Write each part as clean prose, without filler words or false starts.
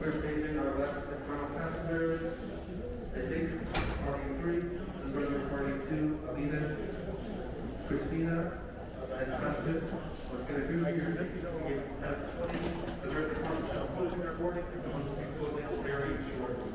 First paging our left and final passengers. Exit party 3, reserve party 2, Alina, Christina, and Sansu. What's going to do here is we have 20 reserve departments closing their boarding, and the ones will be closing very shortly.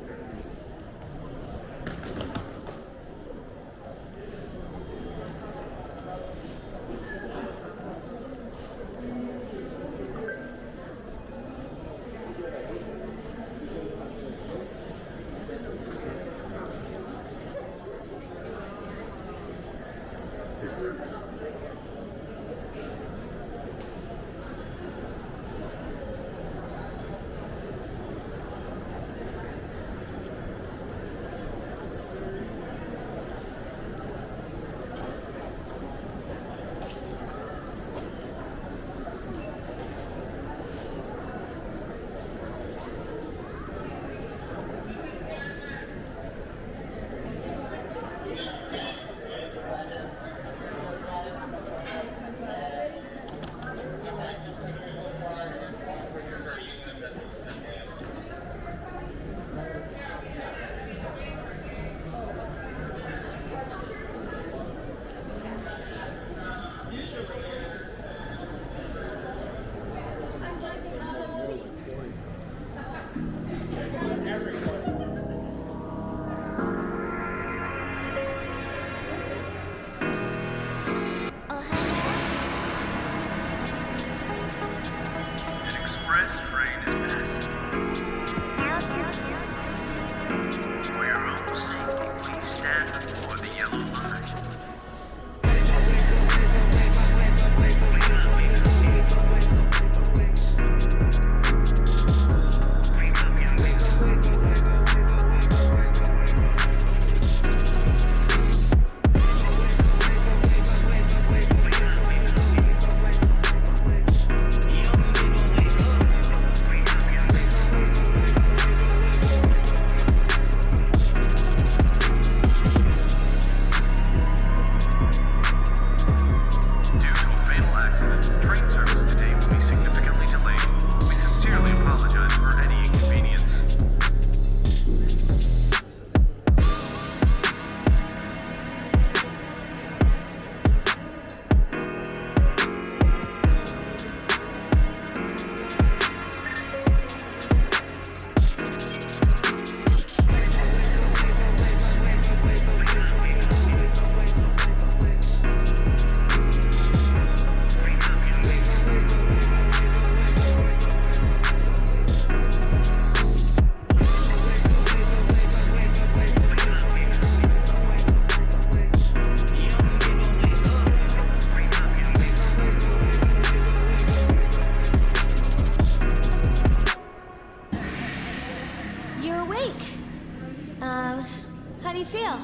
How do you feel?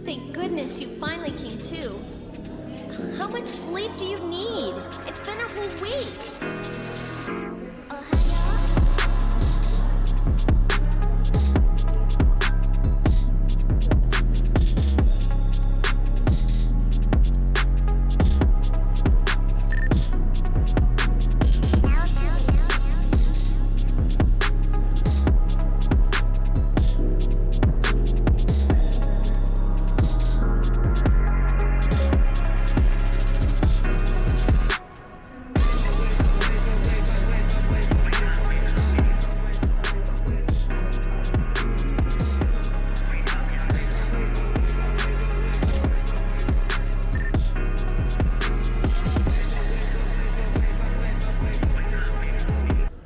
Thank goodness you finally came to. How much sleep do you need? It's been a whole week.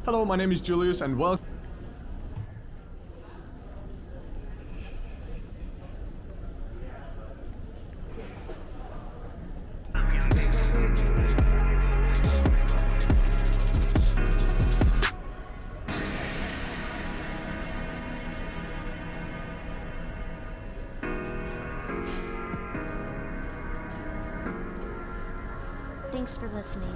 Hello, my name is Julius and welcome. Thanks for listening.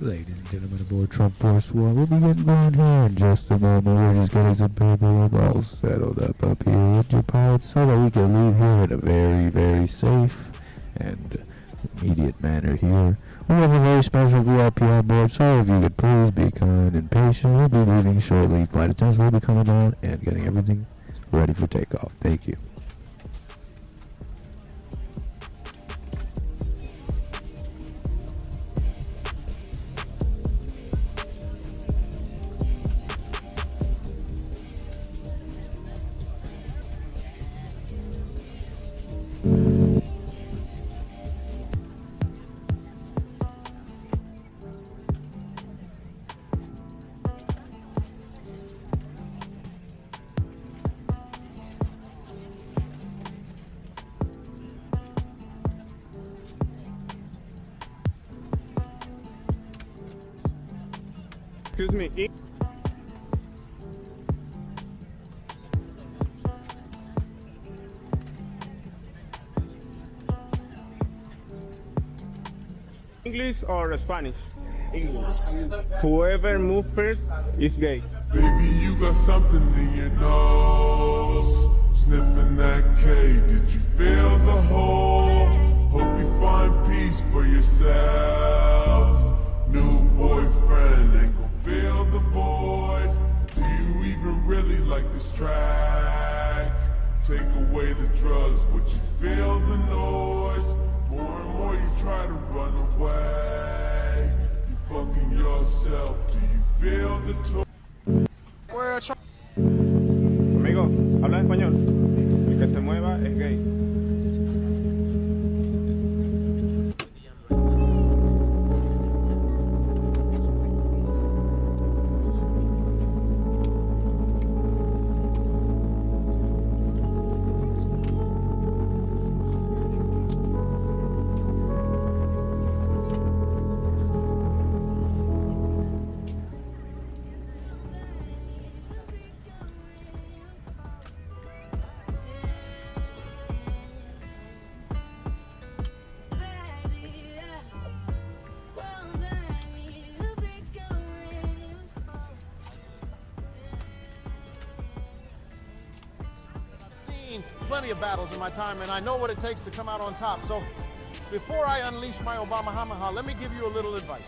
Ladies and gentlemen aboard Trump Force One, we'll be getting going here in just a moment. We're just getting some paperwork all settled up here with your pilots so that we can leave here in a very, very safe and immediate manner here. We have a very special VIP on board, so if you could please be kind and patient, we'll be leaving shortly. Flight attendants will be coming on and getting everything ready for takeoff. Thank you. Excuse me. English or Spanish? English. Whoever moves first is gay. Baby, you got something in your nose. Sniffing that K, did you feel the hole? Hope you find peace for yourself. New boyfriend ain't gon' fill the void. Do you even really like this track? Take away the drugs, would you feel the noise? More and more you try to run away. You fucking yourself, do you feel the toll? Amigo, habla español. El que se mueva es gay. Plenty of battles in my time, and I know what it takes to come out on top. So before I unleash my Obama Hamaha, let me give you a little advice.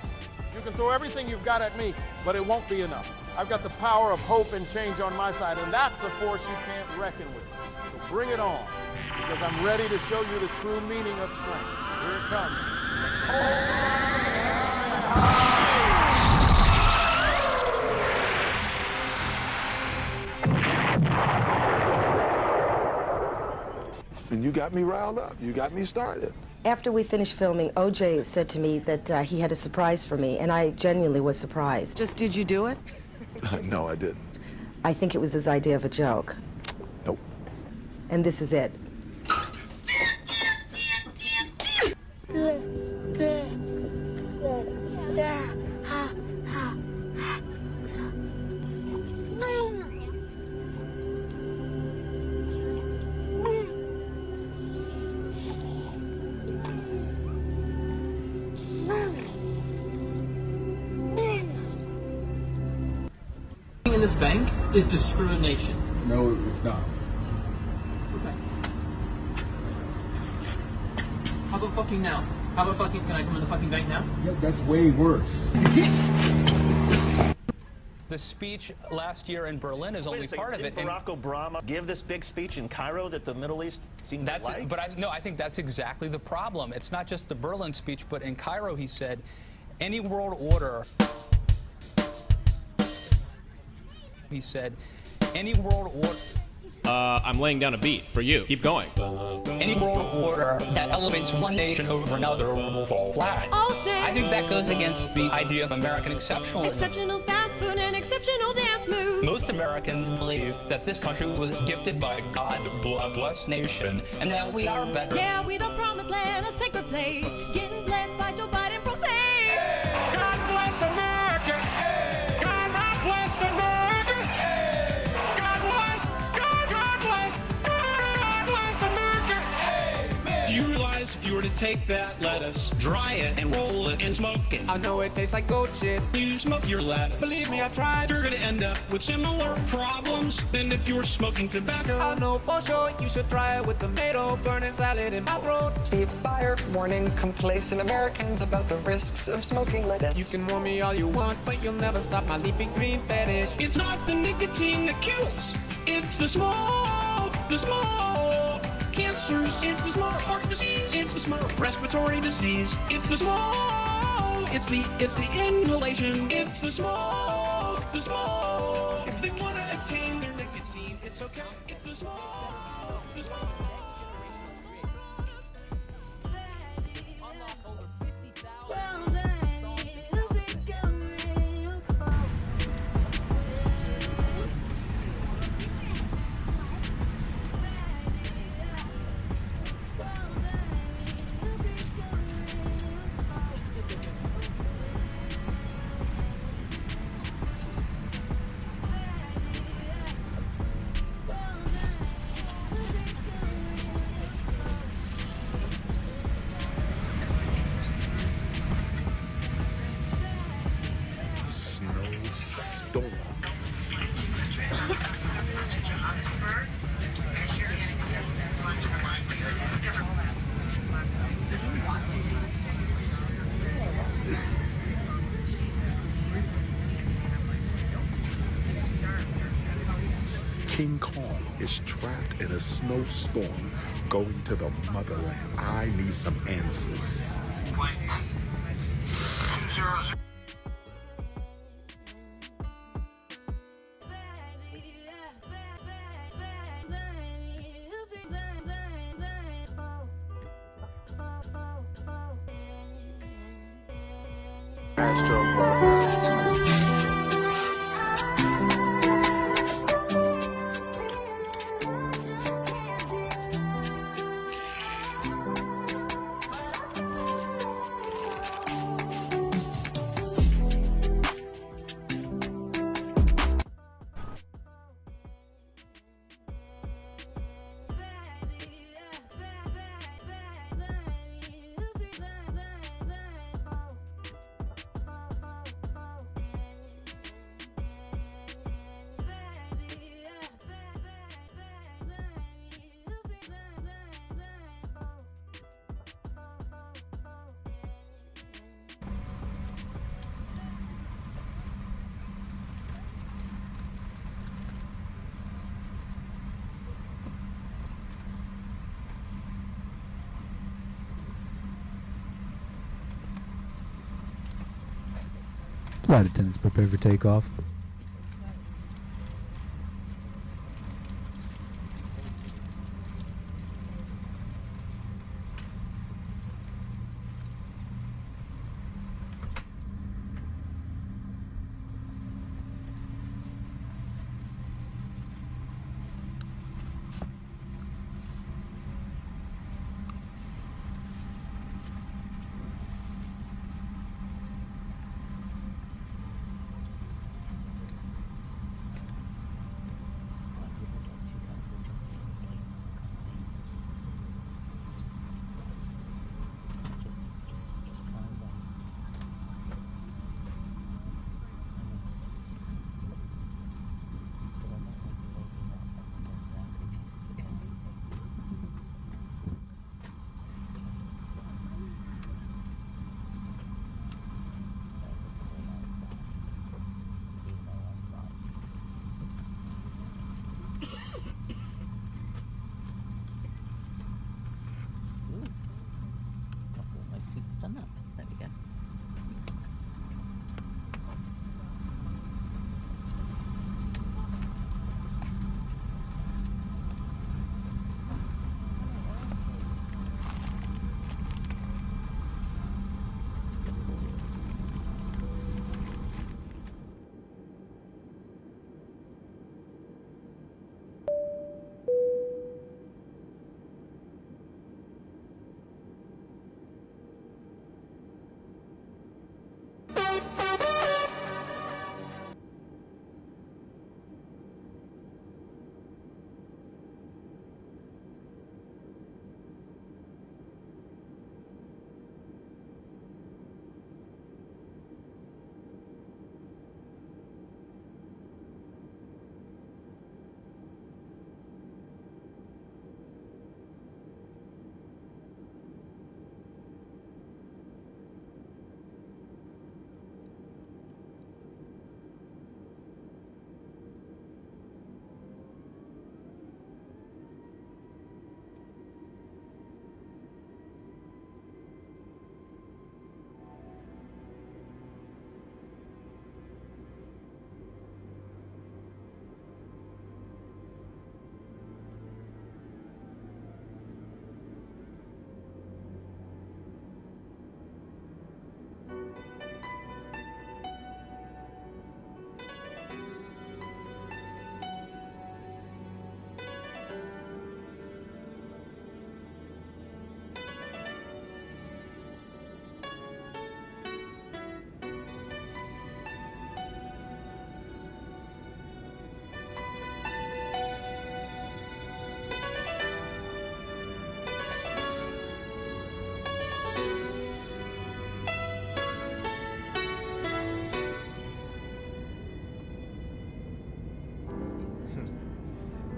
You can throw everything you've got at me, but it won't be enough. I've got the power of hope and change on my side, and that's a force you can't reckon with. So bring it on, because I'm ready to show you the true meaning of strength. Here it comes. And you got me riled up. You got me started. After we finished filming, OJ said to me that he had a surprise for me, and I genuinely was surprised. Just did you do it? No, I didn't. I think it was his idea of a joke. Nope. And this is it. In this bank is discrimination. No, it's not. Okay. How about fucking now? How about fucking, can I come in the fucking bank now? Yeah, that's way worse. The speech last year in Berlin is only part of it. Did Barack Obama give this big speech in Cairo that the Middle East seemed to like? But I think that's exactly the problem. It's not just the Berlin speech, but in Cairo he said, any world order. He said, any world order. I'm laying down a beat for you. Keep going. Any world order that elevates one nation over another will fall flat. I think that goes against the idea of American exceptionalism. Exceptional fast food and exceptional dance moves. Most Americans believe that this country was gifted by God, a blessed nation, and that we are better. Yeah, we the promised land, a sacred place. Getting blessed by Joe Biden from space. Hey. God bless America. Hey. God bless America. Hey. God bless America. Hey. Do you realize if you were to take that lettuce, dry it, and roll it, and smoke it? I know it tastes like goat shit. You smoke your lettuce. Believe me, I tried. You're gonna end up with similar problems than if you were smoking tobacco. I know for sure you should try it with tomato, burning salad in my throat. Steve Byer warning complacent Americans about the risks of smoking lettuce. You can warn me all you want, but you'll never stop my leafy green fetish. It's not the nicotine that kills. It's the smoke. The smoke. Cancers. It's the smoke. Heart disease. It's the smoke. Respiratory disease. It's the smoke. It's the inhalation. It's the smoke. The smoke. If they want to obtain their nicotine, it's okay. It's the smoke. The smoke. King Kong is trapped in a snowstorm going to the motherland. I need some answers. Flight attendants prepare for takeoff.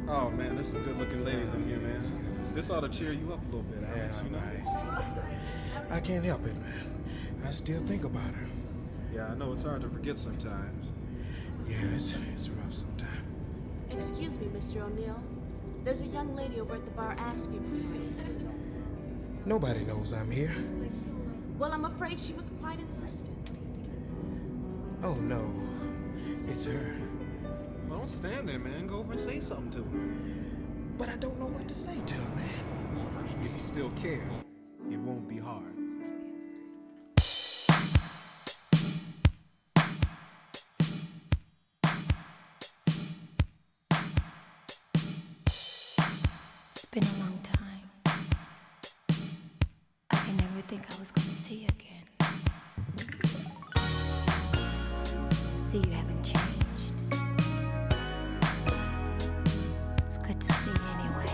Oh man, there's some good looking ladies in here, man. This ought to cheer you up a little bit, Alex, you know? I can't help it, man. I still think about her. Yeah, I know it's hard to forget sometimes. Yeah, it's rough sometimes. Excuse me, Mr. O'Neill. There's a young lady over at the bar asking for you. Nobody knows I'm here. Well, I'm afraid she was quite insistent. Oh no, it's her. Well, don't stand there, man. Go over and say something to her. But I don't know what to say to her, man. If you still care, it won't be hard. It's been a long time. I can never think I was going to see you again. See, you haven't changed. It's good to see you anyway.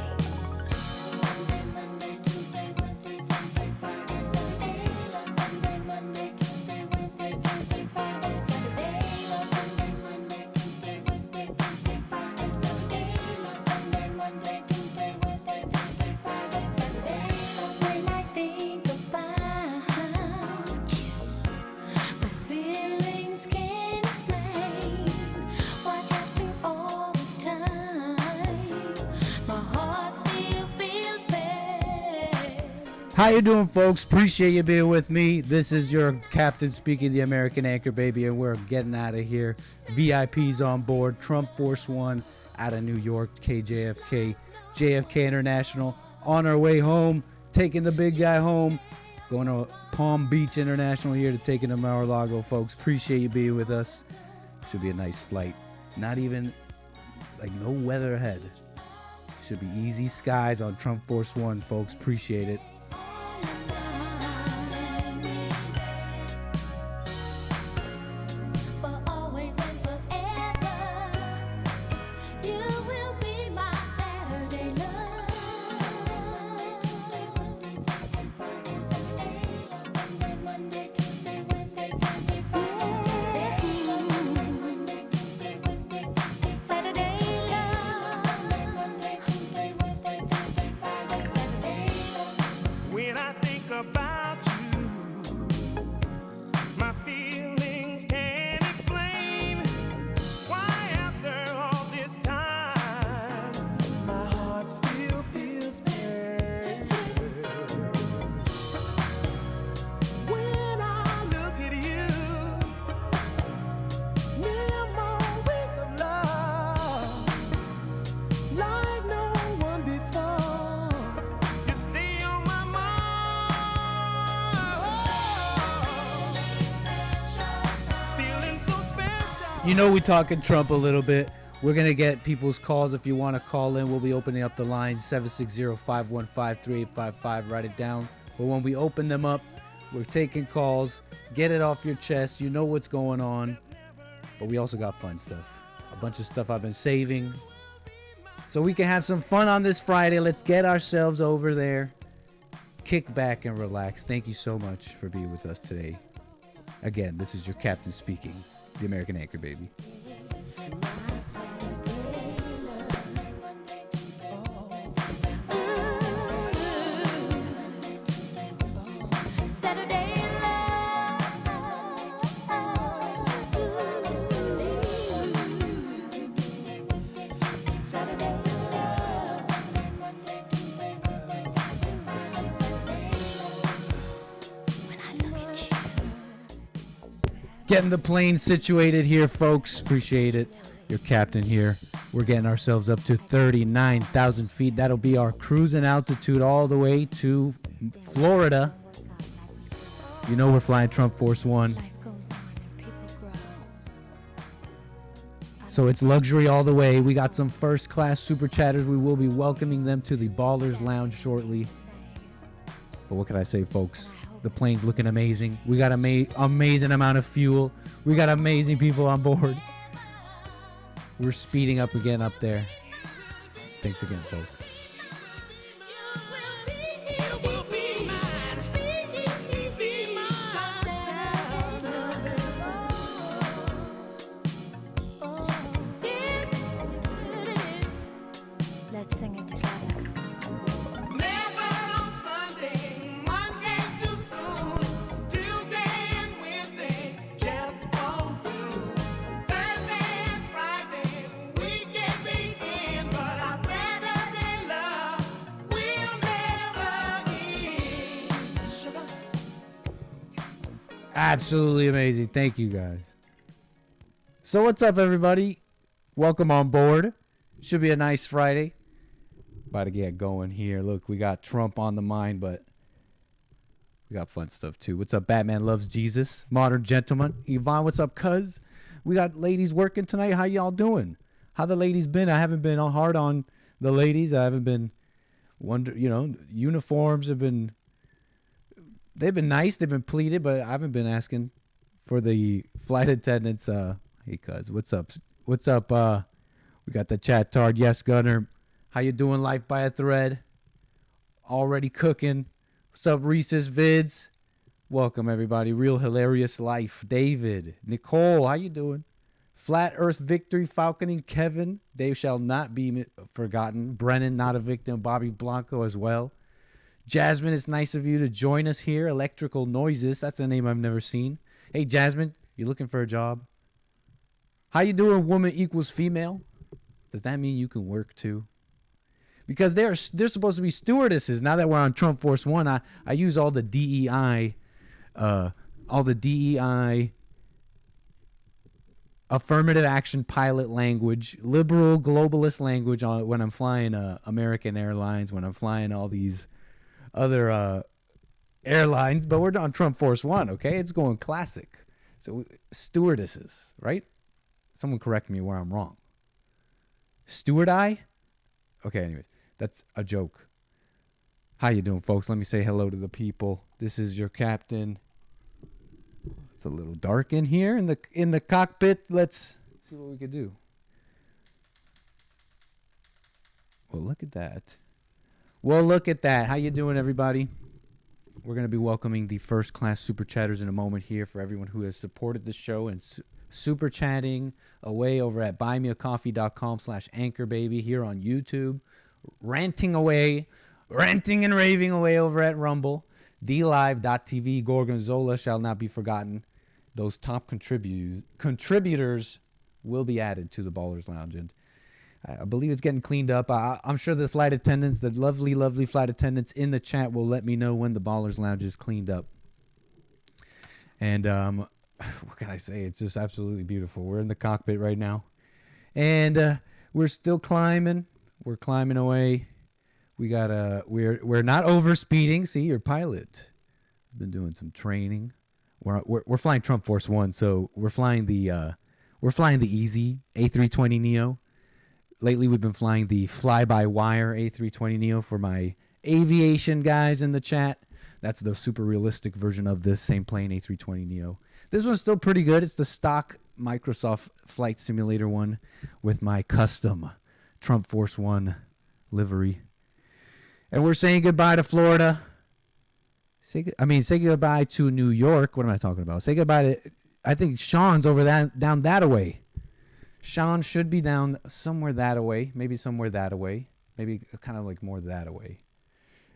Sunday, Monday, Tuesday, Wednesday, Thursday, Friday, Saturday. Love Sunday, Monday, Tuesday, Wednesday, Thursday, Friday, Saturday. Love Sunday, Monday, Tuesday, Wednesday, Thursday, Friday, Saturday. Love Sunday, Monday, Tuesday, Wednesday, Thursday, Friday, Saturday. When I think about you, my feelings can't explain why after all this time, my heart still feels bad. How you doing, folks? Appreciate you being with me. This is your captain speaking, the American Anchor Baby, and we're getting out of here. VIPs on board. Trump Force One out of New York, KJFK, JFK International. On our way home, taking the big guy home. Going to Palm Beach International here to take him to Mar-a-Lago, folks. Appreciate you being with us. Should be a nice flight. Not even, like, no weather ahead. Should be easy skies on Trump Force One, folks. Appreciate it. For always and forever, you will be my Saturday love. Sunday, Monday, Tuesday, Wednesday, Thursday, Friday, Saturday. Love Sunday, Monday, Tuesday, Wednesday, Thursday, Friday, Saturday. Love Sunday, Monday, Tuesday, Wednesday, Thursday, Saturday. Love Sunday, Monday, Tuesday, Wednesday, Thursday, Friday, Saturday. When I think about you, my feelings can't explain why after all this time, my heart still feels pain. When I look at you, memories of love, like no one before. You stay on my mind. Feeling so special. You know we talking Trump a little bit. We're going to get people's calls. If you want to call in, we'll be opening up the line 760-515-3855. Write it down. But when we open them up, we're taking calls. Get it off your chest. You know what's going on. But we also got fun stuff. A bunch of stuff I've been saving. So we can have some fun on this Friday. Let's get ourselves over there. Kick back and relax. Thank you so much for being with us today. Again, this is your captain speaking, the American Anchor Baby. Saturday love. Saturday love. Monday, Tuesday, Wednesday, Thursday, Friday, Saturday. When I look at you. Getting the plane situated here, folks. Appreciate it. Your captain here. We're getting ourselves up to 39,000 feet. That'll be our cruising altitude all the way to Florida. You know we're flying Trump Force One. So it's luxury all the way. We got some first class super chatters. We will be welcoming them to the Ballers Lounge shortly. But what can I say, folks? The plane's looking amazing. We got amazing amount of fuel. We got amazing people on board. We're speeding up again up there. Thanks again, folks. Let's sing it together. Never on Sunday, Monday's too soon. Tuesday and Wednesday just won't do. Thursday and Friday, we can be Absolutely amazing. Thank you, guys. So what's up, everybody? Welcome on board. Should be a nice Friday. About to get going here. Look, we got Trump on the mind, but we got fun stuff, too. What's up, Batman Loves Jesus? Modern Gentleman. Yvonne, what's up, cuz? We got ladies working tonight. How y'all doing? How the ladies been? I haven't been hard on the ladies. I haven't been uniforms have been, they've been nice. They've been pleated, but I haven't been asking for the flight attendants. Hey, cuz, what's up? What's up? We got the chat tard. Yes, Gunner. How you doing? Life by a thread. Already cooking. What's up, Reese's Vids? Welcome, everybody. Real hilarious life. David. Nicole, how you doing? Flat Earth Victory, Falconing, Kevin. They shall not be forgotten. Brennan, not a victim. Bobby Blanco as well. Jasmine, it's nice of you to join us here. Electrical Noises. That's a name I've never seen. Hey, Jasmine, you looking for a job? How you doing, woman equals female? Does that mean you can work too? Because they're supposed to be stewardesses. Now that we're on Trump Force One, I use all the DEI affirmative action pilot language, liberal globalist language when I'm flying American Airlines, when I'm flying all these other airlines. But we're on Trump Force One, okay? It's going classic. So stewardesses, right? Someone correct me where I'm wrong. Steward eye? Okay, anyways, that's a joke. How you doing, folks? Let me say hello to the people. This is your captain. It's a little dark in here in the cockpit. Let's see what we could do. Well, look at that. Well, look at that. How you doing, everybody? We're going to be welcoming the first class super chatters in a moment here for everyone who has supported the show and super chatting away over at buymeacoffee.com/anchorbaby here on YouTube, ranting and raving away over at Rumble, DLive.tv. Gorgonzola shall not be forgotten. Those top contributors will be added to the Ballers Lounge, and I believe it's getting cleaned up. I'm sure the flight attendants, the lovely, lovely flight attendants in the chat will let me know when the Ballers Lounge is cleaned up. And what can I say? It's just absolutely beautiful. We're in the cockpit right now, and we're still climbing. We're climbing away. We got we're not over speeding. See, your pilot. I've been doing some training. We're flying Trump Force One, so we're flying the easy A320 Neo. Lately, we've been flying the fly-by-wire A320 Neo for my aviation guys in the chat. That's the super realistic version of this same plane, A320 Neo. This one's still pretty good. It's the stock Microsoft Flight Simulator one with my custom Trump Force One livery. And we're saying goodbye to Florida. Say goodbye to New York. What am I talking about? Say goodbye to, I think Sean's down that away. Sean should be down somewhere that away. Maybe somewhere that away. Maybe kind of like more that away.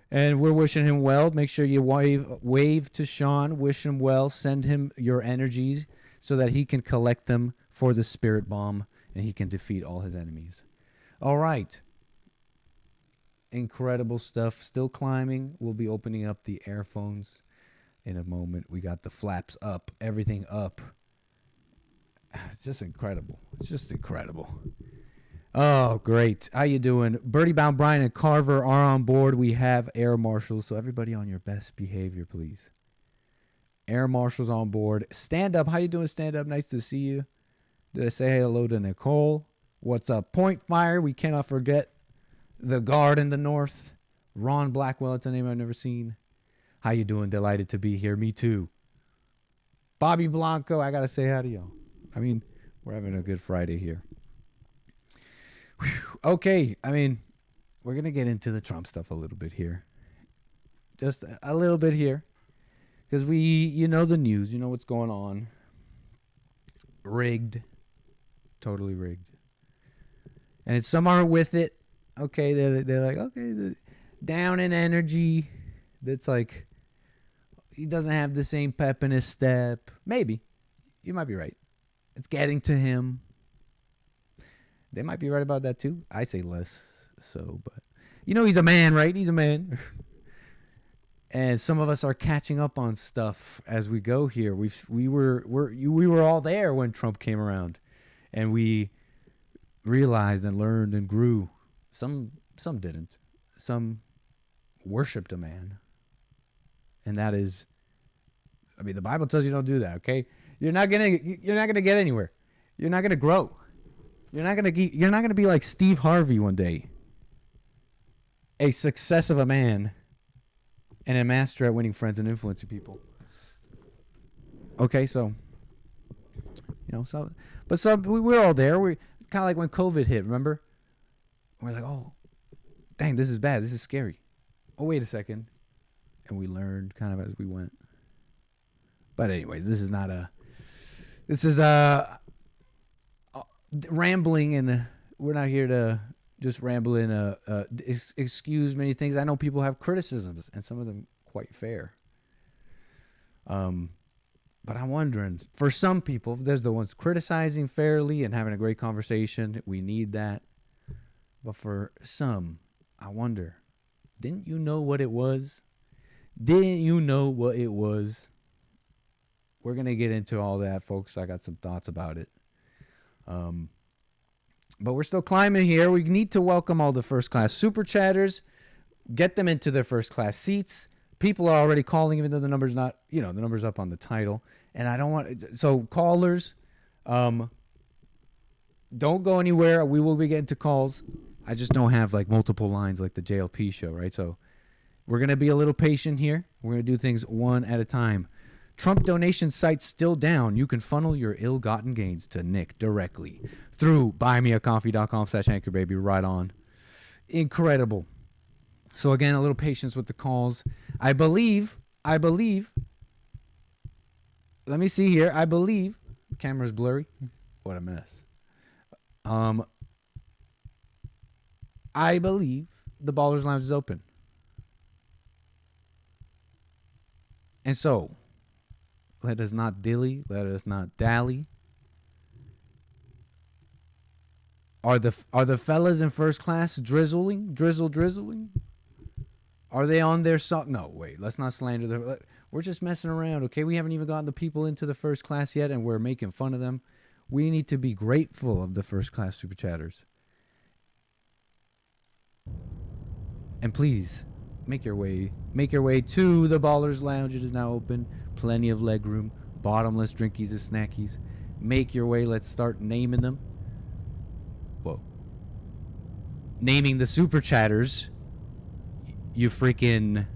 And we're wishing him well. Make sure you wave to Sean. Wish him well. Send him your energies so that he can collect them for the spirit bomb and he can defeat all his enemies. All right. Incredible stuff. Still climbing. We'll be opening up the airphones in a moment. We got the flaps up. Everything up. It's just incredible. It's just incredible. Oh, great. How you doing? Birdie Bound, Brian, and Carver are on board. We have air marshals, so everybody on your best behavior, please. Air marshals on board. Stand up. How you doing, stand up? Nice to see you. Did I say hello to Nicole? What's up? Point Fire. We cannot forget the guard in the north. Ron Blackwell. It's a name I've never seen. How you doing? Delighted to be here. Me too. Bobby Blanco. I got to say hi to y'all. I mean, we're having a good Friday here. Whew. Okay, I mean, we're going to get into the Trump stuff a little bit here. Just a little bit here. Because you know the news, you know what's going on. Rigged. Totally rigged. And some are with it. Okay, they're like, okay, down in energy. That's like, he doesn't have the same pep in his step. Maybe. You might be right. It's getting to him. They might be right about that too. I say less so, but you know he's a man, right? He's a man. And some of us are catching up on stuff as we go here. We were all there when Trump came around, and we realized and learned and grew. Some didn't. Some worshipped a man, and that is, I mean, the Bible tells you don't do that. Okay, you're not gonna get anywhere. You're not gonna grow. You're not gonna be like Steve Harvey one day, a success of a man, and a master at winning friends and influencing people. Okay, so we're all there. It's kind of like when COVID hit. Remember? We're like, oh, dang, this is bad. This is scary. Oh, wait a second, and we learned kind of as we went. But anyways, this is rambling, and we're not here to just ramble in excuse many things. I know people have criticisms, and some of them quite fair. But I'm wondering, for some people, there's the ones criticizing fairly and having a great conversation. We need that. But for some, I wonder, didn't you know what it was? Didn't you know what it was? We're going to get into all that, folks. I got some thoughts about it. But we're still climbing here. We need to welcome all the first class super chatters, get them into their first class seats. People are already calling, even though the number's not, the number's up on the title. And I don't want, so callers, don't go anywhere. We will be getting to calls. I just don't have like multiple lines like the JLP show, right? So we're going to be a little patient here. We're going to do things one at a time. Trump donation site still down. You can funnel your ill-gotten gains to Nick directly through buymeacoffee.com/anchorbaby. Right on. Incredible. So again, a little patience with the calls. I believe, let me see here. I believe, camera's blurry. What a mess. I believe the Ballers Lounge is open. And so, let us not dilly. Let us not dally. Are the fellas in first class drizzling? Are they on their song? No, wait. Let's not slander them. We're just messing around, okay? We haven't even gotten the people into the first class yet, and we're making fun of them. We need to be grateful of the first class super chatters. And please, make your way to the Ballers Lounge. It is now open. Plenty of leg room. Bottomless drinkies and snackies. Make your way. Let's start naming them. Whoa. Naming the super chatters. You freaking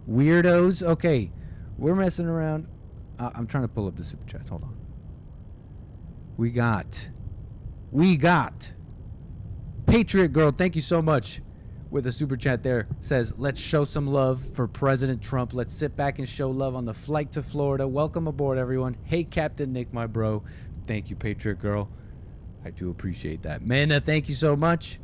weirdos. Okay. We're messing around. I'm trying to pull up the super chats. Hold on. We got Patriot Girl. Thank you so much. With a super chat there, says, let's show some love for President Trump. Let's sit back and show love on the flight to Florida. Welcome aboard, everyone. Hey, Captain Nick, my bro. Thank you, Patriot Girl. I do appreciate that. Manna, thank you so much.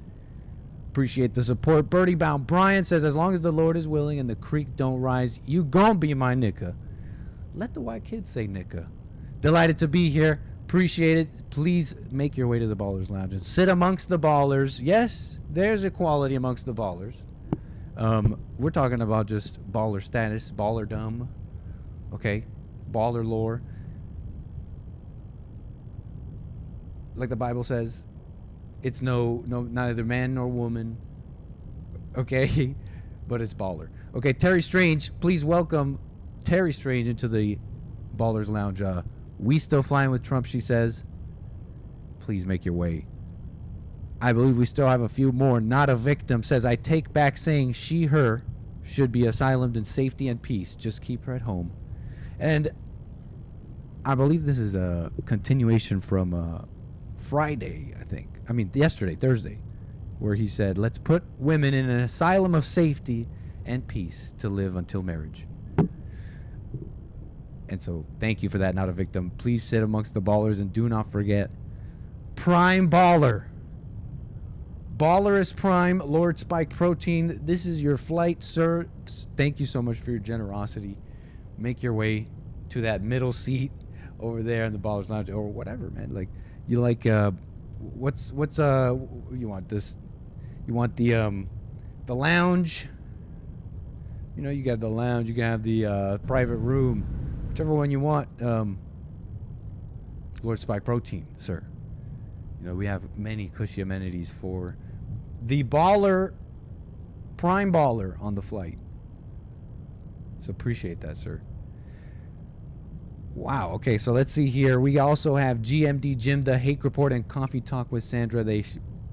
Appreciate the support. Birdie Bound Brian says, as long as the Lord is willing and the creek don't rise, you gon' be my nicka. Let the white kids say nicka. Delighted to be here. Appreciate it. Please make your way to the Ballers Lounge and sit amongst the ballers. Yes, there's equality amongst the ballers. We're talking about just baller status, ballerdom, okay, baller lore. Like the Bible says, it's neither man nor woman, okay, but it's baller. Okay, Terry Strange, please welcome Terry Strange into the Ballers Lounge. We still flying with Trump, she says. Please make your way. I believe we still have a few more. Not a victim says, I take back saying she, her should be asylumd in safety and peace. Just keep her at home. And I believe this is a continuation from Friday, I think. I mean, yesterday, Thursday, where he said, let's put women in an asylum of safety and peace to live until marriage. And so, thank you for that, not a victim. Please sit amongst the ballers and do not forget, Prime Baller. Baller is Prime, Lord Spike Protein. This is your flight, sir. Thank you so much for your generosity. Make your way to that middle seat over there in the Ballers Lounge or whatever, man. Like, you like, what's you want this? You want the lounge, You know, you got the lounge, you can have the private room, whichever one you want. Lord Spike Protein, sir. You know, we have many cushy amenities for the baller, prime baller on the flight. So appreciate that, sir. Wow. Okay, so let's see here. We also have GMD Jim, the Hake Report, and Coffee Talk with Sandra. They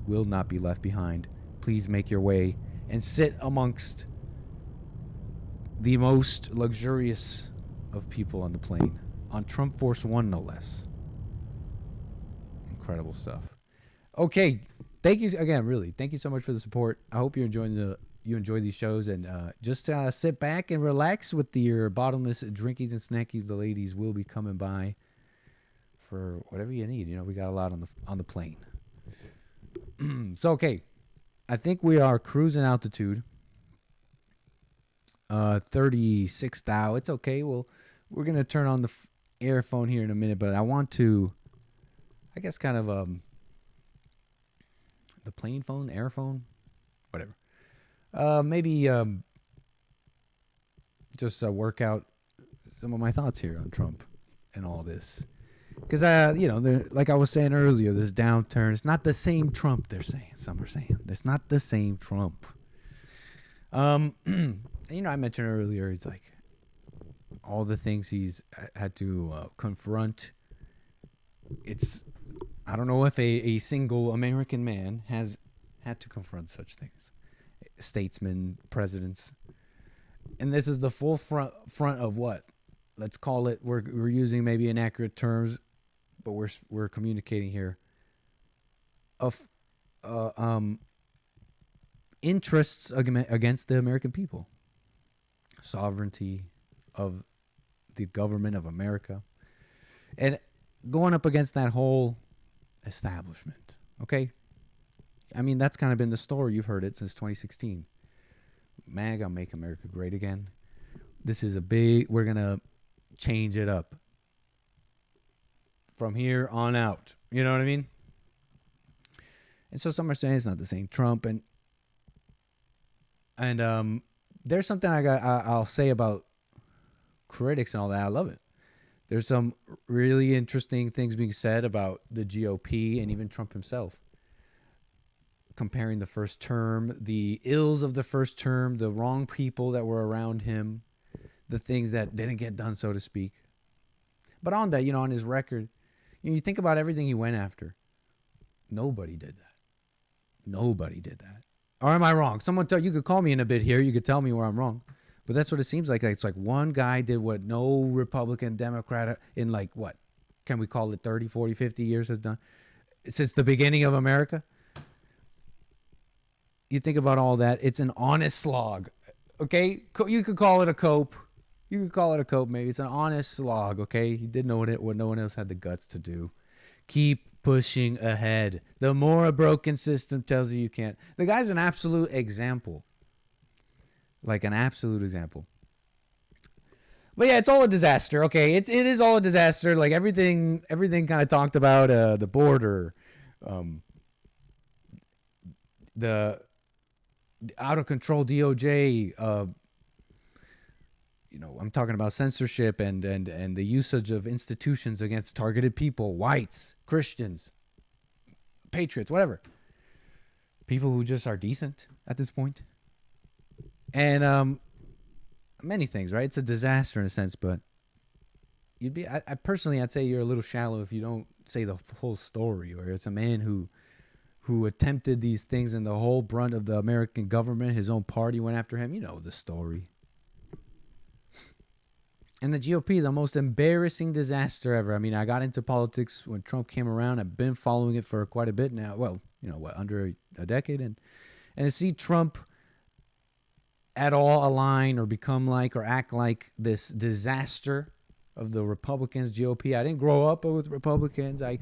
will not be left behind. Please make your way and sit amongst the most luxurious of people on the plane. On Trump Force One, no less. Incredible stuff. Okay. Thank you again, really. Thank you so much for the support. I hope you're enjoying you enjoy these shows, and just sit back and relax with your bottomless drinkies and snackies. The ladies will be coming by for whatever you need. You know, we got a lot on the plane. So okay, I think we are cruising altitude. 36 thou. It's okay. Well, we're gonna turn on the airphone here in a minute, but I want to, I guess, kind of the plane phone, airphone, whatever. Maybe just work out some of my thoughts here on Trump and all this. Because, you know, like I was saying earlier, this downturn, it's not the same Trump, they're saying. Some are saying. It's not the same Trump. You know, I mentioned earlier, it's like all the things he's had to confront. It's, I don't know if a single American man has had to confront such things. Statesmen, presidents, and this is the full front of what, let's call it, we're using maybe inaccurate terms, but we're communicating here of interests against the American people, sovereignty of the government of America, and going up against that whole establishment. Okay. I mean, that's kind of been the story. You've heard it since 2016. MAGA, Make America Great Again. This is we're going to change it up from here on out. You know what I mean? And so some are saying it's not the same Trump. And there's something I'll say about critics and all that. I love it. There's some really interesting things being said about the GOP and even Trump himself. Comparing the first term, the ills of the first term, the wrong people that were around him, the things that didn't get done, so to speak. But on that, you know, on his record, you think about everything he went after. Nobody did that. Nobody did that. Or am I wrong? You could call me in a bit here. You could tell me where I'm wrong. But that's what it seems like. It's like one guy did what no Republican, Democrat in like what? Can we call it 30, 40, 50 years has done? Since the beginning of America? You think about all that, it's an honest slog, okay? You could call it a cope. You could call it a cope, maybe. It's an honest slog, okay? He did know what no one else had the guts to do. Keep pushing ahead. The more a broken system tells you can't. The guy's an absolute example. Like an absolute example. But yeah, it's all a disaster, okay? It is all a disaster. Like everything kind of talked about, the border, the out of control DOJ, you know, I'm talking about censorship and the usage of institutions against targeted people, whites, Christians, patriots, whatever. People who just are decent at this point. And many things, right? It's a disaster in a sense, but I personally, I'd say you're a little shallow if you don't say the whole story, or it's a man who attempted these things and the whole brunt of the American government, his own party went after him. You know the story. And the GOP, the most embarrassing disaster ever. I mean, I got into politics when Trump came around. I've been following it for quite a bit now. Well, you know what, under a decade. And to see Trump at all align or become like or act like this disaster of the Republicans, GOP. I didn't grow up with Republicans. I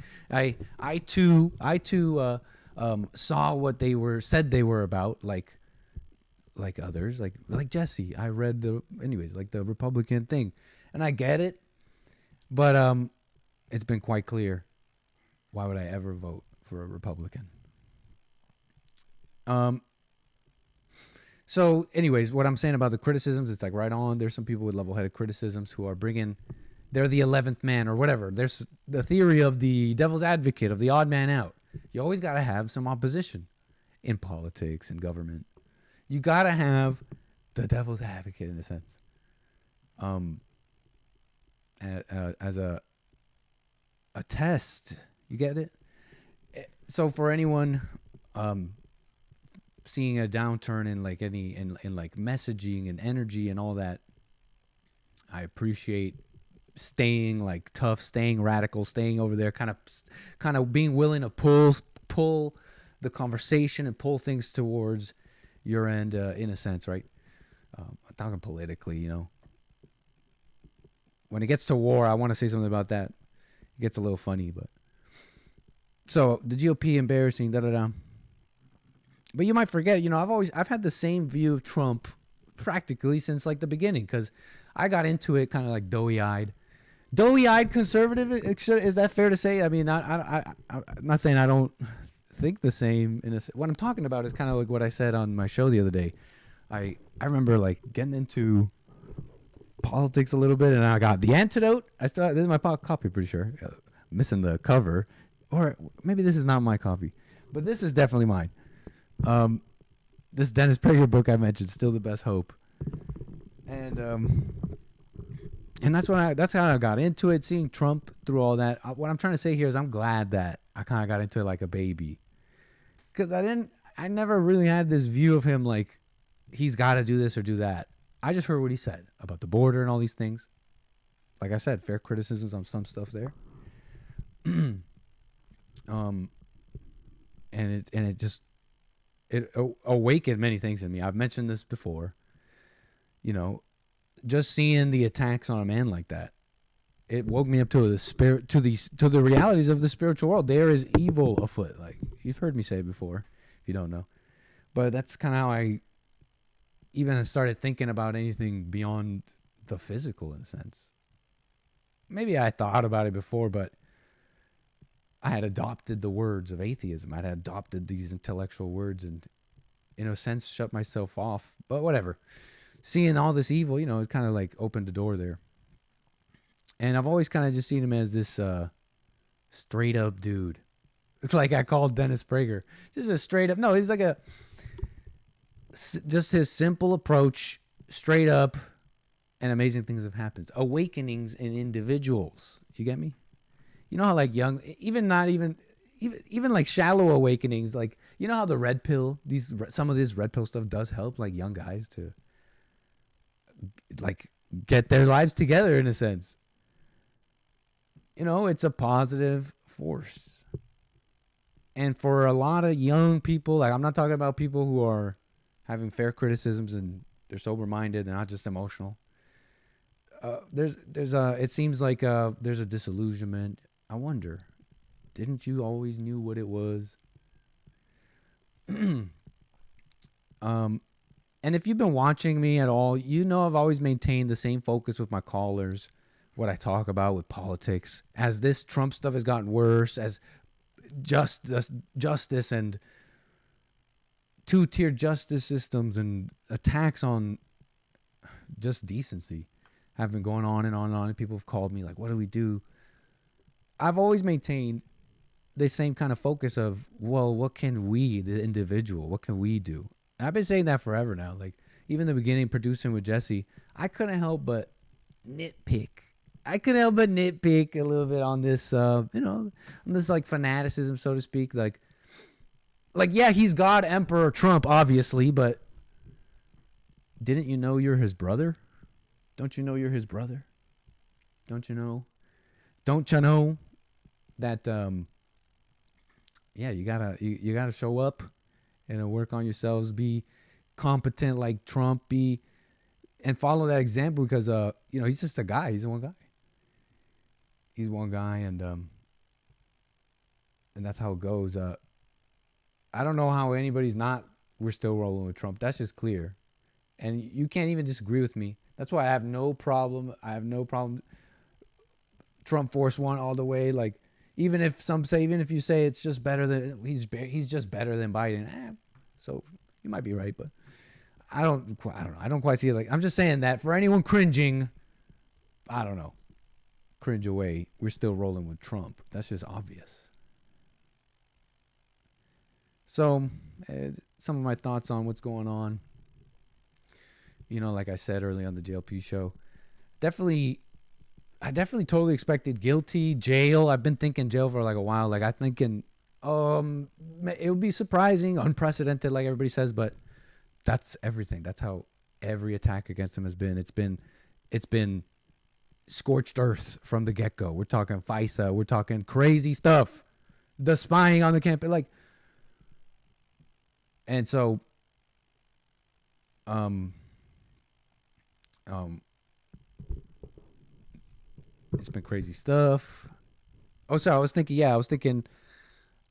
too saw what they said they were about, like others, like Jesse. I read like the Republican thing, and I get it, but it's been quite clear. Why would I ever vote for a Republican? So anyways, what I'm saying about the criticisms, it's like right on. There's some people with level-headed criticisms who are they're the 11th man or whatever. There's the theory of the devil's advocate, of the odd man out. You always got to have some opposition in politics and government. You got to have the devil's advocate in a sense. As a test, you get it? So for anyone seeing a downturn in like in like messaging and energy and all that, I appreciate staying like tough, staying radical, staying over there, kind of being willing to pull the conversation and pull things towards your end, in a sense, right? I'm talking politically, you know. When it gets to war, I want to say something about that. It gets a little funny, but so the GOP embarrassing, But you might forget, you know, I've had the same view of Trump practically since like the beginning, because I got into it kind of like doughy-eyed conservative. Is that fair to say? I mean, I'm not saying I don't think the same. What I'm talking about is kind of like what I said on my show the other day. I remember like getting into politics a little bit, and I got The Antidote. This is my copy, pretty sure. Missing the cover, or maybe this is not my copy, but this is definitely mine. This Dennis Prager book I mentioned, Still the Best Hope, and that's how I got into it. Seeing Trump through all that. What I'm trying to say here is I'm glad that I kind of got into it like a baby, because I never really had this view of him like he's got to do this or do that. I just heard what he said about the border and all these things. Like I said, fair criticisms on some stuff there. And it awakened many things in me. I've mentioned this before. You know, just seeing the attacks on a man like that, it woke me up to the realities of the spiritual world. There is evil afoot. Like you've heard me say it before, if you don't know. But that's kind of how I even started thinking about anything beyond the physical, in a sense. Maybe I thought about it before, but I had adopted the words of atheism. I had adopted these intellectual words and, in a sense, shut myself off. But whatever. Seeing all this evil, you know, it kind of like opened the door there. And I've always kind of just seen him as this straight up dude. It's like I called Dennis Prager. Just a straight up. No, he's like just his simple approach, straight up, and amazing things have happened. Awakenings in individuals. You get me? You know how like young, even like shallow awakenings, like, you know how the red pill, some of this red pill stuff does help like young guys to like get their lives together, in a sense. You know, it's a positive force. And for a lot of young people, like I'm not talking about people who are having fair criticisms and they're sober-minded, they're not just emotional. It seems like there's a disillusionment. I wonder, didn't you always knew what it was? And if you've been watching me at all, you know I've always maintained the same focus with my callers, what I talk about with politics. As this Trump stuff has gotten worse, as justice and two-tier justice systems and attacks on just decency have been going on and on and on. And people have called me like, what do we do? I've always maintained the same kind of focus of, well, what can we, the individual, what can we do? And I've been saying that forever now. Like, even in the beginning, producing with Jesse, I couldn't help but nitpick. I couldn't help but nitpick a little bit on this, on this like fanaticism, so to speak. Like, yeah, he's God, Emperor Trump, obviously, but didn't you know you're his brother? Don't you know you're his brother? Don't you know? Don't you know that, yeah, you gotta show up and work on yourselves, be competent like Trump, and follow that example, because, he's just a guy. He's one guy. He's one guy, and that's how it goes. I don't know how we're still rolling with Trump. That's just clear. And you can't even disagree with me. That's why I have no problem. Trump Force One all the way. Like, even if you say it's just better than, he's just better than Biden. So you might be right, but I don't know. I don't quite see it. Like, I'm just saying that for anyone cringing, I don't know, cringe away. We're still rolling with Trump. That's just obvious. So, some of my thoughts on what's going on. You know, like I said earlier on the JLP show, I definitely totally expected guilty, jail. I've been thinking jail for like a while. Like I'm thinking, it would be surprising, unprecedented, like everybody says, but that's everything. That's how every attack against him has been. It's been scorched earth from the get-go. We're talking FISA. We're talking crazy stuff. The spying on the campaign, like. And so, it's been crazy stuff. Oh, so I was thinking,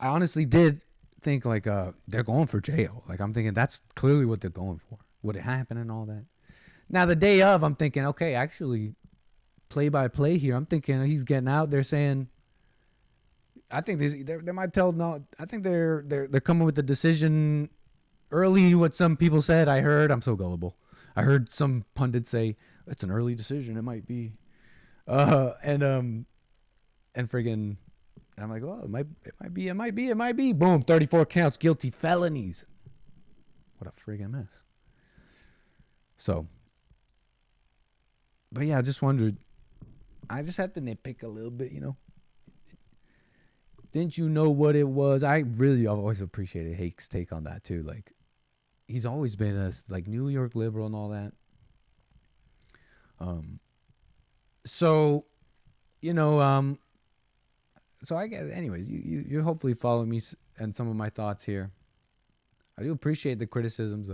I honestly did think like, they're going for jail. Like I'm thinking that's clearly what they're going for. Would it happen and all that? Now the day of, I'm thinking, okay, actually play by play here. I'm thinking he's getting out. They're saying, I think they might tell, no, I think they're coming with the decision early. What some people said, I heard, I'm so gullible. I heard some pundits say it's an early decision. It might be, and friggin', I'm like, well, it might be. Boom, 34 counts, guilty felonies. What a friggin' mess. So, but yeah, I just wondered. I just had to nitpick a little bit, you know. Didn't you know what it was? I've always appreciated Hake's take on that too. Like, he's always been a like New York liberal and all that. So, you know, so I guess, anyways, you hopefully follow me and some of my thoughts here. I do appreciate the criticisms.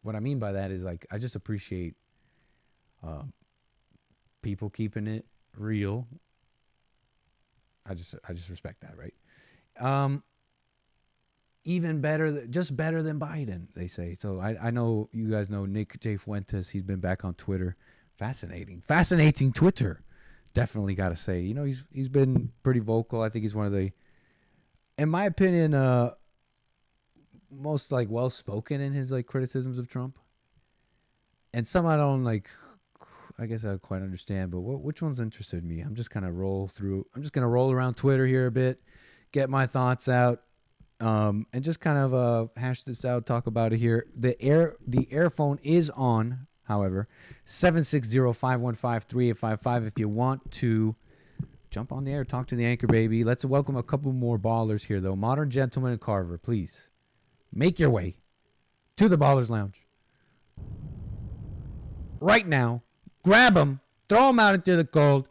What I mean by that is like I just appreciate people keeping it real. I just respect that, right? Even better, just better than Biden, they say. So I know you guys know Nick J. Fuentes. He's been back on Twitter. Fascinating Twitter. Definitely got to say, you know, he's been pretty vocal. I think he's one of the, in my opinion, most like well spoken in his like criticisms of Trump. And some I don't like. I guess I don't quite understand, but which ones interested me? I'm just kind of roll through. I'm just gonna roll around Twitter here a bit, get my thoughts out, and just kind of hash this out, talk about it here. The air phone is on, however, 760-515-3855. If you want to jump on the air, talk to the anchor baby. Let's welcome a couple more ballers here, though. Modern Gentleman and Carver, please make your way to the Ballers Lounge right now. Grab them, throw them out into the cold,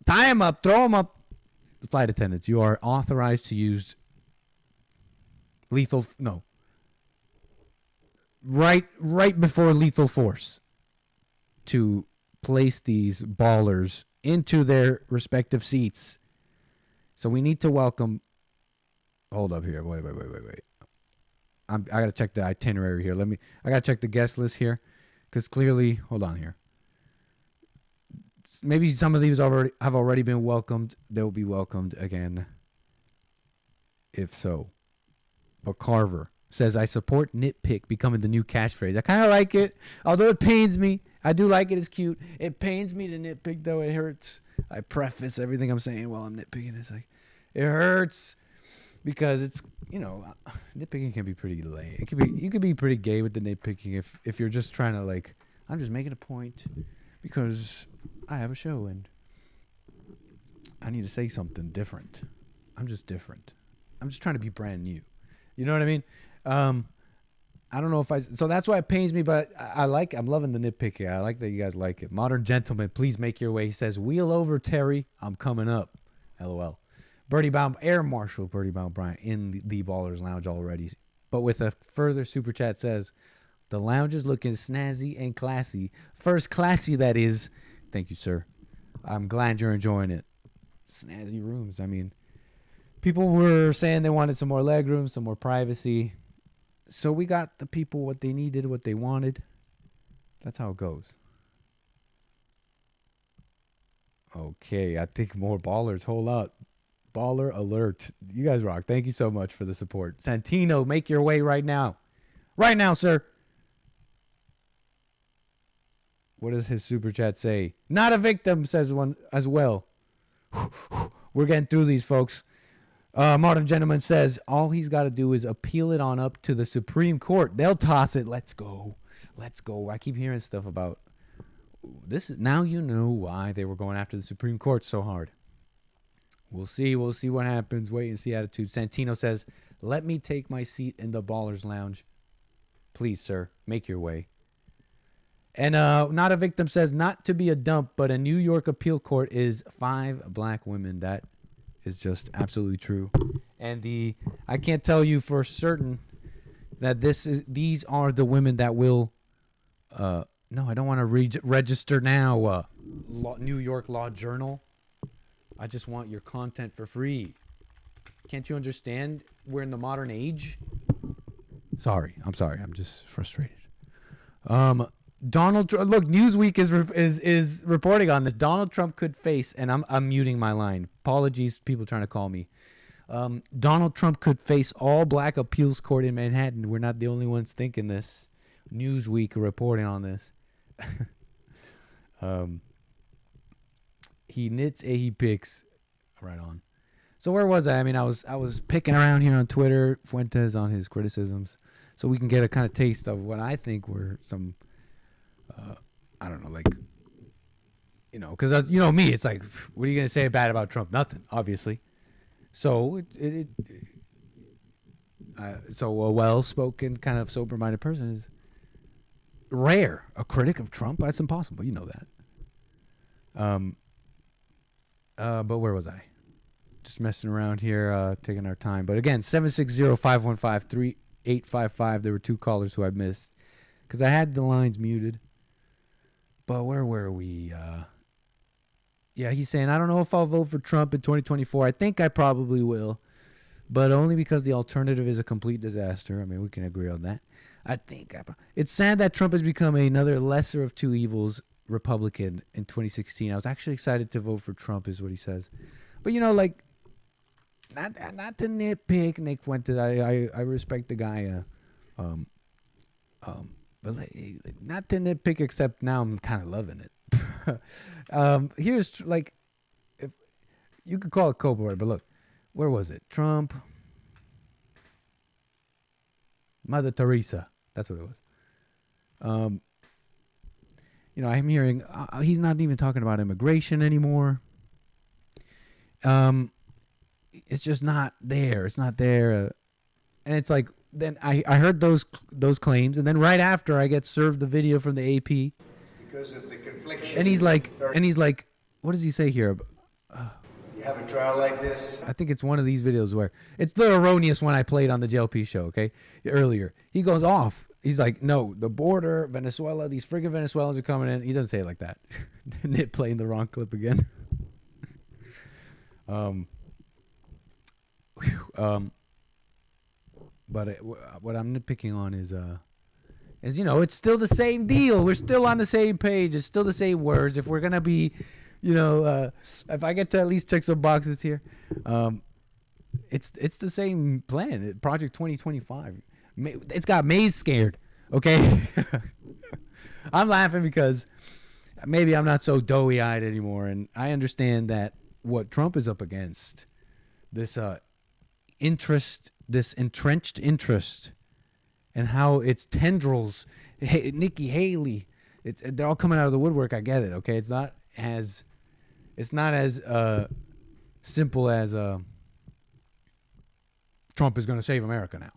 tie them up, throw them up. Flight attendants, you are authorized to use right before lethal force to place these ballers into their respective seats. So we need to welcome. Hold up here. Wait. I got to check the itinerary here. I got to check the guest list here because clearly, hold on here. Maybe some of these have already been welcomed. They'll be welcomed again, if so. But Carver says, I support nitpick becoming the new catchphrase. I kind of like it, although it pains me. I do like it. It's cute. It pains me to nitpick, though. It hurts. I preface everything I'm saying while I'm nitpicking. It's like, it hurts because it's, you know, nitpicking can be pretty lame. You could be pretty gay with the nitpicking if you're just trying to, like, I'm just making a point because I have a show and I need to say something different. I'm just different. I'm just trying to be brand new. You know what I mean? I don't know if so that's why it pains me, but I'm loving the nitpicking. I like that you guys like it. Modern Gentleman, please make your way. He says, wheel over, Terry. I'm coming up. LOL. Air Marshal Birdie Bound Bryant in the Ballers Lounge already. But with a further super chat says, the lounge is looking snazzy and classy. First classy, that is. Thank you, sir. I'm glad you're enjoying it. Snazzy rooms. I mean, people were saying they wanted some more leg room, some more privacy. So we got the people what they needed, what they wanted. That's how it goes. Okay, I think more ballers. Hold up. Baller alert. You guys rock. Thank you so much for the support. Santino, make your way right now. Right now, sir. What does his super chat say? Not a victim, says one as well. We're getting through these, folks. Modern Gentleman says all he's got to do is appeal it on up to the Supreme Court. They'll toss it. Let's go. Let's go. I keep hearing stuff about this. Now you know why they were going after the Supreme Court so hard. We'll see. We'll see what happens. Wait and see attitude. Santino says, let me take my seat in the Ballers Lounge. Please, sir, make your way. And Not a Victim says, not to be a dump, but a New York appeal court is 5 black women. That is just absolutely true. And I can't tell you for certain that these are the women that will no, I don't want to register now. New York Law Journal. I just want your content for free. Can't you understand? We're in the modern age. I'm sorry. I'm just frustrated. Donald Trump. Look, Newsweek is reporting on this. Donald Trump could face, and I'm muting my line. Apologies, people trying to call me. Donald Trump could face all black appeals court in Manhattan. We're not the only ones thinking this. Newsweek reporting on this. He knits, he picks. Right on. So where was I? I mean, I was picking around here on Twitter, Fuentes on his criticisms, so we can get a kind of taste of what I think were some. I don't know, like, you know, because, you know, me, it's like, what are you going to say bad about Trump? Nothing, obviously. So, so a well-spoken, kind of sober-minded person is rare. A critic of Trump? That's impossible. You know that. But where was I? Just messing around here, taking our time. But again, 760-515-3855. There were 2 callers who I missed because I had the lines muted. But where were we? Yeah, he's saying, I don't know if I'll vote for Trump in 2024. I think I probably will, but only because the alternative is a complete disaster. I mean, we can agree on that. It's sad that Trump has become another lesser of 2 evils Republican in 2016. I was actually excited to vote for Trump, is what he says. But, you know, like, not to nitpick Nick Fuentes. I respect the guy. But like, not to nitpick, except now I'm kind of loving it. Here's like, if you could call it Cobra, but look, where was it? Trump, Mother Teresa. That's what it was. You know, I'm hearing he's not even talking about immigration anymore. It's just not there. It's not there, and it's like. Then I heard those claims, and then right after I get served the video from the AP. Because of the confliction. And he's like, what does he say here? You have a trial like this? I think it's one of these videos where it's the erroneous one I played on the JLP show, okay? Earlier. He goes off. He's like, no, the border, Venezuela, these friggin' Venezuelans are coming in. He doesn't say it like that. Nit playing the wrong clip again. But what I'm nitpicking on is you know, it's still the same deal. We're still on the same page. It's still the same words. If we're gonna be, you know, if I get to at least check some boxes here, it's the same plan. Project 2025. It's got Maze scared. Okay, I'm laughing because maybe I'm not so doughy-eyed anymore, and I understand that what Trump is up against, this entrenched interest, and how its tendrils, Nikki Haley, they're all coming out of the woodwork. I get it, okay? It's not as simple as Trump is going to save America now.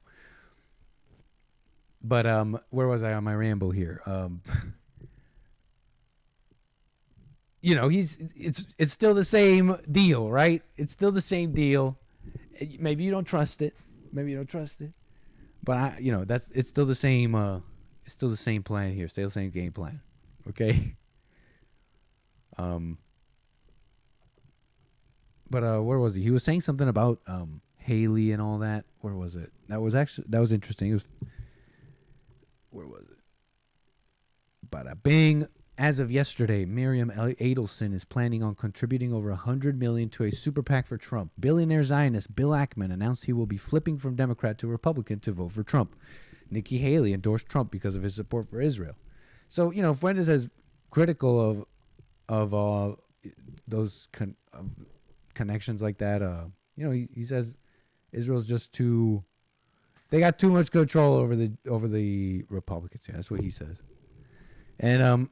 But where was I on my ramble here? You know, it's still the same deal, right? It's still the same deal. Maybe you don't trust it. But you know, it's still the same. It's still the same plan here. Still the same game plan. Okay. But where was he? He was saying something about Haley and all that. Where was it? That was interesting. It was. Where was it? Bada bing. As of yesterday, Miriam Adelson is planning on contributing over $100 million to a super PAC for Trump. Billionaire Zionist Bill Ackman announced he will be flipping from Democrat to Republican to vote for Trump. Nikki Haley endorsed Trump because of his support for Israel. So, you know, Fuentes has critical of those connections like that. He says Israel's just they got too much control over the Republicans. Yeah, that's what he says. And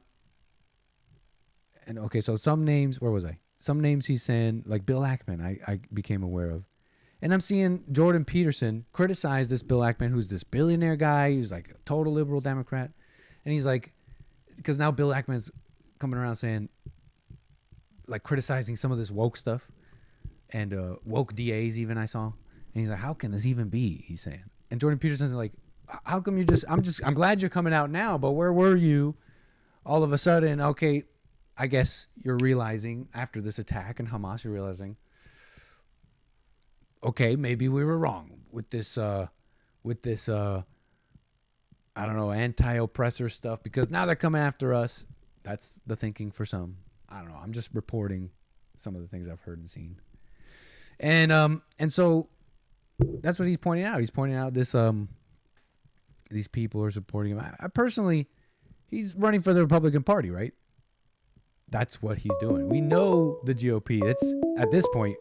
okay, so some names, where was I? Some names he's saying, like Bill Ackman, I became aware of. And I'm seeing Jordan Peterson criticize this Bill Ackman, who's this billionaire guy, who's like a total liberal Democrat. And he's like, because now Bill Ackman's coming around saying, like criticizing some of this woke stuff and woke DAs even I saw. And he's like, how can this even be? He's saying. And Jordan Peterson's like, how come I'm glad you're coming out now, but where were you all of a sudden? Okay, I guess you're realizing after this attack and Hamas, you're realizing, okay, maybe we were wrong with this I don't know, anti-oppressor stuff, because now they're coming after us. That's the thinking for some. I don't know. I'm just reporting some of the things I've heard and seen. And so that's what he's pointing out. He's pointing out this these people are supporting him. I personally, he's running for the Republican Party, right? That's what he's doing. We know the GOP. It's at this point,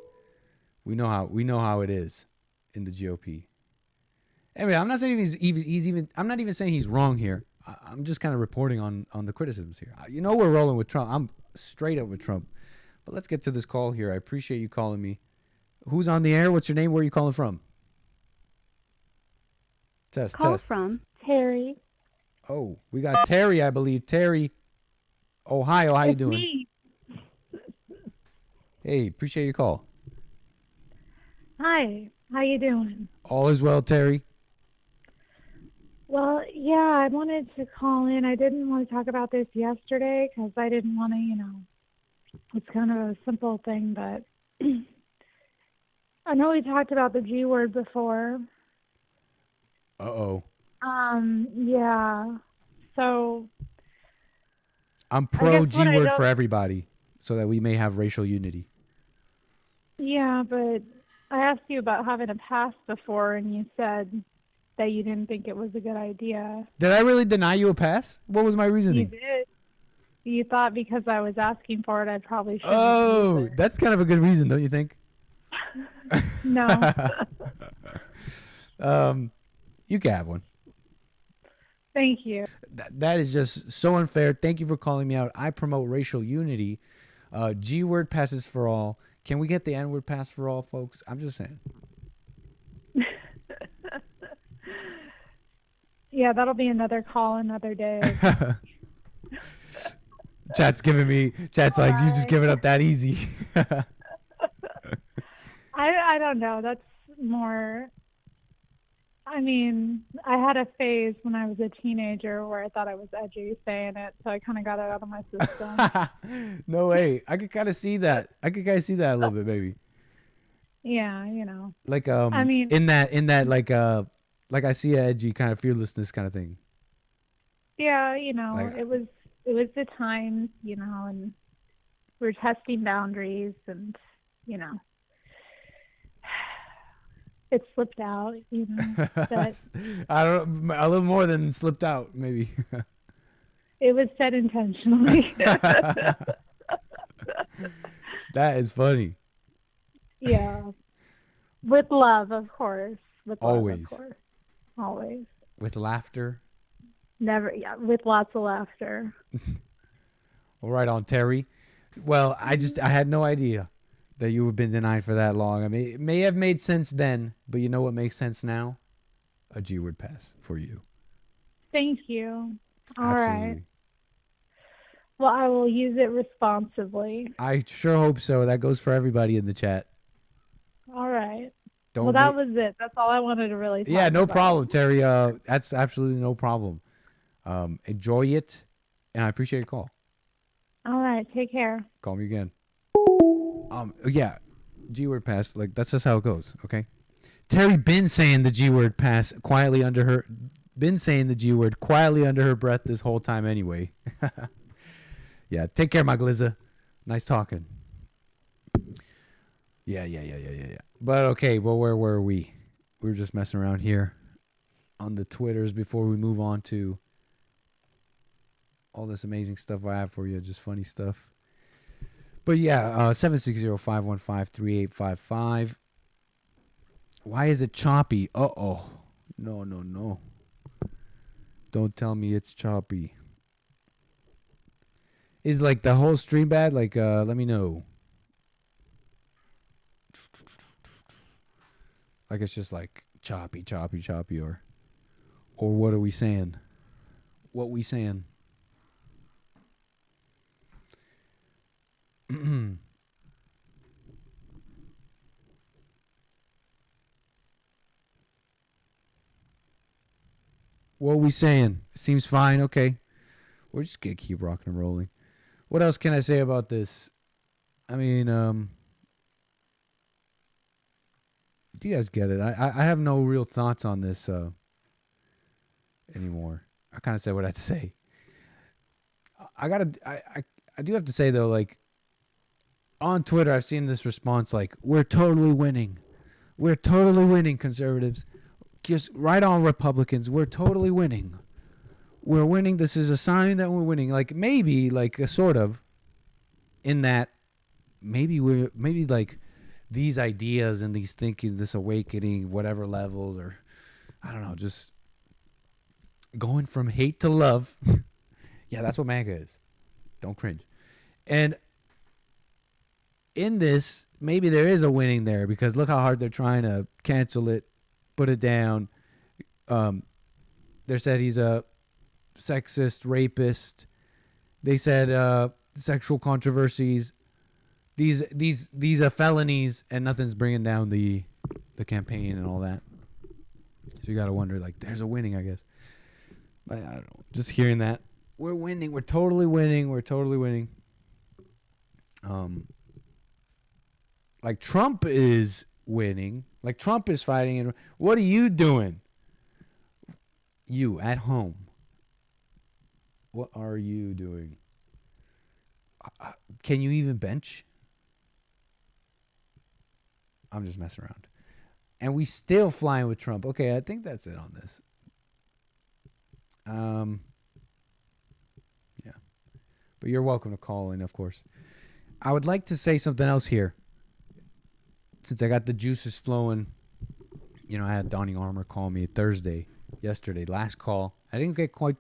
we know how it is in the GOP. Anyway, I'm not saying he's even. I'm not even saying he's wrong here. I'm just kind of reporting on the criticisms here. We're rolling with Trump. I'm straight up with Trump. But let's get to this call here. I appreciate you calling me. Who's on the air? What's your name? Where are you calling from? Test. From Terry. Oh, we got Terry, I believe. Terry, Ohio. How you doing? Me. Hey, appreciate your call. Hi. How you doing? All is well, Terry. Well, yeah, I wanted to call in. I didn't want to talk about this yesterday because I didn't want to, it's kind of a simple thing, but I know we talked about the G word before. Uh-oh. Yeah. So I'm pro G word for everybody so that we may have racial unity. Yeah, but I asked you about having a pass before and you said that you didn't think it was a good idea. Did I really deny you a pass? What was my reasoning? You did. You thought because I was asking for it, I probably shouldn't. Oh, that's kind of a good reason, don't you think? No. You can have one. Thank you. That is just so unfair. Thank you for calling me out. I promote racial unity. G word passes for all. Can we get the N word pass for all, folks? I'm just saying. Yeah, that'll be another call another day. Chat's like, you just give it up that easy. I don't know. That's more, I mean, I had a phase when I was a teenager where I thought I was edgy saying it, so I kind of got it out of my system. No way. I could kind of see that. I could kind of see that a little bit, maybe. Yeah, you know. Like I mean, in that like I see a edgy kind of fearlessness kind of thing. Yeah, you know, Like, it was the times, you know, and we were testing boundaries, and you know, it slipped out, you know. But I don't, a little more than slipped out, maybe. it was said intentionally. That is funny. Yeah, with love, of course. With love, Always. of course. Always. With laughter. Never, yeah, with lots of laughter. All right, on Terry. Well, I had no idea that you have been denied for that long. I mean, it may have made sense then, but you know what makes sense now? A G word pass for you. Thank you. All Absolutely. right. Well, I will use it responsibly. I sure hope so. That goes for everybody in the chat. All right. Don't Well, that was it. That's all I wanted to really talk Yeah, no about. problem, Terry. That's absolutely no problem. Enjoy it, and I appreciate your call. All right. Take care. Call me again. Yeah, G word pass. Like, that's just how it goes. Okay. Terry been saying the G word pass quietly under her. Been saying the G word quietly under her breath this whole time anyway. Yeah. Take care, my glizza. Nice talking. Yeah. But okay. Well, where were we? We were just messing around here on the Twitters before we move on to all this amazing stuff I have for you, just funny stuff. But yeah, 760-515-3855. Why is it choppy? Uh-oh. No. Don't tell me it's choppy. Is like the whole stream bad? Like, let me know. Like it's just like choppy, or what are we saying? What we saying? What are we saying? Seems fine. Okay. We're just going to keep rocking and rolling. What else can I say about this? I mean, do you guys get it? I have no real thoughts on this anymore. I kind of said what I had to say. I do have to say, though, like, on Twitter, I've seen this response like, we're totally winning. We're totally winning, conservatives. Just right on, Republicans. We're totally winning. We're winning. This is a sign that we're winning. Like, maybe, like, a sort of, in that, maybe like, these ideas and these thinking, this awakening, whatever levels, or, I don't know, just going from hate to love. Yeah, that's what MAGA is. Don't cringe. And in this, maybe there is a winning there, because look how hard they're trying to cancel it, put it down. They said he's a sexist, rapist. They said sexual controversies. These are felonies, and nothing's bringing down the campaign and all that. So you got to wonder, like, there's a winning, I guess. But I don't know. Just hearing that. We're winning. We're totally winning. We're totally winning. Like, Trump is winning. Like, Trump is fighting. And what are you doing? You, at home. What are you doing? Can you even bench? I'm just messing around. And we still flying with Trump. Okay, I think that's it on this. Yeah. But you're welcome to call in, of course. I would like to say something else here. Since I got the juices flowing, you know, I had Donny Armor call me yesterday, last call. I didn't get quite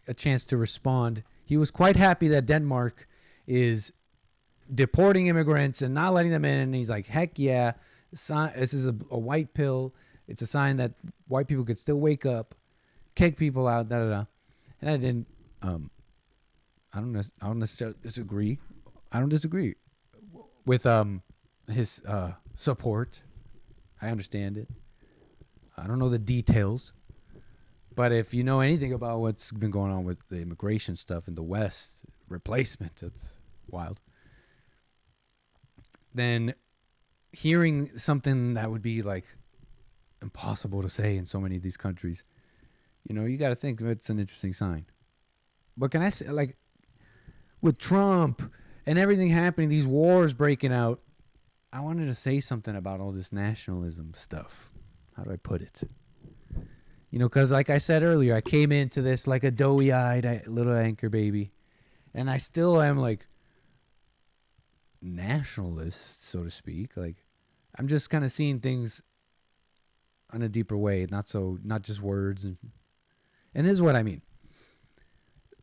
a chance to respond. He was quite happy that Denmark is deporting immigrants and not letting them in. And he's like, heck yeah, this is a white pill. It's a sign that white people could still wake up, kick people out, da-da-da. And I didn't, I don't necessarily disagree. I don't disagree with his support. I understand it. I don't know the details. But if you know anything about what's been going on with the immigration stuff in the West, replacement, that's wild. Then hearing something that would be like impossible to say in so many of these countries, you know, you got to think it's an interesting sign. But can I say, like, with Trump and everything happening, these wars breaking out, I wanted to say something about all this nationalism stuff. How do I put it? You know, because like I said earlier, I came into this like a doughy-eyed little anchor baby. And I still am like nationalist, so to speak. Like, I'm just kind of seeing things in a deeper way, not just words. And this is what I mean.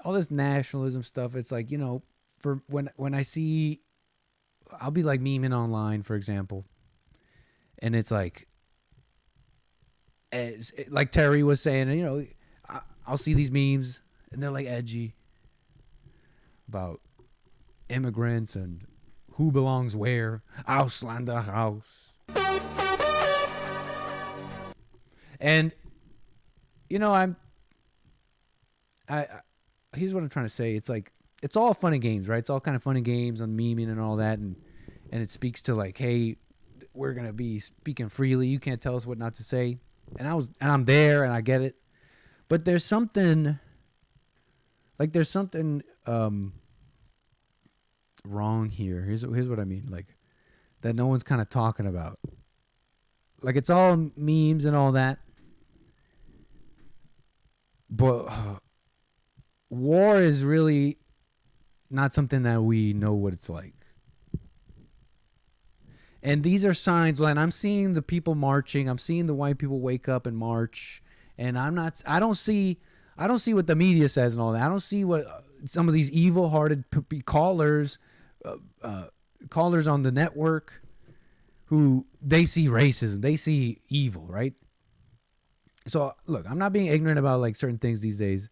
All this nationalism stuff, it's like, you know, for when I see, I'll be like memeing online, for example. And it's like, like Terry was saying, you know, I'll see these memes and they're like edgy about immigrants and who belongs where, Ausländer house. And, you know, here's what I'm trying to say. It's like, it's all fun and games, right? It's all kind of fun and games on memeing and all that. And it speaks to like, hey, we're going to be speaking freely. You can't tell us what not to say. And I'm there and I get it. But there's something wrong here. Here's what I mean. Like, that no one's kind of talking about. Like, it's all memes and all that. But war is really not something that we know what it's like. And these are signs when I'm seeing the people marching, I'm seeing the white people wake up and march, and I don't see what the media says and all that. I don't see what some of these evil-hearted callers on the network who they see racism, they see evil, right? So look, I'm not being ignorant about like certain things these days.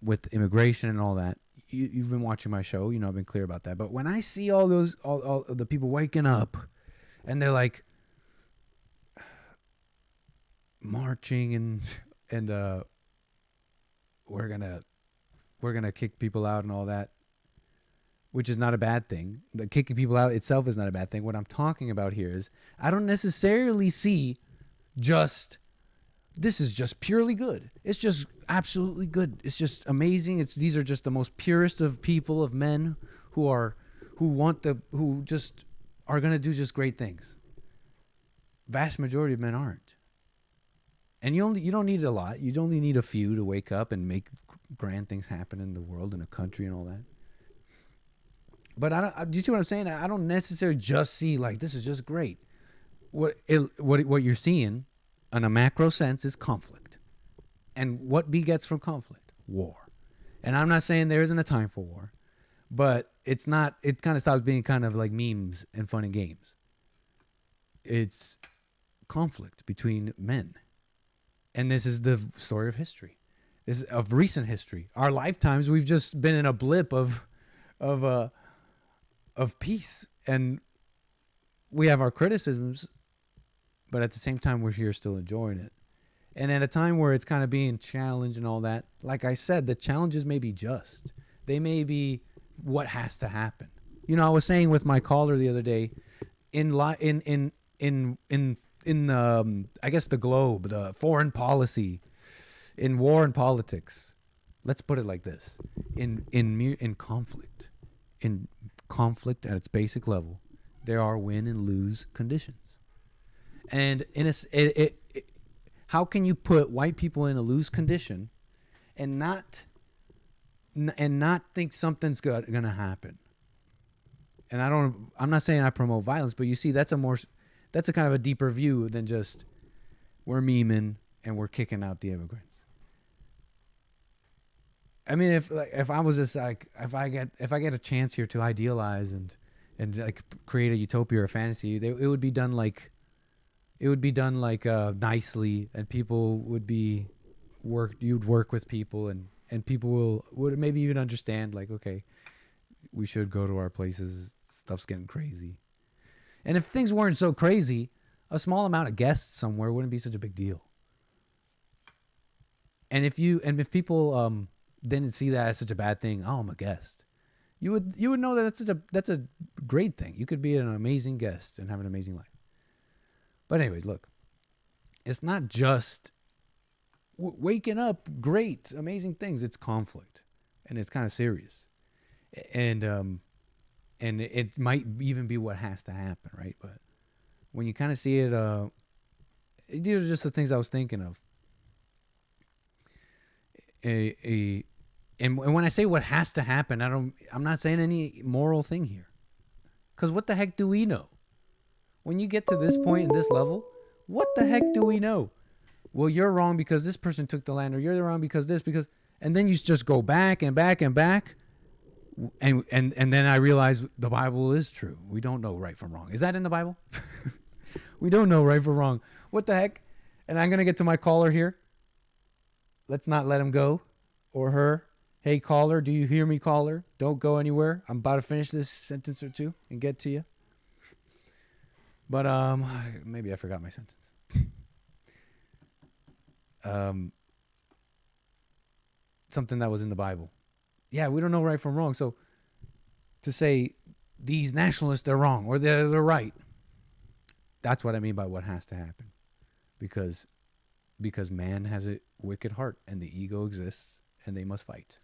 With immigration and all that. You've been watching my show, you know, I've been clear about that. But when I see all of the people waking up and they're like marching and we're gonna kick people out and all that, which is not a bad thing. The kicking people out itself is not a bad thing. What I'm talking about here is I don't necessarily see this is just purely good. It's just absolutely good. It's just amazing. These are just the most purest of people, of men who just are gonna do just great things. Vast majority of men aren't. And you don't need a lot. You only need a few to wake up and make grand things happen in the world, in a country, and all that. But do you see what I'm saying? I don't necessarily just see like this is just great. What you're seeing, in a macro sense, is conflict. And what begets from conflict? War. And I'm not saying there isn't a time for war, but it's not. It kind of stops being kind of like memes and fun and games. It's conflict between men. And this is the story of history. This is of recent history. Our lifetimes, we've just been in a blip of peace. And we have our criticisms, but at the same time, we're here still enjoying it. And at a time where it's kind of being challenged and all that, like I said, the challenges may be just. They may be what has to happen. You know, I was saying with my caller the other day, I guess the globe, the foreign policy, in war and politics. Let's put it like this: in conflict at its basic level, there are win and lose conditions. And how can you put white people in a lose condition and not think something's going to happen? And I'm not saying I promote violence, but you see, that's a kind of a deeper view than just we're memeing and we're kicking out the immigrants. I mean, if I was just like, if I get a chance here to idealize and like create a utopia or a fantasy, it would be done like nicely, and people would be you'd work with people, and people would maybe even understand, like, okay, we should go to our places, stuff's getting crazy. And if things weren't so crazy, a small amount of guests somewhere wouldn't be such a big deal. And if people didn't see that as such a bad thing, oh, I'm a guest, you would know that that's a great thing. You could be an amazing guest and have an amazing life. But anyways, look, it's not just waking up great, amazing things. It's conflict, and it's kind of serious, and it might even be what has to happen, right? But when you kind of see it, these are just the things I was thinking of. And when I say what has to happen, I'm not saying any moral thing here, because what the heck do we know? When you get to this point in this level, what the heck do we know? Well, you're wrong because this person took the land, or you're wrong because and then you just go back and back and back. And then I realize the Bible is true. We don't know right from wrong. Is that in the Bible? We don't know right from wrong. What the heck? And I'm going to get to my caller here. Let's not let him go, or her. Hey, caller, do you hear me, caller? Don't go anywhere. I'm about to finish this sentence or two and get to you. But maybe I forgot my sentence. Something that was in the Bible. Yeah, we don't know right from wrong. So to say these nationalists, they're wrong or they're right, that's what I mean by what has to happen. Because man has a wicked heart and the ego exists and they must fight.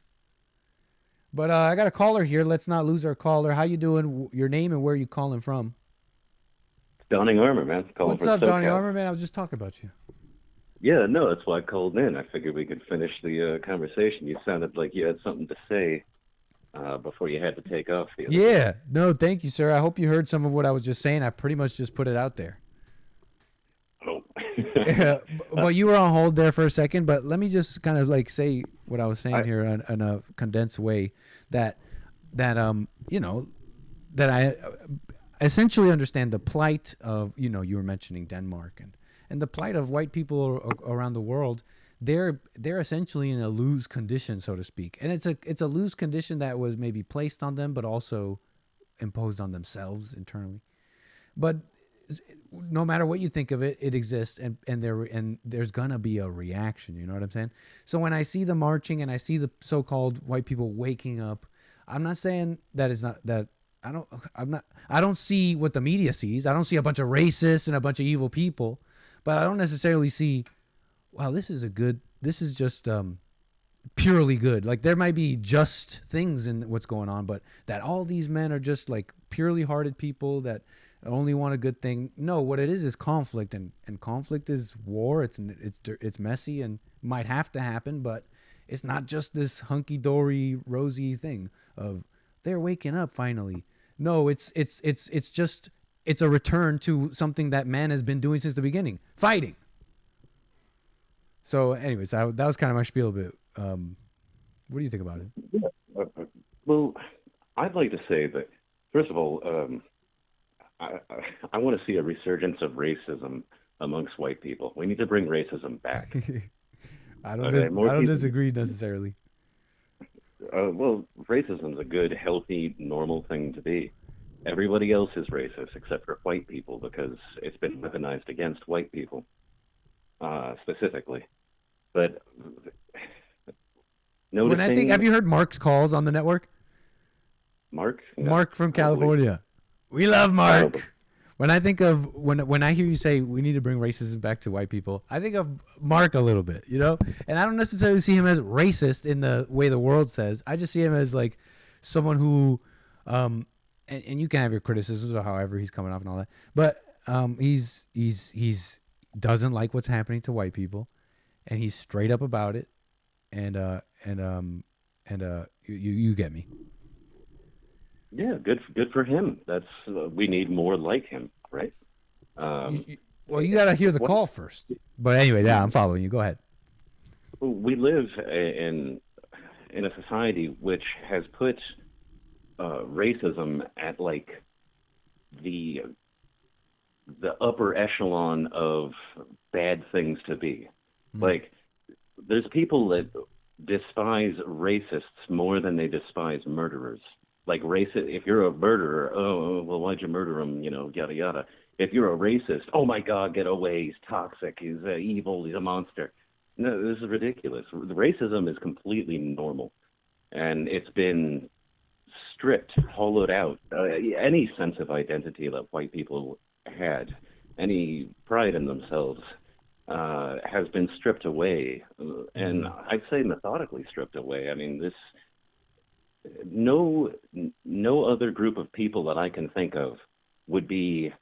But I got a caller here. Let's not lose our caller. How you doing? Your name and where you calling from? Donny Armor, man. What's up, Donny Armor, man? I was just talking about you. Yeah, no, that's why I called in. I figured we could finish the conversation. You sounded like you had something to say before you had to take off. Yeah, no, thank you, sir. I hope you heard some of what I was just saying. I pretty much just put it out there. Oh. Well, you were on hold there for a second, but let me just kind of like say what I was saying here in a condensed way. That you know, that I essentially understand the plight of, you know, you were mentioning Denmark and the plight of white people around the world. They're essentially in a lose condition, so to speak, and it's a lose condition that was maybe placed on them, but also imposed on themselves internally. But no matter what you think of it, it exists, and there's gonna be a reaction. You know what I'm saying? So when I see the marching and I see the so-called white people waking up, I'm not saying that it's not that. I don't see what the media sees. I don't see a bunch of racists and a bunch of evil people, but I don't necessarily see, wow, this is just purely good. Like, there might be just things in what's going on, but that all these men are just like purely hearted people that only want a good thing. No, what it is conflict, and conflict is war. It's messy and might have to happen, but it's not just this hunky-dory, rosy thing of they're waking up finally. No, it's just a return to something that man has been doing since the beginning, fighting. So, anyways, that was kind of my spiel a bit. What do you think about it? Yeah. Well, I'd like to say that, first of all, I want to see a resurgence of racism amongst white people. We need to bring racism back. I don't disagree necessarily. Well, racism is a good, healthy, normal thing to be. Everybody else is racist except for white people because it's been weaponized against white people specifically. But noticing... have you heard Mark's calls on the network? Mark? No, Mark from California. We love Mark. When I think of when I hear you say we need to bring racism back to white people, I think of Mark a little bit, you know? And I don't necessarily see him as racist in the way the world says. I just see him as like someone who and you can have your criticisms or however he's coming off and all that. But he's doesn't like what's happening to white people, and he's straight up about it. And you get me. Yeah, good for him. That's we need more like him, right? Well, you got to hear the call first. But anyway, yeah, I'm following you. Go ahead. We live in a society which has put racism at like the upper echelon of bad things to be. Like, there's people that despise racists more than they despise murderers. Like, if you're a murderer, oh, well, why'd you murder him? You know, yada, yada. If you're a racist, oh, my God, get away. He's toxic. He's evil. He's a monster. No, this is ridiculous. Racism is completely normal. And it's been stripped, hollowed out. Any sense of identity that white people had, any pride in themselves, has been stripped away. And I'd say methodically stripped away. I mean, no other group of people that I can think of would be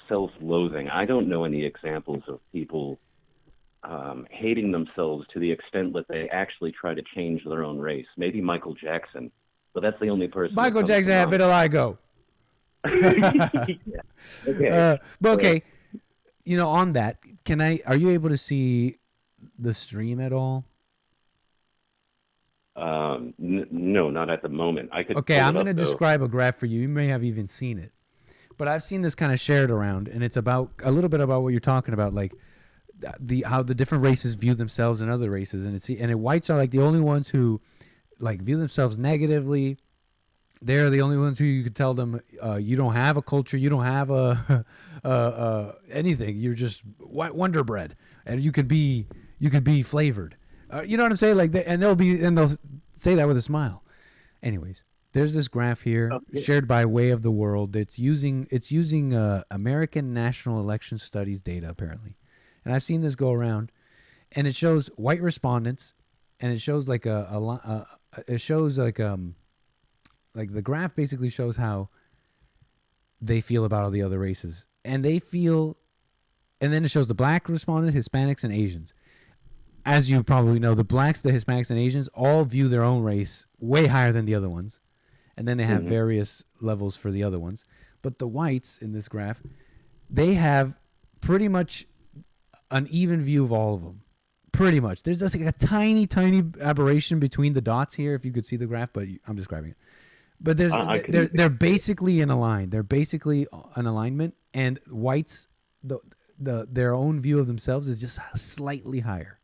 self-loathing. I don't know any examples of people hating themselves to the extent that they actually try to change their own race. Maybe Michael Jackson, but that's the only person. Michael Jackson had vitiligo. Yeah. Okay. But okay, you know, on that, are you able to see the stream at all? No, not at the moment. I could. Okay, I'm going to describe a graph for you. You may have even seen it, but I've seen this kind of shared around, and it's about a little bit about what you're talking about, like how the different races view themselves and other races, and whites are like the only ones who like view themselves negatively. They're the only ones who you could tell them you don't have a culture, you don't have anything. You're just Wonder Bread, and you could be flavored. You know what I'm saying? Like, they'll say that with a smile. Anyways, there's this graph here shared by Way of the World. It's using American National Election Studies data apparently, and I've seen this go around, and it shows white respondents, and it shows like the graph basically shows how they feel about all the other races, and they feel And then it shows the black respondents, Hispanics, and Asians. As you probably know, the blacks, the Hispanics, and Asians all view their own race way higher than the other ones. And then they have various levels for the other ones. But the whites in this graph, they have pretty much an even view of all of them. Pretty much. There's just like a tiny, tiny aberration between the dots here, if you could see the graph, but I'm describing it. But they're basically in a line. They're basically an alignment, and whites, their own view of themselves is just slightly higher.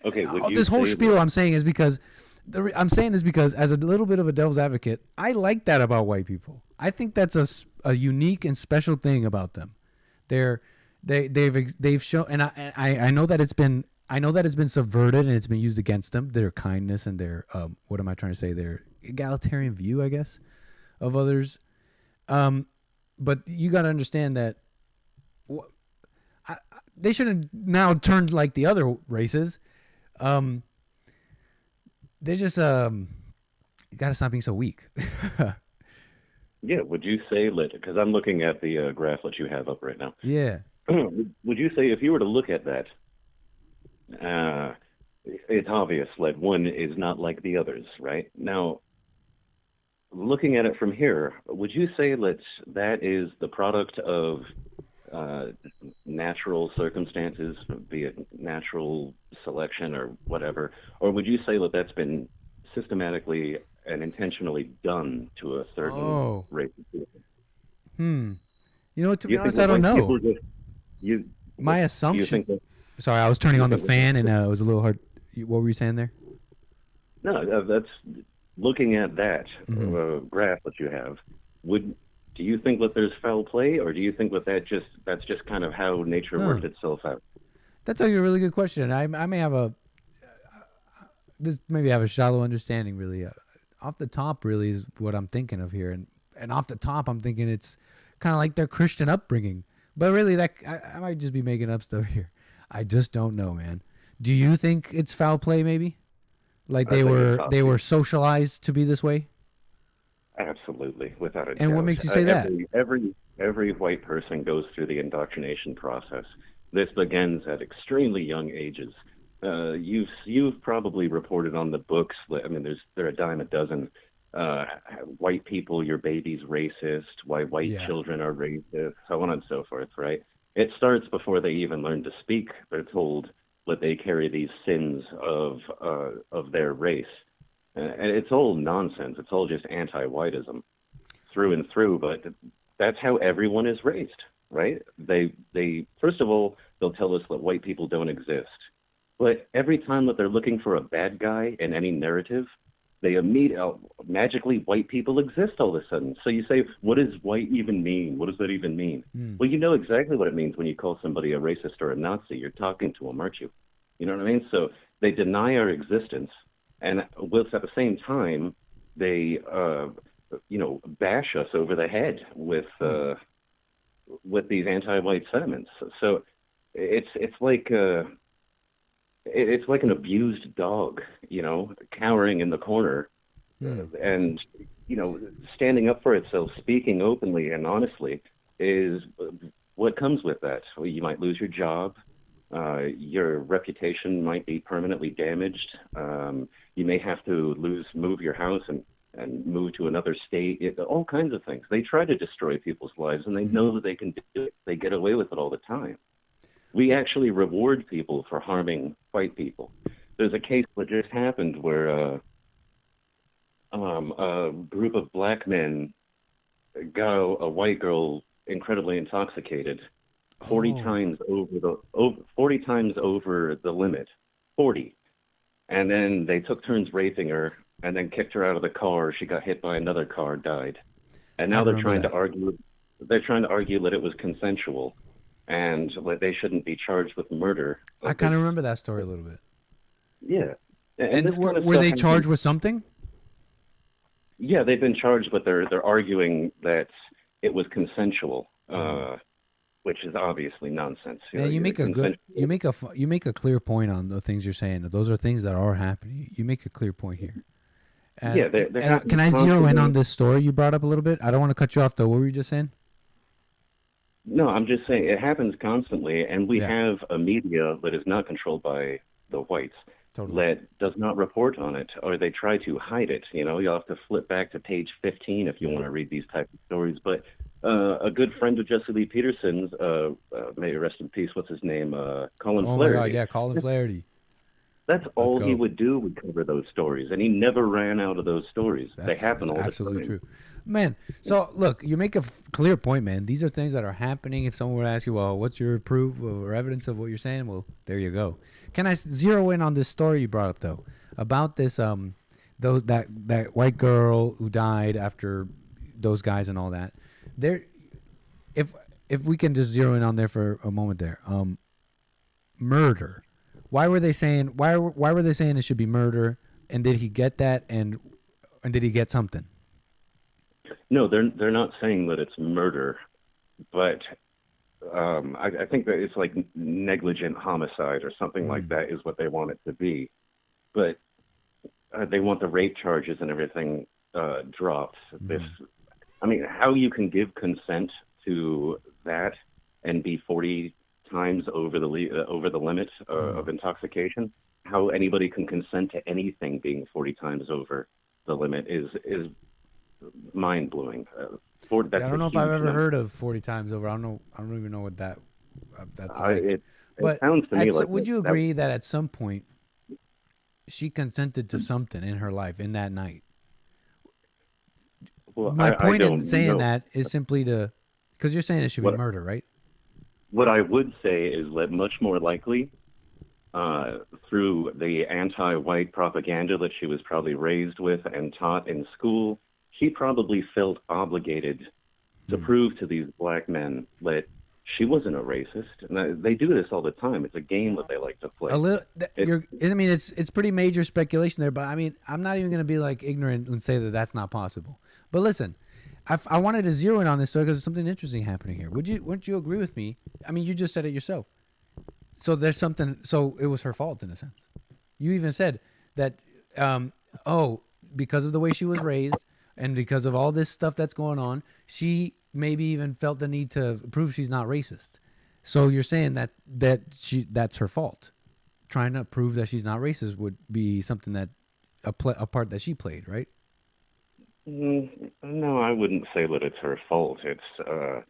Okay. This whole spiel I'm saying is because I'm saying this because, as a little bit of a devil's advocate, I like that about white people. I think that's a unique and special thing about them. They've shown, and I know that it's been subverted and it's been used against them. Their kindness and their what am I trying to say? Their egalitarian view, I guess, of others. But you got to understand that they should have now turned like the other races. They just got to stop being so weak. Yeah, would you say that, because I'm looking at the graph that you have up right now. Yeah. Would you say if you were to look at that, it's obvious that one is not like the others, right? Now, looking at it from here, would you say that is the product of natural circumstances, be it natural selection or whatever, or would you say that that's been systematically and intentionally done to a certain race of people? You know, to be honest, I don't know. My assumption. Sorry, I was turning on the fan and it was a little hard. What were you saying there? No, that's looking at that graph that you have. Do you think that there's foul play, or do you think that that's just kind of how nature worked itself out? That's actually a really good question. I may have a shallow understanding, really. Off the top, really, is what I'm thinking of here, and off the top, I'm thinking it's kind of like their Christian upbringing. But really, that I might just be making up stuff here. I just don't know, man. Do you think it's foul play? Maybe, like they were socialized to be this way. Absolutely, without a doubt. And what makes you say that? Every white person goes through the indoctrination process. This begins at extremely young ages. You've probably reported on the books. I mean, they're a dime a dozen. White people, your baby's racist. Why white children are racist. So on and so forth. Right? It starts before they even learn to speak. They're told that they carry these sins of their race. And it's all nonsense. It's all just anti-whiteism through and through. But that's how everyone is raised, right? They first of all, they'll tell us that white people don't exist. But every time that they're looking for a bad guy in any narrative, they magically white people exist all of a sudden. So you say, what does white even mean? What does that even mean? Well, you know exactly what it means when you call somebody a racist or a Nazi. You're talking to them, aren't you? You know what I mean? So they deny our existence. And whilst at the same time, they, bash us over the head with these anti-white sentiments. So it's like an abused dog, cowering in the corner, and standing up for itself, speaking openly and honestly is what comes with that. Well, you might lose your job. Your reputation might be permanently damaged. You may have to move your house and move to another state. All kinds of things. They try to destroy people's lives, and they know that they can do it. They get away with it all the time. We actually reward people for harming white people. There's a case that just happened where a group of black men got a white girl incredibly intoxicated. 40 times over the limit, 40, and then they took turns raping her, and then kicked her out of the car. She got hit by another car, died, and now they're trying to argue. They're trying to argue that it was consensual, and that they shouldn't be charged with murder. I kind of remember that story a little bit. Yeah, and were they charged with something? Yeah, they've been charged, but they're arguing that it was consensual. Which is obviously nonsense. You make a clear point on the things you're saying. Those are things that are happening. You make a clear point here. And can I zero in on this story you brought up a little bit? I don't want to cut you off though. What were you just saying? No, I'm just saying it happens constantly, and we have a media that is not controlled by the whites that does not report on it, or they try to hide it. You know, you'll have to flip back to page 15 if you want to read these types of stories. But a good friend of Jesse Lee Peterson's, may he rest in peace, what's his name? Colin Oh Flaherty. my God, yeah, Colin Flaherty. That's all he would do, would cover those stories, and he never ran out of those stories. They happen all the time. Absolutely true. Man, so look, you make a clear point, man. These are things that are happening. If someone would ask you, well, what's your proof or evidence of what you're saying? Well, there you go. Can I zero in on this story you brought up, though, about this that white girl who died after those guys and all that? There, if we can just zero in on there for a moment there, murder. Why were they saying it should be murder? And did he get that? And did he get something? No, they're not saying that it's murder, but I think that it's like negligent homicide or something like that is what they want it to be. But they want the rape charges and everything dropped. I mean, how you can give consent to that and be 40 times over the limit of intoxication? How anybody can consent to anything being 40 times over the limit is mind blowing. I don't know if I've ever heard of 40 times over. I don't even know what that's like. It but sounds to me like would you agree that at some point she consented to something in her life in that night? Well, my point in saying know. that is simply because you're saying it should be murder, right? What I would say is that much more likely, through the anti-white propaganda that she was probably raised with and taught in school, she probably felt obligated to prove to these black men that she wasn't a racist. And they do this all the time. It's a game that they like to play. It's pretty major speculation there, but I mean, I'm not even going to be like ignorant and say that that's not possible. But listen, I wanted to zero in on this story because there's something interesting happening here. Wouldn't you agree with me? I mean, you just said it yourself. So there's something. So it was her fault in a sense. You even said that, because of the way she was raised and because of all this stuff that's going on, she maybe even felt the need to prove she's not racist. So you're saying that's her fault. Trying to prove that she's not racist would be something that a part that she played, right? No, I wouldn't say that it's her fault. It's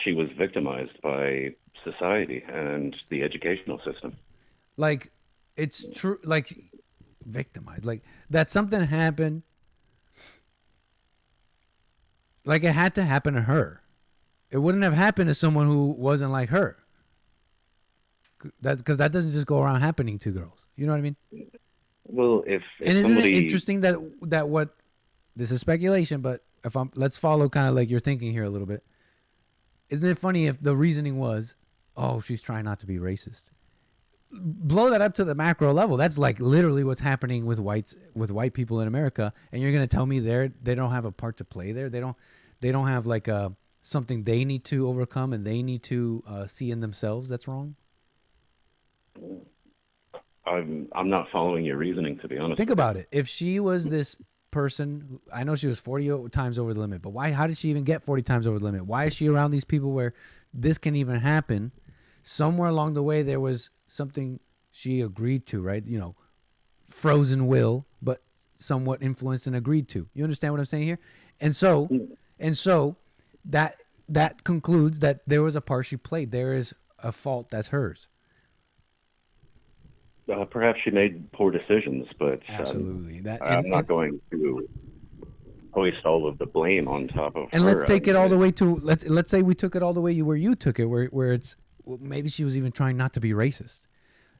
she was victimized by society and the educational system. Like, it's true, like, victimized. Like, that something happened, like, it had to happen to her. It wouldn't have happened to someone who wasn't like her. That's because that doesn't just go around happening to girls. You know what I mean? Well, if and isn't it interesting that what, this is speculation, but let's follow kind of like your thinking here a little bit. Isn't it funny if the reasoning was, oh, she's trying not to be racist? Blow that up to the macro level. That's like literally what's happening with white people in America. And you're going to tell me they don't have a part to play there. They don't have like something they need to overcome and they need to see in themselves. That's wrong. I'm not following your reasoning, to be honest. Think about it. If she was this person, I know she was 40 times over the limit, but why? How did she even get 40 times over the limit? Why is she around these people where this can even happen? Somewhere along the way, there was something she agreed to, right? You know, frozen will, but somewhat influenced and agreed to. You understand what I'm saying here? And so that concludes that there was a part she played. There is a fault that's hers. Perhaps she made poor decisions, but absolutely, I'm not going to hoist all of the blame on top of her. And let's take it all the way to let's say we took it all the way where you took it, where it's maybe she was even trying not to be racist.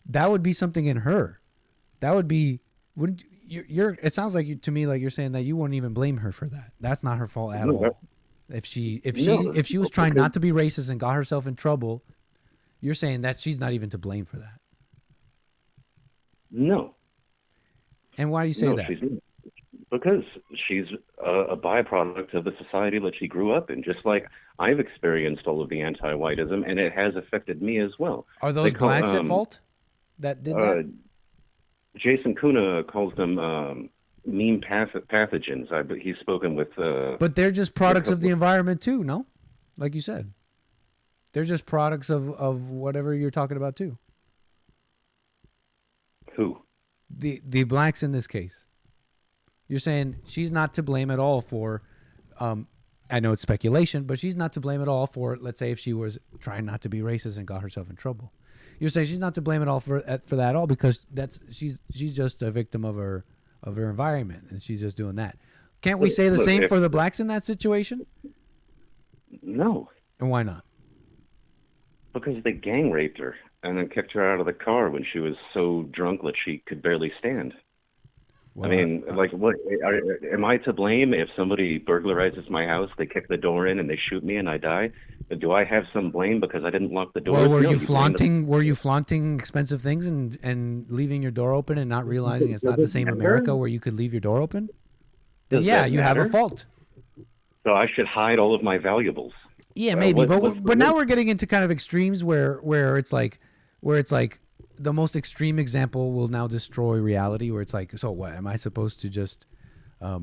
That would be something in her. That would be wouldn't you're. It sounds like to me like you're saying that you wouldn't even blame her for that. That's not her fault at all. If she was trying not to be racist and got herself in trouble, you're saying that she's not even to blame for that. No. And why do you say that? Because she's a byproduct of the society that she grew up in. Just like I've experienced all of the anti-whiteism, and it has affected me as well. Are those blacks at fault that did that? Jason Kuna calls them mean pathogens. He's spoken with. But they're just products of the environment too, no? Like you said. they're just products of whatever you're talking about too. Who? The blacks in this case. You're saying she's not to blame at all for, I know it's speculation, but she's not to blame at all for, let's say if she was trying not to be racist and got herself in trouble. You're saying she's not to blame at all for that at all because she's just a victim of her environment and she's just doing that. Can't we say the same for the blacks in that situation? No. And why not? Because they gang raped her and then kicked her out of the car when she was so drunk that she could barely stand. Well, I mean, what? Am I to blame if somebody burglarizes my house, they kick the door in, and they shoot me, and I die? Do I have some blame because I didn't lock the door? Well, were you flaunting expensive things and leaving your door open and not realizing it's not the same America where you could leave your door open? Then yeah, you have a fault. So I should hide all of my valuables. Yeah, maybe, but now we're getting into kind of extremes where it's like the most extreme example will now destroy reality. Where it's like, so what? Am I supposed to just, so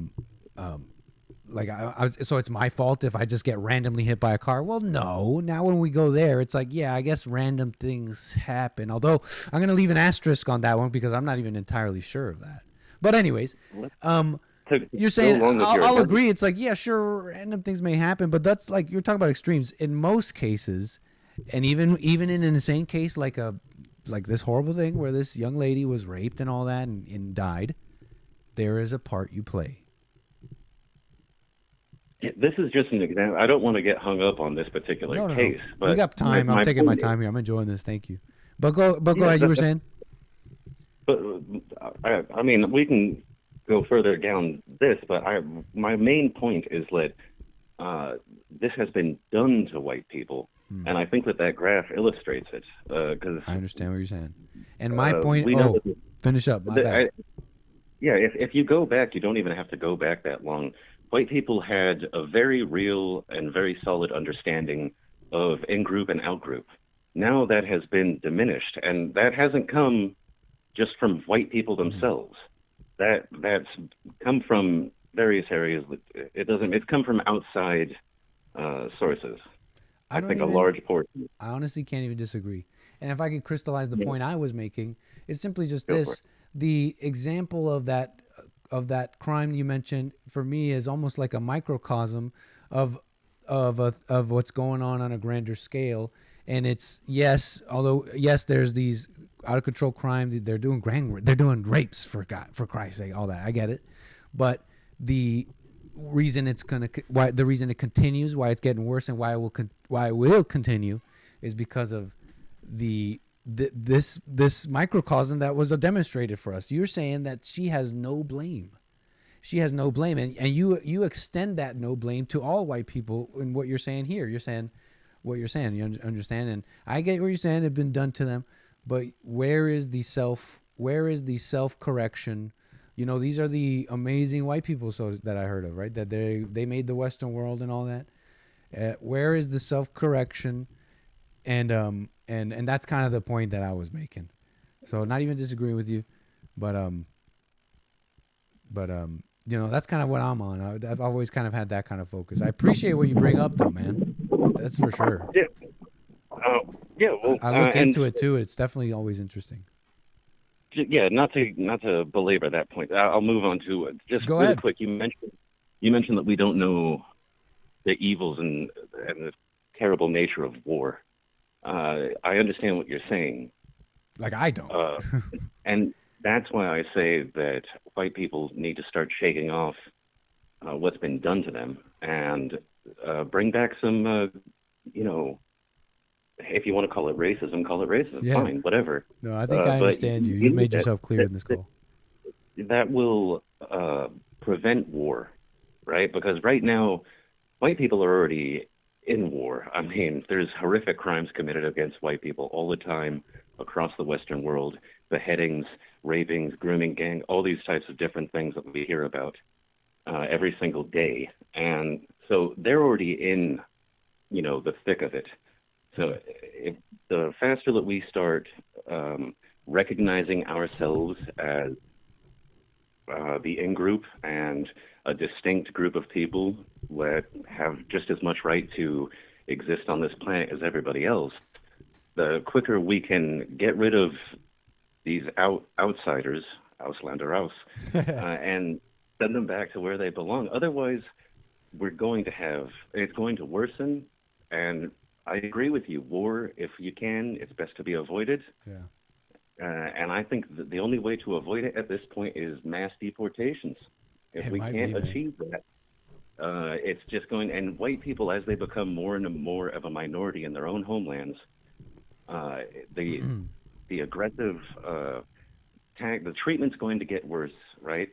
it's my fault if I just get randomly hit by a car? Well, no. Now when we go there, it's like, yeah, I guess random things happen. Although I'm gonna leave an asterisk on that one because I'm not even entirely sure of that. But anyways, you're saying I'll agree. It's like, yeah, sure, random things may happen, but that's like you're talking about extremes. In most cases, and even in an insane case like this horrible thing where this young lady was raped and all that and died, there is a part you play. This is just an example. I don't want to get hung up on this particular case. But we got time. I'm taking my time here. I'm enjoying this. Thank you. But go ahead. You were saying. But I mean, we can go further down this, but my main point is that this has been done to white people, and I think that graph illustrates it. Because I understand what you're saying, and my point. Finish up. My bad. If you go back, you don't even have to go back that long. White people had a very real and very solid understanding of in-group and out-group. Now that has been diminished, and that hasn't come just from white people themselves. That's come from various areas. It's come from outside sources. I think a large portion. I honestly can't even disagree. And if I could crystallize the point I was making, it's simply just this: the example of that crime you mentioned for me is almost like a microcosm of what's going on a grander scale. And it's there's these out of control crimes. They're doing rapes for Christ's sake, all that. I get it, but the reason it continues, why it's getting worse, and why it will continue, is because of this microcosm that was demonstrated for us. You're saying that she has no blame. She has no blame, and you extend that no blame to all white people in what you're saying here. You're saying what you're saying. You understand, and I get what you're saying. It's been done to them, but where is the self-correction? You know, these are the amazing white people that I heard of, right? That they made the Western world and all that. Where is the self-correction? And that's kind of the point that I was making. So not even disagreeing with you, but you know, that's kind of what I'm on. I've always kind of had that kind of focus. I appreciate what you bring up, though, man. That's for sure. Yeah. Well, I look into it too. It's definitely always interesting. Yeah, not to belabor that point. I'll move on to it. Just go really ahead. Quick. You mentioned that we don't know the evils and the terrible nature of war. I understand what you're saying. Like I don't. And that's why I say that white people need to start shaking off what's been done to them and bring back some, if you want to call it racism, call it racism. Yeah. Fine, whatever. No, I think I understand you. You've made yourself clear in this call. That will prevent war, right? Because right now, white people are already in war. I mean, there's horrific crimes committed against white people all the time across the Western world. Beheadings, rapings, grooming gang, all these types of different things that we hear about every single day. And so they're already in, the thick of it. So if the faster that we start recognizing ourselves as the in-group and a distinct group of people that have just as much right to exist on this planet as everybody else, the quicker we can get rid of these outsiders, Ausländer aus, and send them back to where they belong. Otherwise, it's going to worsen. And I agree with you. War, if you can, it's best to be avoided. Yeah. And I think that the only way to avoid it at this point is mass deportations. If we can't achieve that, it's just going. And white people, as they become more and more of a minority in their own homelands, the aggressive the treatment's going to get worse, right?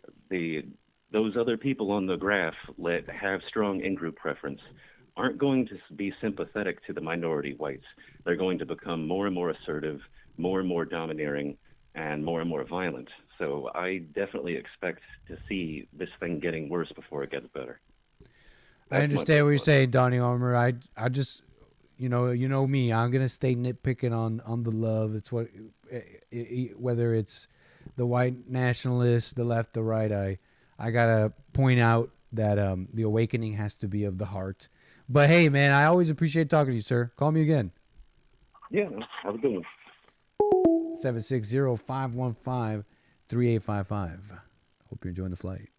Those other people on the graph that have strong in-group preference aren't going to be sympathetic to the minority whites. They're going to become more and more assertive, more and more domineering, and more violent. So I definitely expect to see this thing getting worse before it gets better. I understand what you're saying, Donny Armor. I just, you know me. I'm gonna stay nitpicking on the love. It's whether it's the white nationalists, the left, the right. I gotta point out that the awakening has to be of the heart. But hey, man, I always appreciate talking to you, sir. Call me again. Yeah, have a good one. 760-515-3855. Hope you're enjoying the flight.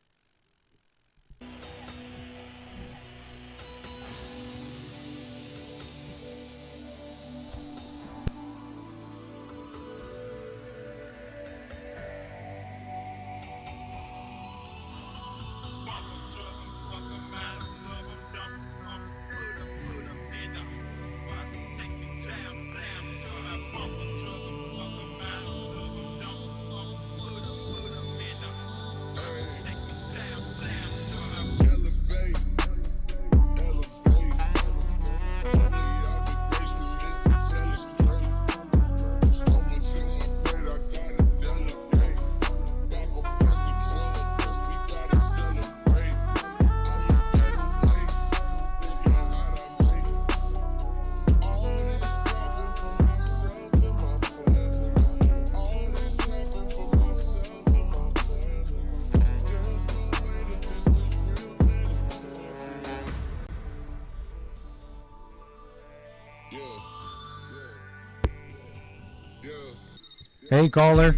Hey, caller.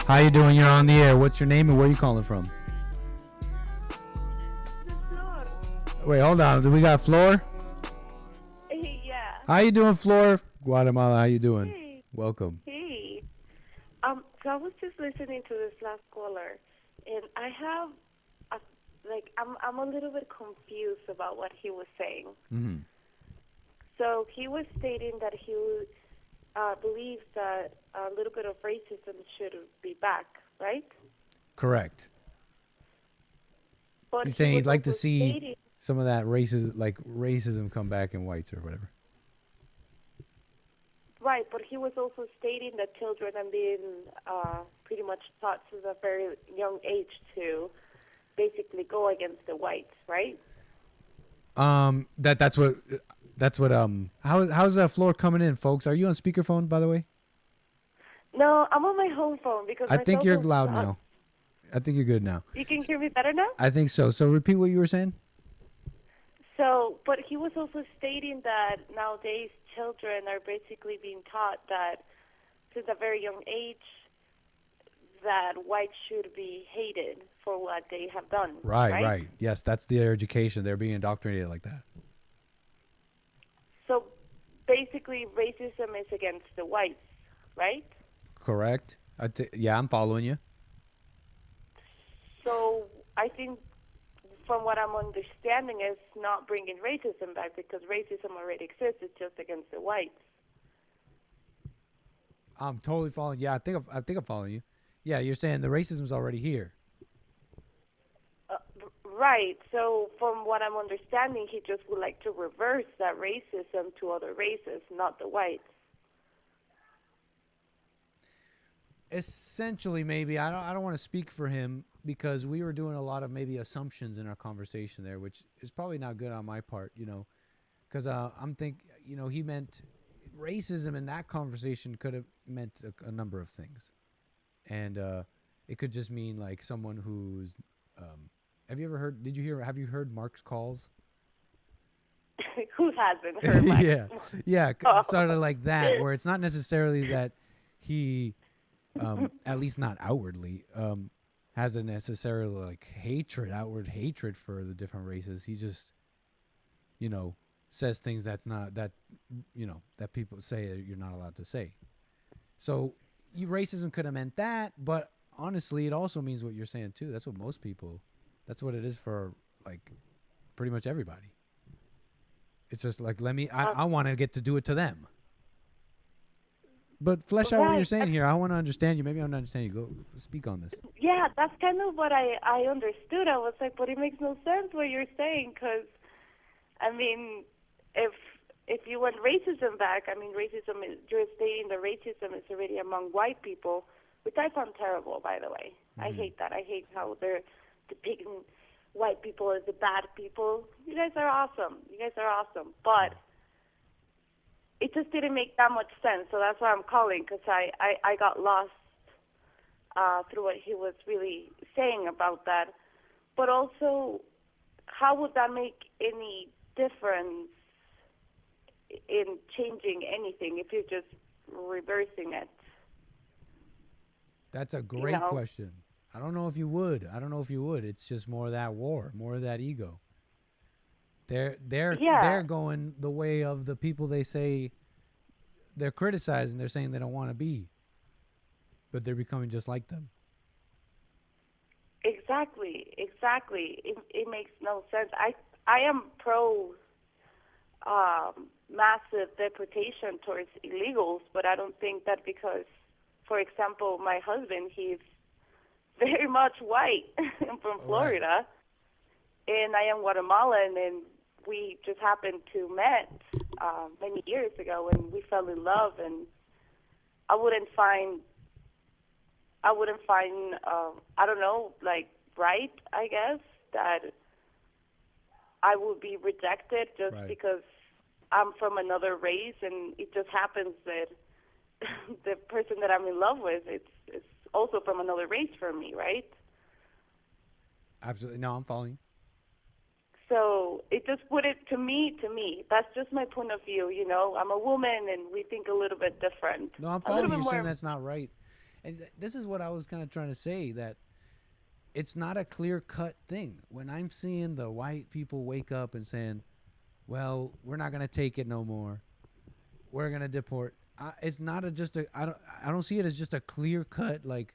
How you doing? You're on the air. What's your name and where are you calling from? Wait, hold on. Do we got Flor? Yeah. How you doing, Flor? Guatemala, how you doing? Hey. Welcome. Hey. So I was just listening to this last caller, and I have, I'm a little bit confused about what he was saying. Mm-hmm. So he was stating that he believes that a little bit of racism should be back, right? Correct. But He's saying he'd like to also see stating- some of that racism come back in whites or whatever. Right, but he was also stating that children are being pretty much taught since a very young age to basically go against the whites, right? That's what how's that Floor coming in, folks? Are you on speakerphone, by the way? No, I'm on my home phone because I my think cell you're phone's loud not- now. I think you're good now. You can hear me better now? I think so. So repeat what you were saying. So, but he was also stating that nowadays children are basically being taught that since a very young age that whites should be hated for what they have done. Right. Yes, that's their education. They're being indoctrinated like that. So basically racism is against the whites, right? Correct. Yeah, I'm following you. So I think from what I'm understanding is not bringing racism back because racism already exists. It's just against the whites. I'm totally following. Yeah, I think I'm following you. Yeah, you're saying the racism's already here. Right. So from what I'm understanding, he just would like to reverse that racism to other races, not the whites. Essentially, maybe. I don't want to speak for him because we were doing a lot of maybe assumptions in our conversation there, which is probably not good on my part, because I'm thinking, he meant racism in that conversation could have meant a number of things. And it could just mean like someone who's have you heard Marx calls? Who hasn't heard my yeah, sort of like that, where it's not necessarily that he, at least not outwardly, has a necessarily like outward hatred for the different races. He just, says things that people say that you're not allowed to say. So racism could have meant that, but honestly, it also means what you're saying too. That's what that's what it is for like pretty much everybody. It's just like, I want to get to do it to them. But flesh out what you're saying here. I want to understand you. Maybe I'm not understanding you. Go speak on this. Yeah, that's kind of what I understood. I was like, but it makes no sense what you're saying, because, I mean, if you want racism back, I mean, you're stating that racism is already among white people, which I found terrible, by the way. I hate that. I hate how they're depicting white people as the bad people. You guys are awesome. But it just didn't make that much sense, so that's why I'm calling, because I got lost through what he was really saying about that. But also, how would that make any difference in changing anything if you're just reversing it? That's a great question. I don't know if you would. It's just more of that war, more of that ego. They're going the way of the people they say they're criticizing. They're saying they don't want to be, but they're becoming just like them. Exactly. It makes no sense. I am pro massive deportation towards illegals, but I don't think that because, for example, my husband, he's very much white. I'm from Florida, and I am Guatemalan, and we just happened to met many years ago, and we fell in love, and I wouldn't find I don't know, like, right, I guess, that I would be rejected just because I'm from another race, and it just happens that the person that I'm in love with, it's also from another race from me, right? Absolutely. No, I'm following. So it just put it to me, that's just my point of view, I'm a woman and we think a little bit different. No, I'm following you saying that's not right. And this is what I was kind of trying to say, that it's not a clear-cut thing. When I'm seeing the white people wake up and saying, well, we're not going to take it no more, we're going to deport, it's not I don't see it as just a clear-cut, like,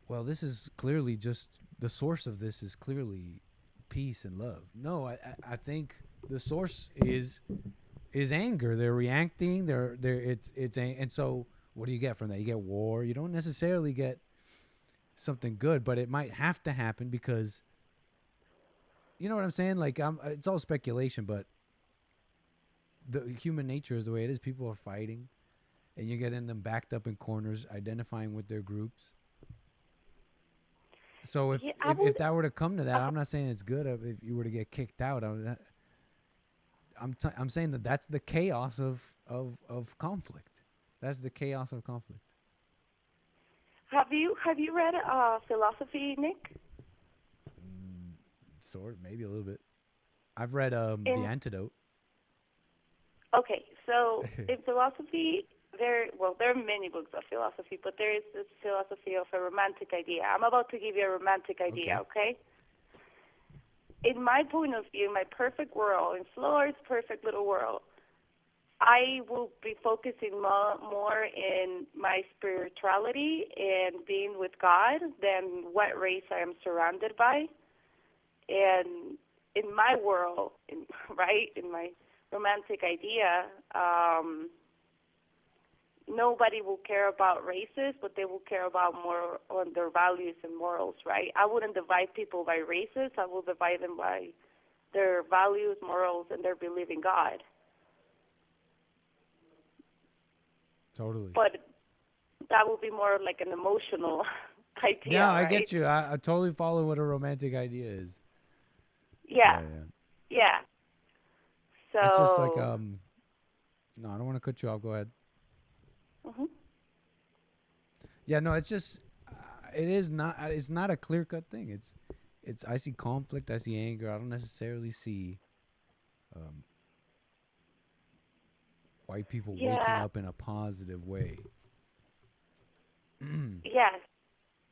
well, this is clearly just, the source of this is clearly peace and love. No, I think the source is anger. They're reacting. And so what do you get from that? You get war. You don't necessarily get something good, but it might have to happen because, you know what I'm saying? Like, it's all speculation, but the human nature is the way it is. People are fighting, and you're getting them backed up in corners, identifying with their groups. So if that were to come to that, I'm not saying it's good. If you were to get kicked out, I'm saying that's the chaos of conflict. That's the chaos of conflict. Have you read philosophy, Nick? Sort, maybe a little bit. I've read The Antidote. Okay, so in philosophy, there are many books of philosophy, but there is this philosophy of a romantic idea. I'm about to give you a romantic idea, okay? In my point of view, my perfect world, in Flora's perfect little world, I will be focusing more in my spirituality and being with God than what race I am surrounded by. And in my world, in my romantic idea, nobody will care about races, but they will care about more on their values and morals, right? I wouldn't divide people by races. I will divide them by their values, morals, and their belief in God. Totally. But that would be more like an emotional idea. Yeah, I right? get you. I totally follow what a romantic idea is. Yeah. So it's just like no, I don't want to cut you off. Go ahead. Mm-hmm. Yeah, no, it's just it's not a clear-cut thing. It's I see conflict, I see anger. I don't necessarily see white people waking Yeah. up in a positive way. Yes.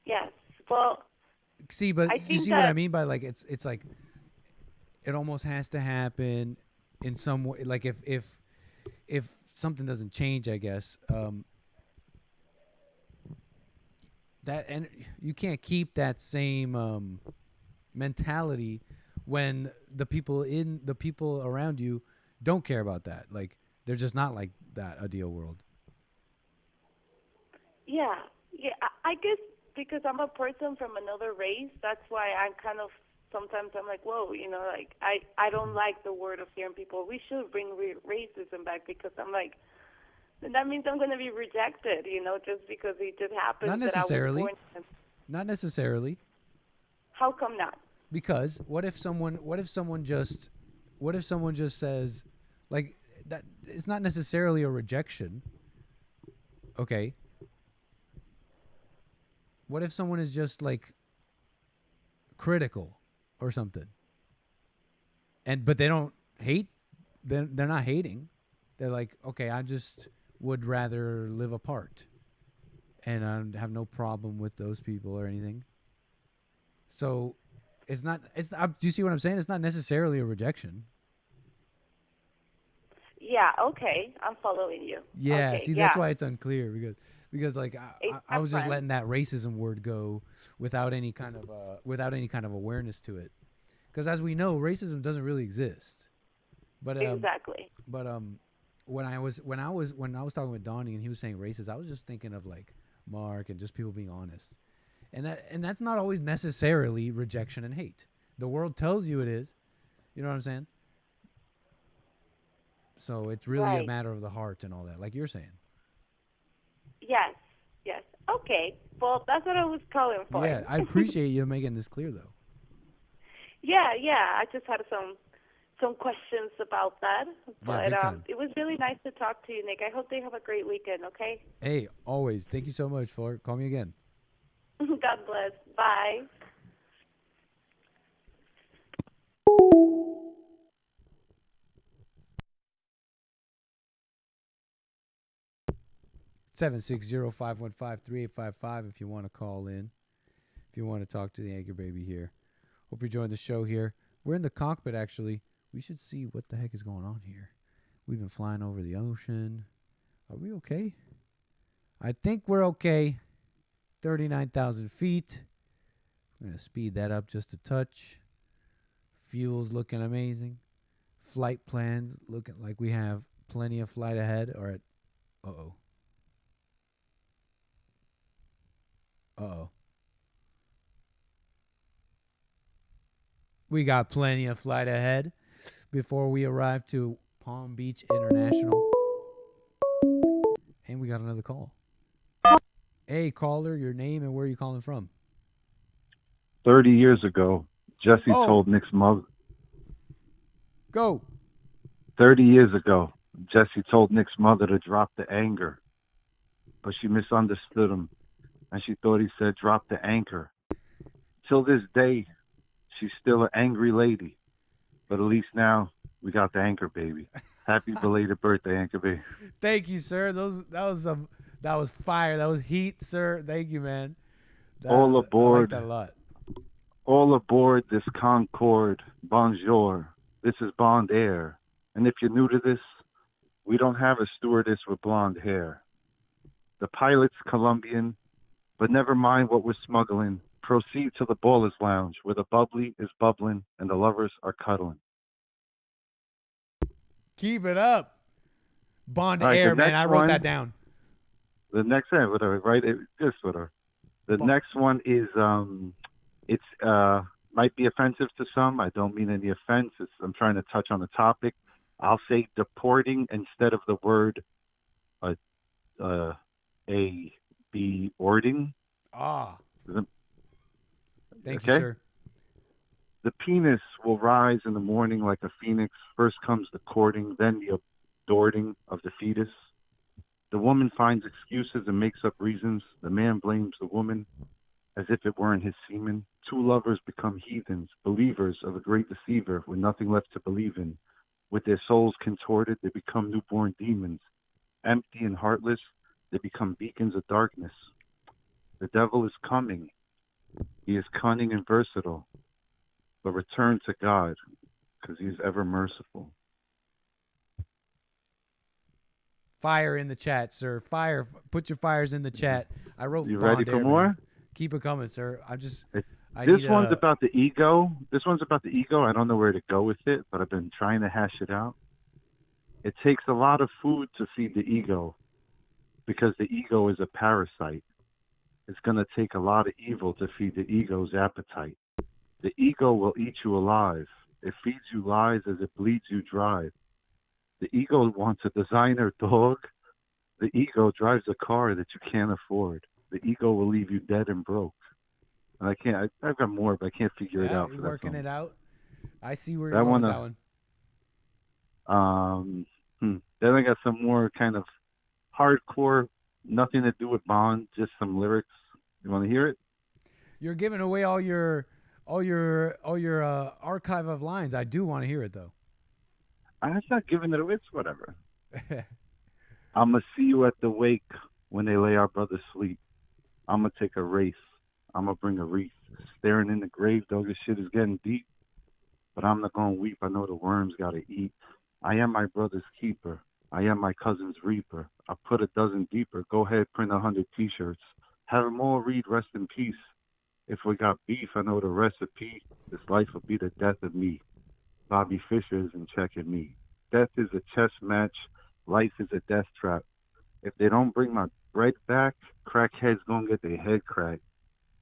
Yes. Well, See, but I you think see what I that- mean by like it's like it almost has to happen in some way. Like if something doesn't change, I guess that, and you can't keep that same mentality when the people around you don't care about that. Like they're just not like that ideal world. Yeah. Yeah. I guess because I'm a person from another race, that's why I'm kind of sometimes I'm like, whoa, you know, like I don't like the word of hearing people. We should bring racism back because I'm like, then that means I'm going to be rejected, you know, just because it just happens Not that I necessarily. was born. Not necessarily. How come not? Because what if someone just says like that? It's not necessarily a rejection. Okay. What if someone is just like critical or something, but they don't hate? They're not hating. They're like, okay, I just would rather live apart, and I have no problem with those people or anything. So it's not. Do you see what I'm saying? It's not necessarily a rejection. Yeah, okay. I'm following you. Yeah, okay, see, that's why it's unclear because like I was just fine. letting that racism word go without any kind of awareness to it. Because as we know, racism doesn't really exist. But exactly. But when I was talking with Donny and he was saying racist, I was just thinking of like Mark and just people being honest. And that's not always necessarily rejection and hate. The world tells you it is. You know what I'm saying? So it's really a matter of the heart and all that, like you're saying. Yes, yes. Okay. Well, that's what I was calling for. Yeah, I appreciate you making this clear, though. Yeah. I just had some questions about that. But big time. it was really nice to talk to you, Nick. I hope they have a great weekend, okay? Hey, always. Thank you so much, Flor. Call me again. God bless. Bye. Seven 515-3855 if you want to call in. If you want to talk to the Anchor Baby here. Hope you're enjoying the show here. We're in the cockpit, actually. We should see what the heck is going on here. We've been flying over the ocean. Are we okay? I think we're okay. 39,000 feet. We're going to speed that up just a touch. Fuel's looking amazing. Flight plans looking like we have plenty of flight ahead. Or at, uh-oh. We got plenty of flight ahead before we arrive to Palm Beach International. And we got another call. Hey, caller, your name and where are you calling from? 30 years ago, Jesse told Nick's mother. Go. 30 years ago, Jesse told Nick's mother to drop the anger, but she misunderstood him, and she thought he said drop the anchor. Till this day, she's still an angry lady, but at least now we got the Anchor Baby. Happy belated birthday, Anchor Baby. Thank you, sir. That was fire. That was heat, sir. Thank you, man. All aboard. I like that a lot. All aboard this Concorde. Bonjour. This is Bond Air. And if you're new to this, we don't have a stewardess with blonde hair. The pilot's Colombian, but never mind what we're smuggling. Proceed to the Ballers Lounge, where the bubbly is bubbling and the lovers are cuddling. Keep it up. Bond Right, Air, man. I wrote that down. The next one, right? Just whatever. The next one is it's might be offensive to some. I don't mean any offense. I'm trying to touch on the topic. I'll say deporting instead of the word ording. Ah. Thank Okay? you, sir. The penis will rise in the morning like a phoenix. First comes the courting, then the aborting of the fetus. The woman finds excuses and makes up reasons. The man blames the woman as if it weren't his semen. Two lovers become heathens, believers of a great deceiver with nothing left to believe in. With their souls contorted, they become newborn demons. Empty and heartless, they become beacons of darkness. The devil is coming. He is cunning and versatile. But return to God, because he is ever merciful. Fire in the chat, sir. Fire. Put your fires in the chat. I wrote. You ready for more? Keep it coming, sir. This one's about the ego. This one's about the ego. I don't know where to go with it, but I've been trying to hash it out. It takes a lot of food to feed the ego, because the ego is a parasite. It's going to take a lot of evil to feed the ego's appetite. The ego will eat you alive. It feeds you lies as it bleeds you dry. The ego wants a designer dog. The ego drives a car that you can't afford. The ego will leave you dead and broke. And I've got more, but I can't figure it out. You're working it out. I see where that you're going one, with that one. Then I got some more kind of hardcore, nothing to do with Bond, just some lyrics. You want to hear it? You're giving away all your archive of lines. I do want to hear it though. I'm not giving it away. It's whatever. I'm going to see you at the wake when they lay our brother sleep. I'm going to take a race. I'm going to bring a wreath. Staring in the grave, though, this shit is getting deep. But I'm not going to weep. I know the worms got to eat. I am my brother's keeper. I am my cousin's reaper. I put a dozen deeper. Go ahead, print 100 t-shirts. Have them all read rest in peace. If we got beef, I know the recipe. This life will be the death of me. Bobby Fischer isn't checking me. Death is a chess match. Life is a death trap. If they don't bring my bread back, crackheads gonna get their head cracked.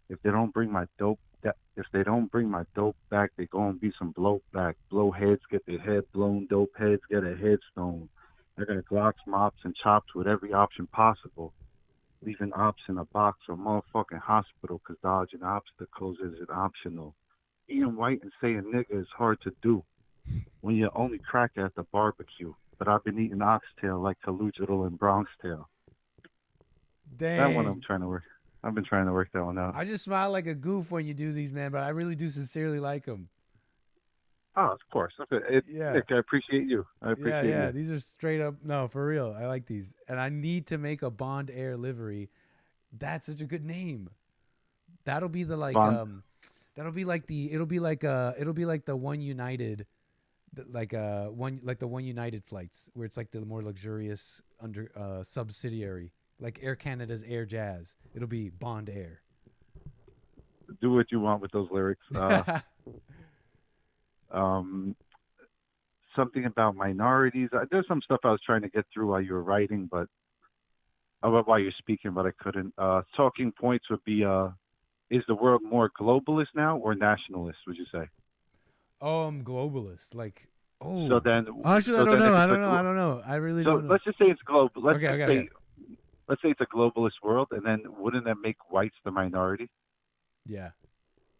If they don't bring my dope back, they gonna be some blowback. Blowheads get their head blown. Dope heads get a headstone. I got Glocks, mops, and chops with every option possible. Leaving ops in a box or motherfucking hospital, cause dodging obstacles isn't optional. Eating white and saying nigga is hard to do when you only crack at the barbecue. But I've been eating oxtail like Kalujidal and Bronx tail. Dang. That one I've been trying to work that one out. I just smile like a goof when you do these, man, but I really do sincerely like them. Oh, of course. Okay. Nick, I appreciate you. I appreciate you. These are straight up. No, for real. I like these. And I need to make a Bond Air livery. That's such a good name. That'll be the Bond. That'll be like the One United, the One United flights, where it's like the more luxurious subsidiary, like Air Canada's Air Jazz. It'll be Bond Air. Do what you want with those lyrics. Something about minorities. There's some stuff I was trying to get through while you were writing, but while you're speaking, but I couldn't. Talking points would be: is the world more globalist now or nationalist? Would you say? Globalist. So then, actually, I don't know. I really don't know. Let's just say it's global. Let's say it's a globalist world, and then wouldn't that make whites the minority? Yeah,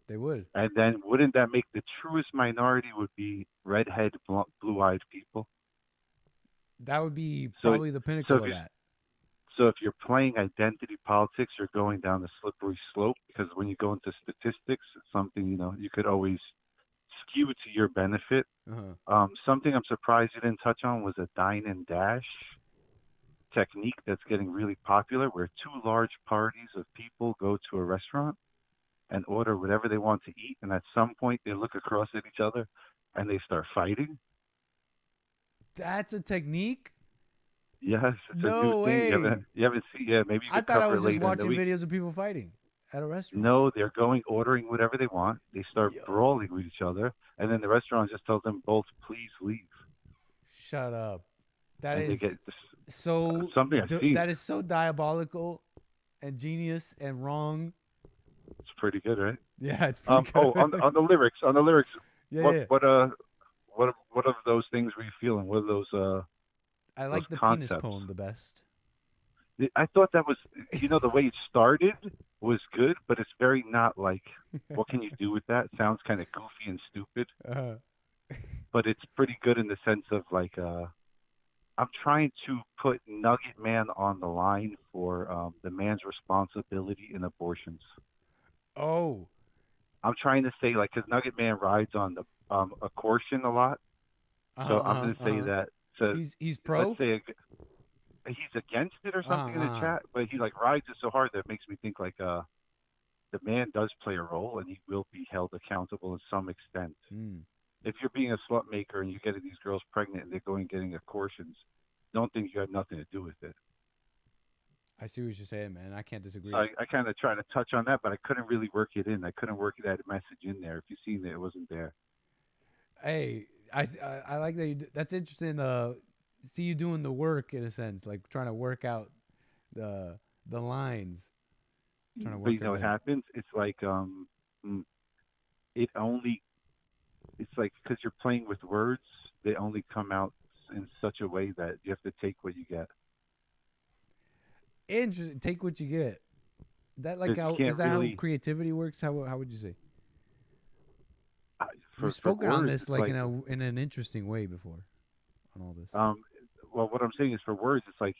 they would. And then wouldn't that make the truest minority would be redhead, blue-eyed people? That would be probably the pinnacle of that. So if you're playing identity politics, you're going down a slippery slope, because when you go into statistics, it's something, you could always skew to your benefit. Something I'm surprised you didn't touch on was a dine and dash technique that's getting really popular, where two large parties of people go to a restaurant and order whatever they want to eat, and at some point they look across at each other and they start fighting. That's a technique? Yes, it's no a new way. thing. You haven't seen? Yeah, maybe you could I thought I was cover just later in the watching week. videos of people fighting at a restaurant. No, they're ordering whatever they want. They start brawling with each other, and then the restaurant just tells them both, "Please leave." Shut up. And something I've seen. That is so diabolical and genius and wrong. It's pretty good, right? Yeah, it's pretty good. On the lyrics. Yeah. What of those things were you feeling? What are those? I like the concepts? penis poem the best. I thought that was, the way it started was good, but it's very not like, what can you do with that? It sounds kind of goofy and stupid. But it's pretty good in the sense of I'm trying to put Nugget Man on the line for the man's responsibility in abortions. Oh. I'm trying to say, because Nugget Man rides on the a lot. So I'm going to say that. So he's pro? Let's say he's against it or something in the chat, but he like rides it so hard that it makes me think like the man does play a role and he will be held accountable to some extent. If you're being a slut maker and you're getting these girls pregnant and they're going and getting abortions, don't think you had nothing to do with it. I see what you're saying, man. I can't disagree. I kind of tried to touch on that, but I couldn't really work it in. I couldn't work that message in there. If you've seen it, it wasn't there. Hey, I like that. That's interesting. See you doing the work in a sense, like trying to work out the lines. Trying to work. But you know what happens? It's like it's like because you're playing with words, they only come out in such a way that you have to take what you get. Interesting. Take what you get. That like how is that really, how creativity works? How would you say? You've spoken on this like in an interesting way before, on all this. Well, what I'm saying is for words, it's like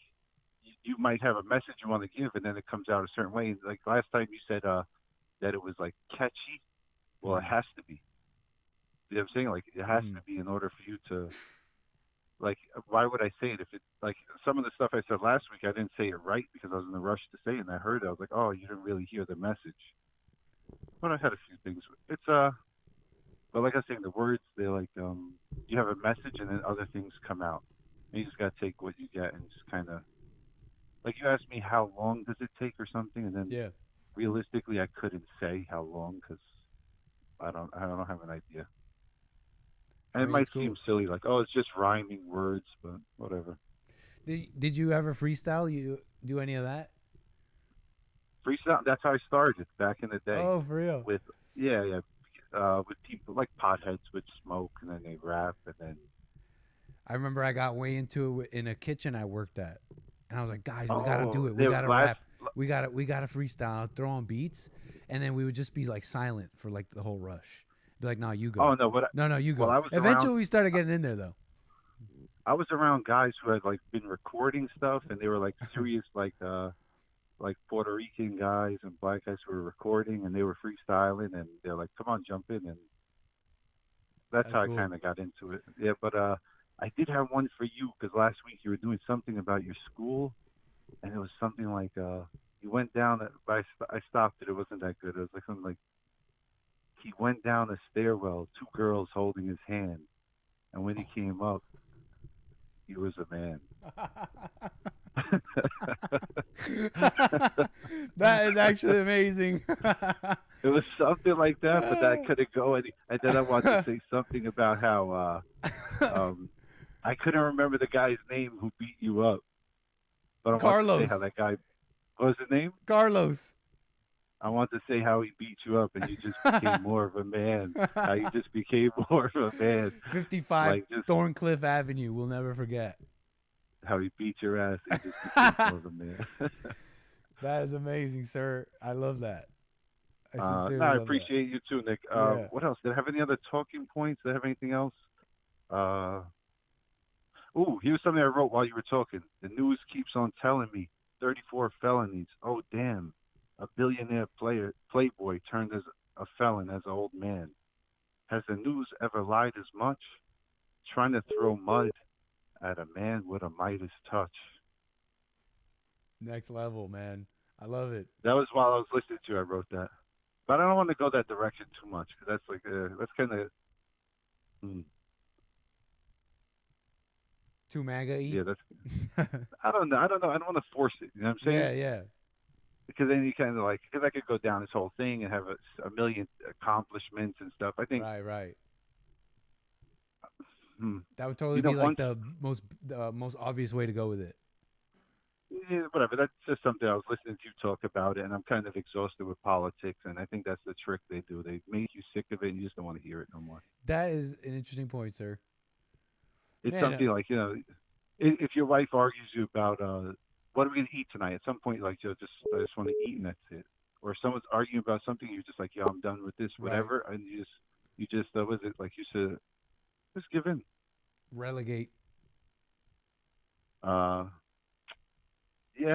you might have a message you want to give, and then it comes out a certain way. Like last time you said that it was like catchy. Well, it has to be. You know what I'm saying? Like it has to be in order for you to. Like, why would I say it if it like some of the stuff I said last week? I didn't say it right because I was in a rush to say it, and I heard it. I was like, oh, you didn't really hear the message. But I had a few things. It's but like I was saying, the words, they're like you have a message and then other things come out. And you just gotta take what you get and just kind of like you asked me how long does it take or something, and then realistically I couldn't say how long because I don't have an idea. And it might seem silly, like, oh, it's just rhyming words, but whatever. Did you ever freestyle? You do any of that? Freestyle, that's how I started back in the day. Oh, for real? With with people like potheads would smoke and then they rap and then. I remember I got way into it in a kitchen I worked at, and I was like, guys, we gotta do it. We gotta rap. We gotta freestyle, throw on beats, and then we would just be like silent for like the whole rush. Be like, no, you go. Oh no, no, you go. Well, eventually, we started getting in there though. I was around guys who had like been recording stuff, and they were like serious, like Puerto Rican guys and black guys who were recording, and they were freestyling, and they're like, "Come on, jump in," and that's how cool. I kind of got into it. Yeah, but I did have one for you because last week you were doing something about your school, and it was something like you went down. I stopped it. It wasn't that good. It was like something like. He went down a stairwell, two girls holding his hand, and when he came up, he was a man. That is actually amazing. It was something like that, but that couldn't go any. And then I wanted to say something about how I couldn't remember the guy's name who beat you up. But I wanted to say how that guy. What was his name? Carlos. I want to say how he beat you up and you just became more of a man. How you just became more of a man. 55 like Thorncliffe Avenue. We'll never forget. How he beat your ass and just became more of a man. That is amazing, sir. I love that. I appreciate you too, Nick. What else? Did I have any other talking points? Did I have anything else? Here's something I wrote while you were talking. The news keeps on telling me 34 felonies. Oh, damn. A billionaire playboy turned as a felon as an old man. Has the news ever lied as much? Trying to throw mud at a man with a Midas touch. Next level, man. I love it. That was while I was listening to you. I wrote that. But I don't want to go that direction too much because that's like that's kind of too MAGA-y? Yeah, that's. I don't know. I don't want to force it. You know what I'm saying? Yeah. Because then you kind of like, because I could go down this whole thing and have a million accomplishments and stuff. I think. Right. That would totally be like the most obvious way to go with it. Yeah, whatever. That's just something I was listening to you talk about it, and I'm kind of exhausted with politics, and I think that's the trick they do. They make you sick of it, and you just don't want to hear it no more. That is an interesting point, sir. It's something like, you know, if your wife argues you about what are we going to eat tonight, at some point, like, I just want to eat, and that's it. Or if someone's arguing about something, you're just like, yeah, I'm done with this, whatever, right. And you just what is it, like you said, just give in. Relegate. Yeah,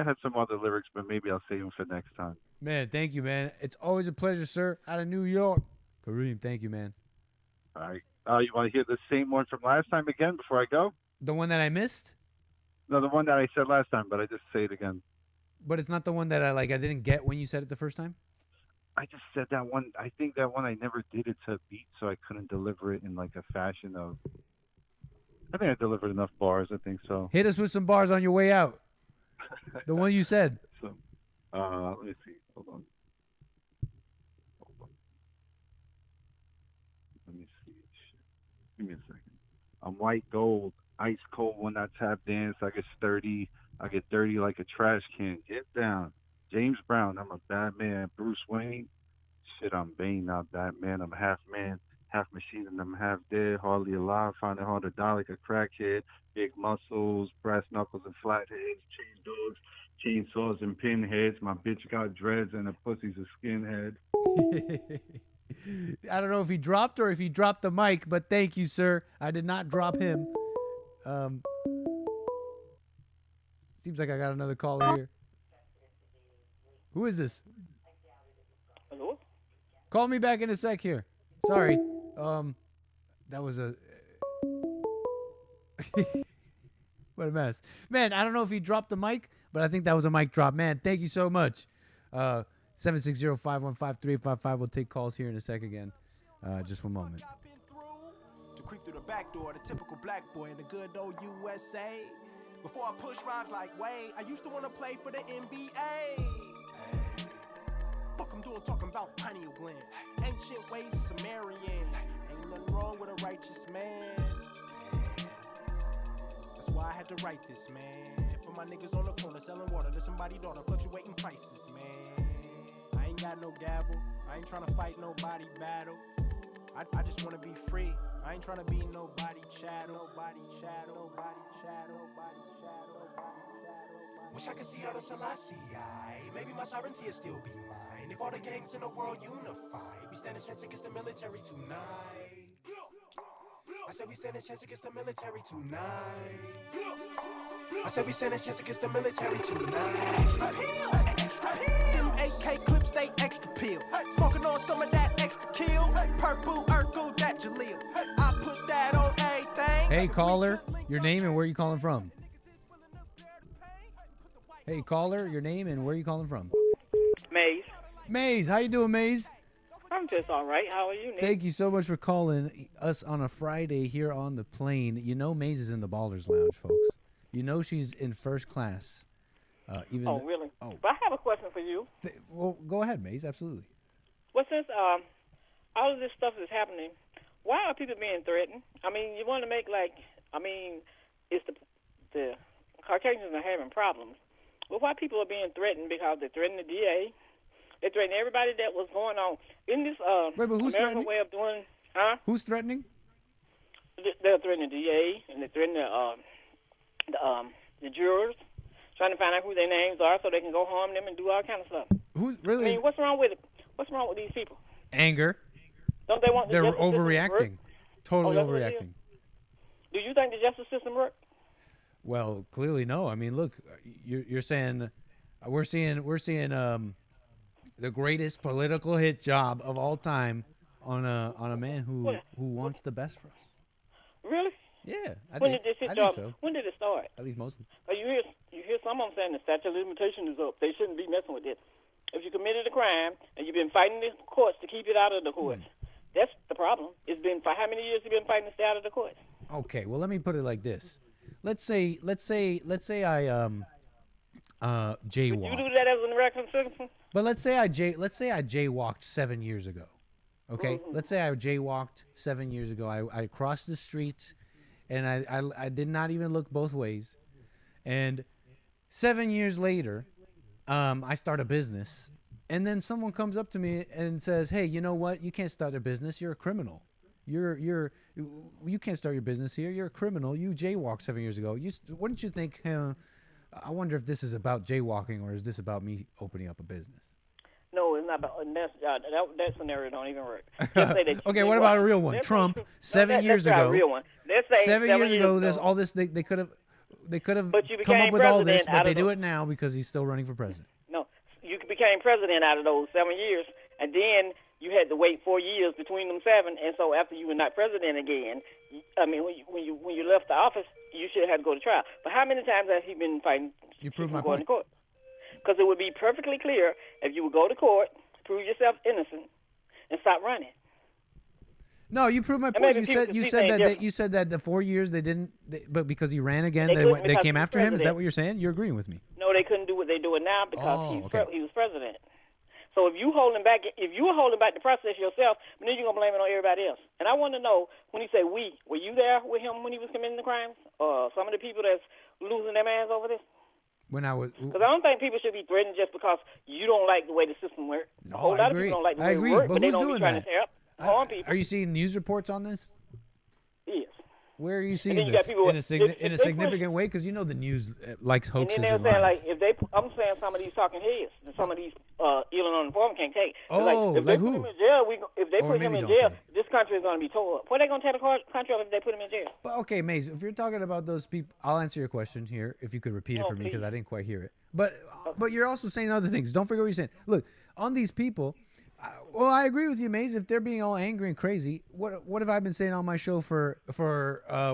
I had some other lyrics, but maybe I'll save them for next time. Man, thank you, man. It's always a pleasure, sir. Out of New York. Kareem, thank you, man. All right. You want to hear the same one from last time again before I go? The one that I missed? No, the one that I said last time, but I just say it again. But it's not the one that I didn't get when you said it the first time? I just said that one. I think that one I never did it to a beat, so I couldn't deliver it in like a fashion of. I think I delivered enough bars. I think so. Hit us with some bars on your way out. The one you said. So, let me see. Hold on. Let me see. Shit. Give me a second. I'm white gold, ice cold when I tap dance. I get sturdy. I get dirty like a trash can. Get down. James Brown. I'm a bad man. Bruce Wayne. Shit, I'm Bane, not Batman. I'm half man, half machine, and I'm half dead. Hardly alive. Find it hard to die like a crackhead. Big muscles, brass knuckles, and flat heads. Chain dogs, chainsaws, and pinheads. My bitch got dreads, and her pussy's a skinhead. I don't know if he dropped or if he dropped the mic, but thank you, sir. I did not drop him. Seems like I got another caller here. Who is this? Hello? Call me back in a sec here. Sorry. That was a... What a mess. Man, I don't know if he dropped the mic, but I think that was a mic drop. Man, thank you so much. 760-515-3855. We'll take calls here in a sec again. Just one moment. To creep through the back door, the typical black boy in the good old USA. Before I push rhymes like Wade, I used to want to play for the NBA. Fuck I'm doing talking about pineal gland. Ancient ways of Sumerian. Ain't nothing wrong with a righteous man. That's why I had to write this, man. For my niggas on the corner selling water to somebody daughter, fluctuating prices, man. I ain't got no gavel. I ain't trying to fight nobody battle. I just want to be free. I ain't trying to be nobody chattel. Nobody chattel. Nobody chattel. Nobody chattel. Wish I could see other Selassie. Maybe my sovereignty will still be mine. If all the gangs in the world unify, we stand a chance against the military tonight. I said we stand a chance against the military tonight. I said we stand a chance against the military tonight. Them AK clips, they extra peel. Smoking on some of that extra kill. Purple, Urkel, that Jaleel. I put that on everything. Hey, caller, your name and where you calling from? Hey, caller, your name and where you calling from? Maze. Maze, how you doing, Maze? I'm just all right. How are you, Nick? Thank you so much for calling us on a Friday here on the plane. You know Maze is in the Ballers Lounge, folks. You know she's in first class. Really? Oh. But I have a question for you. Well, go ahead, Maze. Absolutely. Well, since all of this stuff is happening, why are people being threatened? I mean, you want to make it's the Caucasians are having problems. Well, why people are being threatened? Because they're threatening the DA. They're threatening everybody that was going on. In this Wait, but who's American threatening? way of doing, huh? Who's threatening? They're threatening the DA, and they're threatening the jurors, trying to find out who their names are so they can go harm them and do all kind of stuff. Who's really? I mean, what's wrong with it? What's wrong with these people? Anger. Don't they want the They're justice system to work? overreacting. Totally that's what it overreacting. is? Do you think the justice system works? Well, clearly no. I mean, look, you're saying we're seeing the greatest political hit job of all time on a man who wants the best for us. Really? Yeah. When did this hit job? So. When did it start? At least mostly. You hear some of them saying the statute of limitation is up. They shouldn't be messing with it. If you committed a crime and you've been fighting the courts to keep it out of the courts, that's the problem. It's been for how many years you been fighting to stay out of the courts? Okay, well let me put it like this. Let's say I jaywalked. Would you do that as an American citizen? But let's say I jaywalked 7 years ago. Okay? Mm-hmm. Let's say I jaywalked 7 years ago. I crossed the streets and I did not even look both ways. And 7 years later, I start a business, and then someone comes up to me and says, "Hey, you know what? You can't start a business. You're a criminal. You can't start your business here. You're a criminal. You jaywalked 7 years ago." Wouldn't you think? I wonder if this is about jaywalking or is this about me opening up a business? No, it's not about that scenario. Don't even work. Just say that Okay, what about a real one? Trump 7 years ago. A real one. Let's say 7 years ago. There's all this. They could have come up with all this, but they do it now because he's still running for president. No, you became president out of those 7 years, and then you had to wait 4 years between them 7, and so after you were not president again, I mean, when you left the office, you should have had to go to trial. But how many times has he been fighting? You proved my going point. to court? Because it would be perfectly clear if you would go to court, prove yourself innocent, and stop running. No, you proved my And point. maybe You people said can see things you said that the 4 years they didn't, but because he ran again, They they couldn't because came he was after him. Is that president. what you're saying? You're agreeing with me. No, they couldn't do what they're doing now because Oh, okay. he was president. So if you were holding back the process yourself, then you're gonna blame it on everybody else. And I want to know, when he say we, were you there with him when he was committing the crimes? Some of the people that's losing their minds over this? When I was, Because I don't think people should be threatened just because you don't like the way the system works. No, A whole I lot agree. of people don't like the I way agree, it works, but but they who's don't doing be trying that? to tear up harm people. Are you seeing news reports on this? Yes. Where are you seeing then you got this people- in a, if in a they significant way? Because you know the news likes And hoaxes then and they're saying, lies. like, I'm saying some of these talking heads, and some of these ill and uninformed can't take. Oh, if like they who? put him in jail, if they Or put him maybe in don't jail, say. this country is going to be tore up. What are they going to tear the country up if they put him in jail? But okay, Maze, if you're talking about those people, I'll answer your question here if you could repeat it for me because I didn't quite hear it. But you're also saying other things. Don't forget what you're saying. Look, on these people, well, I agree with you, Maze. If they're being all angry and crazy, what have I been saying on my show for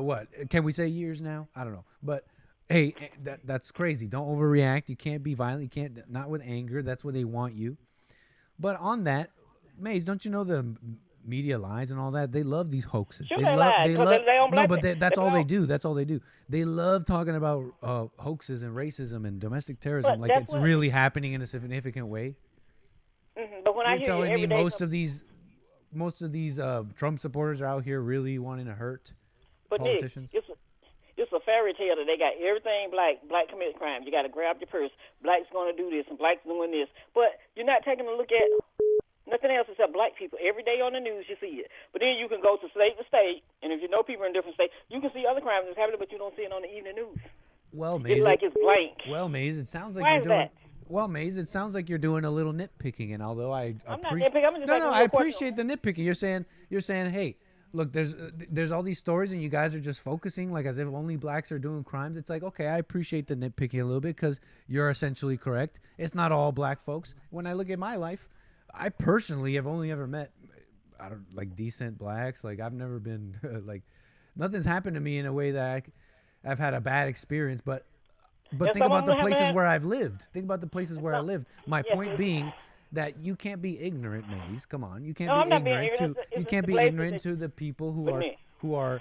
what? Can we say years now? I don't know. But hey, that's crazy. Don't overreact. You can't be violent. You can't, not with anger. That's where they want you. But on that, Maze, don't you know the media lies and all that? They love these hoaxes. Sure they they love. lie, They 'cause love. they don't No, blame but it. that's They all they don't. do. That's all they do. They love talking about hoaxes and racism and domestic terrorism, But like that's it's what- really happening in a significant way. But when I You're hear telling you me every day, most of these Trump supporters are out here really wanting to hurt but Nick, politicians? it's a fairy tale that they got everything black commit crime. You got to grab your purse. Black's going to do this and black's doing this. But you're not taking a look at nothing else except black people. Every day on the news you see it. But then you can go to state to state, and if you know people in different states, you can see other crimes that's happening, but you don't see it on the evening news. Well, Maze, It's like it's blank. Well, Maze, it sounds like Why you're is doing. that? Well, Maze, it sounds like you're doing a little nitpicking, and although I I'm not appreciate, nitpicking, I'm just asking you I a question. appreciate the nitpicking. You're saying, hey, look, there's all these stories, and you guys are just focusing like as if only blacks are doing crimes. It's like, okay, I appreciate the nitpicking a little bit because you're essentially correct. It's not all black folks. When I look at my life, I personally have only ever met, decent blacks. Like I've never been like, nothing's happened to me in a way that I've had a bad experience, but. But think about the places where I've lived. Think about the places where I lived. My point being that you can't be ignorant, Maze. Come on, you can't be ignorant to you can't be ignorant to the people who are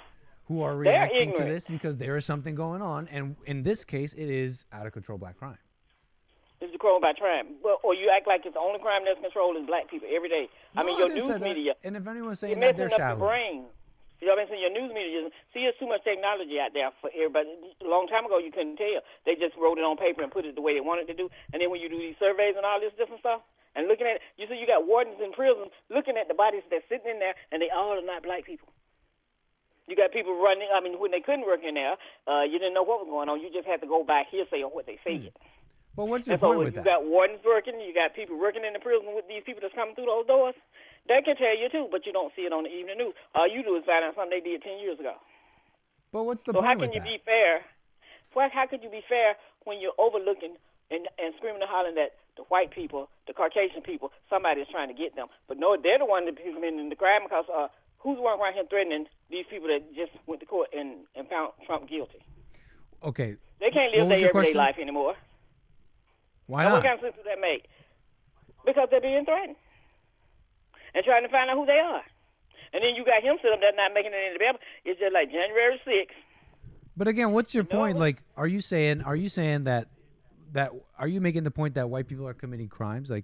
reacting to this because there is something going on, and in this case, it is out of control black crime. It's controlled by crime. Well, or you act like it's the only crime that's controlled is black people every day. I mean, No, I your didn't news say that. media. And if anyone's You're saying that, they're messing up shallow. your brain. You know what I'm saying? Your news media. See, there's too much technology out there for everybody. A long time ago, you couldn't tell. They just wrote it on paper and put it the way they wanted to do. And then when you do these surveys and all this different stuff, and looking at it, you see you got wardens in prison looking at the bodies that's sitting in there, and they all are not black people. You got people running. I mean, when they couldn't work in there, you didn't know what was going on. You just had to go by hearsay on what they said. But what's your And so point with you that? got wardens working, you got people working in the prison with these people that's coming through those doors. They can tell you too, but you don't see it on the evening news. All you do is find out something they did 10 years ago. But what's the So how point can with you that? be fair? How could you be fair when you're overlooking and screaming and hollering that the white people, the Caucasian people, somebody is trying to get them? But no, they're the one that is committing the crime because who's the one around here threatening these people that just went to court and found Trump guilty? Okay. They can't What live was their your everyday question? life anymore. Why Now, not? what kind of sense does that make? Because they're being threatened and trying to find out who they are. And then you got him sitting up there not making it any better. It's just like January 6th. But again, what's your point? Like, are you saying that are you making the point that white people are committing crimes? Like,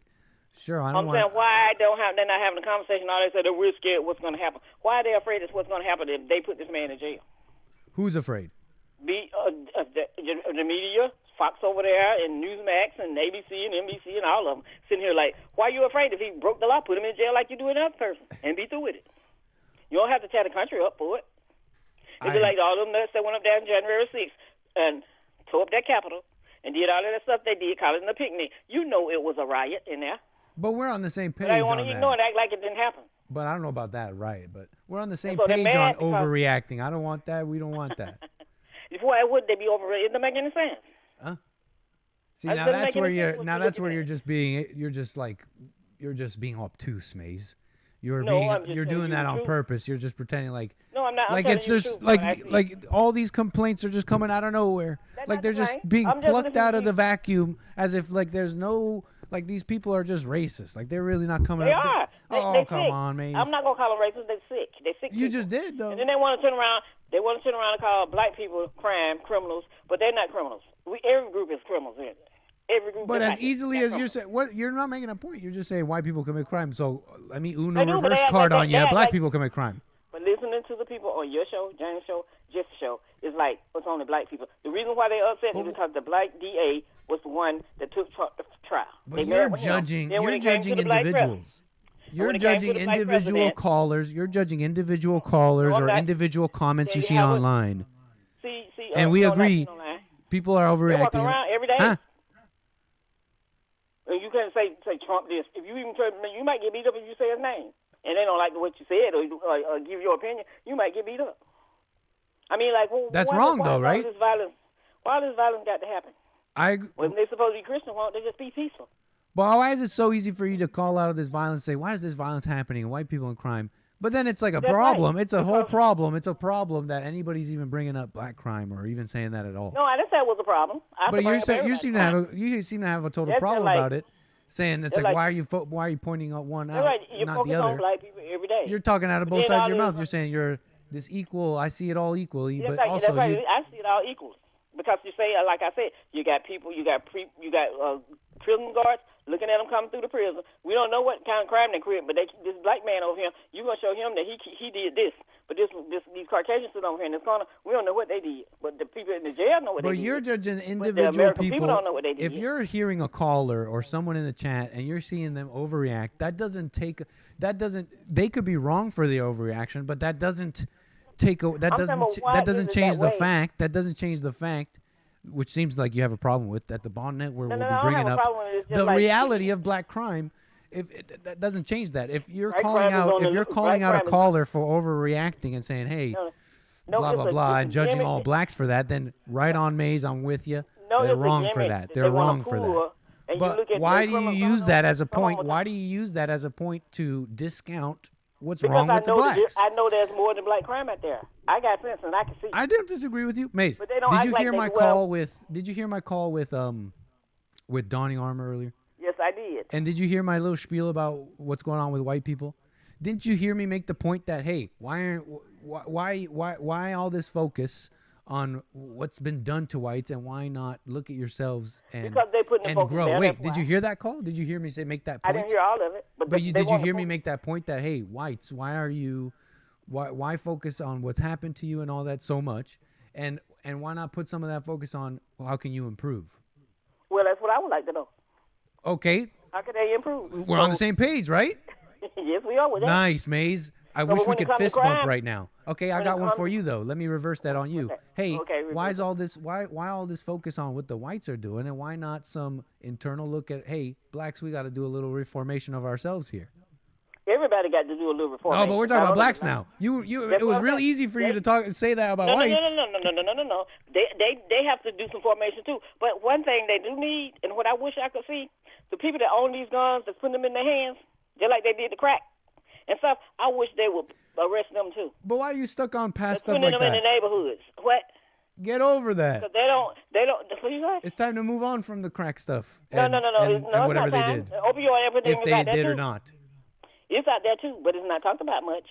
sure, I don't I'm want. saying why they're not having a conversation. All they say we're scared what's going to happen. Why are they afraid of what's going to happen if they put this man in jail? Who's afraid? The media, Fox over there, and Newsmax, and ABC, and NBC, and all of them sitting here like, why are you afraid? If he broke the law, put him in jail like you do another person, and be through with it. You don't have to tear the country up for it. It'd be like all of them nuts that went up there on January 6th and tore up that Capitol and did all of that stuff they did, calling it a picnic. You know it was a riot in there. But we're on the same page But I want on to that. ignore it, act like it didn't happen. But I don't know about that, right? But we're on the same so they're page on mad because- overreacting. I don't want that. We don't want that. Why would they be over? It doesn't make any sense. See, That now doesn't that's make where any you're. sense Now when you that's look where at you're just being obtuse, Maze. you're No, being I'm just you're telling doing you that the on truth. purpose. You're just pretending like No, I'm not. I'm like telling it's you the just truth, what I see. like all these complaints are just coming out of nowhere. That's Like not they're the just complaint. being I'm just plucked listening out to of the you. vacuum as if like there's no like these people are just racist. Like they're really not coming They up. are. Oh, They come sick. on, man. I'm not gonna call them racist. They're sick. They're sick. You people. just did though. And then they want to turn around. They want to turn around and call black people criminals, but they're not criminals. Every group is criminals. Every group. But is as like easily they're as you're criminals. saying, what you're not making a point. You're just saying white people commit crime. So let me They Uno do, but reverse they act card like on they you. act Black like- people commit crime. But listening to the people on your show, James' show, Jeff's show, is like it's only black people. The reason why they upset is because the black DA was the one that took Trump to trial. But They you're mad with him. judging. Then when You're it came to judging the black individuals. when You're it came to judging the black individual president- callers. You're judging individual callers No, I'm or not. individual comments Then you you see have a- online. See, And we you don't like agree. it online. People are They're walking overreacting. around every day. Huh? And you can't say Trump this. If you even try, you might get beat up if you say his name, and they don't like what you said or give your opinion. You might get beat up. I mean, like, well, That's why, wrong, why though, all right? This violence, why this violence got to happen? When they're supposed to be Christian, why don't they just be peaceful? But why is it so easy for you to call out this violence? Say, why is this violence happening? White people in crime. But then it's like a That's problem. right. It's a whole problem. It's a problem that anybody's even bringing up black crime or even saying that at all. No, I didn't say it was a problem. But you seem to have a total That's problem like- about it, saying it's they're like, like- why are you pointing out one They're out, right. You're not focused the on other? black people every day. You're talking out of But both then sides of your all mouth. this- You're saying you're this equal. I see it all equally, That's but right. also That's right. you. I see it all equal because you say, like I said, you got people, you got prison guards looking at them coming through the prison. We don't know what kind of crime they commit, but this black man over here, you gonna show him that he did this. But these Caucasians sit over here in this corner, we don't know what they did. But the people in the jail know what they But did. you're judging But the individual American people. people don't know what they did. If you're hearing a caller or someone in the chat and you're seeing them overreact, they could be wrong for the overreaction, but that doesn't change the fact. That doesn't change the fact, which seems like you have a problem with, that the Bond Network will No, be I don't bringing have a up problem with it. It's just the like- reality of black crime. That doesn't change that. If you're Black calling crime is out, on if the- you're calling black out a crime is- caller for overreacting and saying, "Hey, No, blah it's blah a- blah," it's and a judging gimmick. all blacks for that, then right on, Maze, I'm with you. No, They're it's a wrong for gimmick that. that They're they wanna wrong for pull, that. and you But look at why the do you criminals use on that the- as a come on point? with Why do you use that as a point to discount what's because wrong I with the know blacks? I know there's more than black crime out there. I got sense and I can see. I don't disagree with you, Maze. But they don't Did act you like hear they my do call well. with? Did you hear my call with Donny Armor earlier? Yes, I did. And did you hear my little spiel about what's going on with white people? Didn't you hear me make the point that, hey, why all this focus on what's been done to whites, and why not look at yourselves and Because they put the focus grow? there, Wait, that's did why. you hear that call? Did you hear me make that I point? didn't hear all of it, but But they did you want hear to me focus- make that point that, hey, whites, why focus on what's happened to you and all that so much, and why not put some of that focus on, well, how can you improve? Well, that's what I would like to know. Okay, How can they improve? we're on the same page, right? Yes, we are with that. Nice, Maze. I So wish we when it could comes to fist bump crime- right now. Okay, I when it got one comes- for you though. Let me reverse that on you. Hey, Okay, why is reverse all this? Why all this focus on what the whites are doing, and why not some internal look at, hey, blacks, we got to do a little reformation of ourselves here. Everybody got to do a little reform. No, but we're talking about blacks now. It was real easy for you to say that about whites. No. They have to do some formation too. But one thing they do need, and what I wish I could see, the people that own these guns, that put them in their hands, just like they did the crack and stuff. I wish they would arrest them too. But why are you stuck on past stuff Putting like them in the that? neighborhoods. What? Get over that. Because they don't. What you say? It's time to move on from the crack stuff. No. And It's whatever not they time. did. Opioid epidemic If is they out there did too. or not. It's out there too, but it's not talked about much.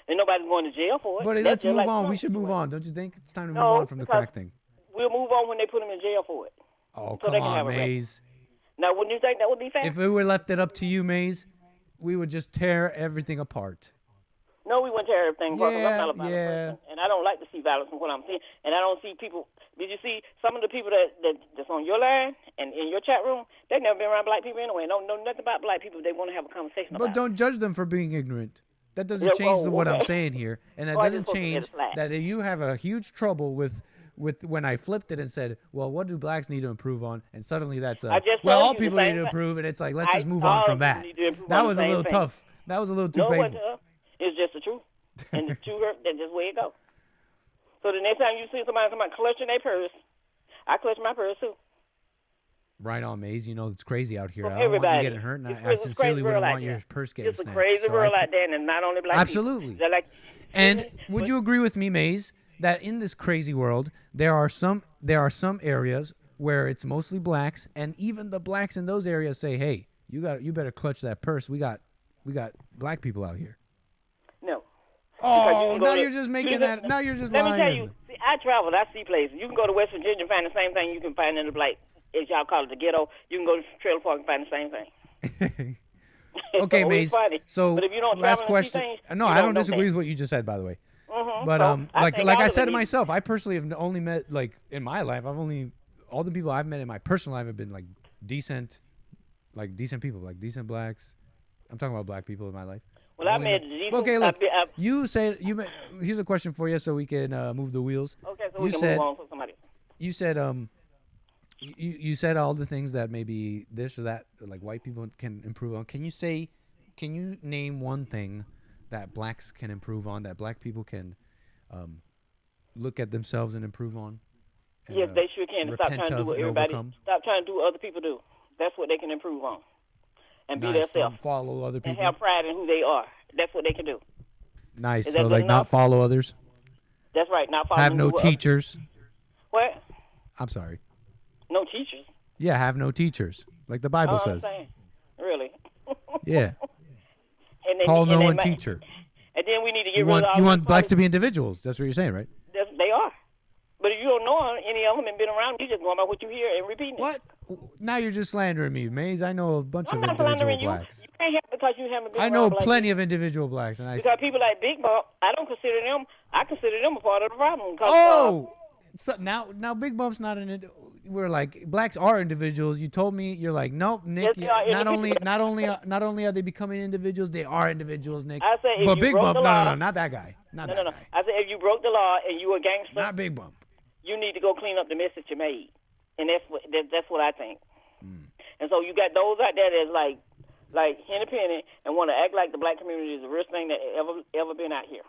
And nobody's going to jail for it. But That's let's just move like on. Trump. We should move on. Don't you think? It's time to move No, on from the crack thing. We'll move on when they put them in jail for it. Oh, So they come can have on, a record. Maze. Now, wouldn't you think that would be fair? If it were left it up to you, Maze, we would just tear everything apart. No, we wouldn't tear everything apart 'cause I'm not a violent yeah. person. And I don't like to see violence from what I'm seeing. And I don't see people. Did you see some of the people that's on your line and in your chat room? They've never been around black people anyway. Don't know nothing about black people. They want to have a conversation But about don't judge them for being ignorant. That doesn't Yeah, change well, what I'm okay. saying here. And that Well, I doesn't just supposed to get change a slack. that if you have a huge trouble with when I flipped it and said, well, what do blacks need to improve on? And suddenly that's I just well, told all you the people need same to thing. improve. And it's like, let's I just move on told from you that. need to improve That on the was a same little thing. tough. That was a little too No, it painful. wasn't. It's just the truth. And the truth hurt. That's just where it goes. So the next time you see somebody clutching their purse, I clutch my purse too. Right on, Maze. You know, it's crazy out here. For I don't want you everybody. getting hurt, and It's I crazy sincerely world wouldn't out want your there. purse getting It's a snatched. crazy So world I- out there, and it's not only black Absolutely. people. They're like, And would you agree with me, Maze, that in this crazy world there are some areas where it's mostly blacks, and even the blacks in those areas say, "Hey, you better clutch that purse. We got black people out here." no. Oh, now you're just making that. Now you're just lying. Let me tell you. See, I travel. I see places. You can go to West Virginia and find the same thing you can find in the black, as y'all call it, the ghetto. You can go to Trailer Park and find the same thing. Okay, So Maze. it's funny. So But if you don't last travel and see question. things, No, you I don't don't know disagree things. with what you just said, by the way. Mhm. But So I think like all I of said it to needs- myself, I personally have only met in my life. I've only all the people I've met in my personal life have been like decent people, like decent blacks. I'm talking about black people in my life. Well, I met decent. Okay, look. You said you met. Here's a question for you, so we can move the wheels. Okay, so you we can said, move on to somebody. You said you said all the things that maybe this or that like white people can improve on. Can you name one thing that blacks can improve on, that black people can look at themselves and improve on? And, Yes, they sure can. Stop trying repent to do of what and everybody. overcome? Stop trying to do what other people do. That's what they can improve on, and be Nice. themselves. Don't follow other And people. have pride in who they are. That's what they can do. Nice. Is that So good like not enough? follow others. That's right. Not following Have no what teachers. What? I'm sorry. No teachers. Yeah, have no teachers, like the Bible I says. understand. Really. Yeah. And then, Call and no they one might- teacher. And then we need to get You rid want of all you these want blacks to be individuals. That's what you're saying, right? They are. But if you don't know any of them and been around, you just going by what you hear and repeating What? Now you're just slandering me, Maze. I know a bunch I'm of not individual slandering you. blacks. You can't help because you haven't been I around know black plenty people. of individual blacks, and Because people like Big Bump, I don't consider them. I consider them a part of the problem. 'Cause, Oh, so now Big Bump's not an. We're like blacks are individuals. You told me you're like nope, Nick. Yes, they are not only individuals. not only are they becoming individuals, they are individuals, Nick. I say if But you Big broke Bump, the no, law- not that guy. Not that no. guy. I said if you broke the law and you a gangster, Not Big Bump. you need to go clean up the mess that you made, and that's what I think. Mm. And so you got those out there that's like Henny Penny and want to act like the black community is the worst thing that ever been out here.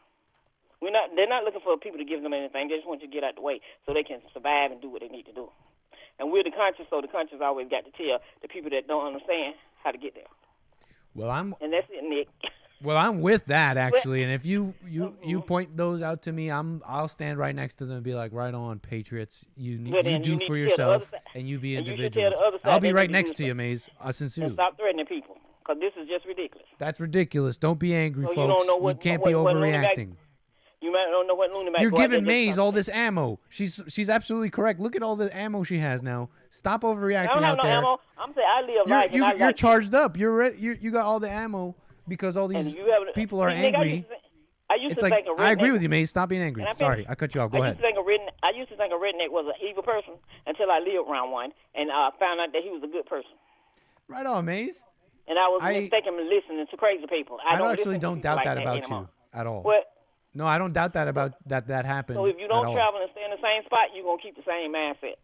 They're not looking for people to give them anything. They just want you to get out the way so they can survive and do what they need to do. And we're the conscious, so the conscious always got to tell the people that don't understand how to get there. Well, I'm And that's it, Nick. with that actually, and if you point those out to me, I'll stand right next to them and be like, right on, patriots. You Well, then do you need for to tell the other yourself, side- and you be and you should individuals. tell the other side I'll be they right need to next do to you, Maze. And Sincerely. stop threatening people, because this is just ridiculous. That's ridiculous. Don't be angry, So you folks. don't know what- you can't what- be what Looney Mac- overreacting. You might don't know what Looney Mac You're go out giving there just Maze all this ammo. She's absolutely correct. Look at all the ammo she has now. Stop I overreacting don't have out no there. ammo. I'm saying I live life. and I You're like charged up. You're ready. You got all the ammo because all And these you have- people are See, Nick, angry. I used It's to like think a I agree redneck- with you, Maze. Stop being angry. Can I Sorry, finish? I cut you off. Go I ahead. used to think a redneck was an evil person until I lived around one and found out that he was a good person. Right on, Maze. And I was mistakenly listening to crazy people. I don't actually listen to don't people doubt like that about anymore. you at all. What? No, I don't doubt that about that happened. So if you at don't all. travel and stay in the same spot, you're gonna keep the same mindset.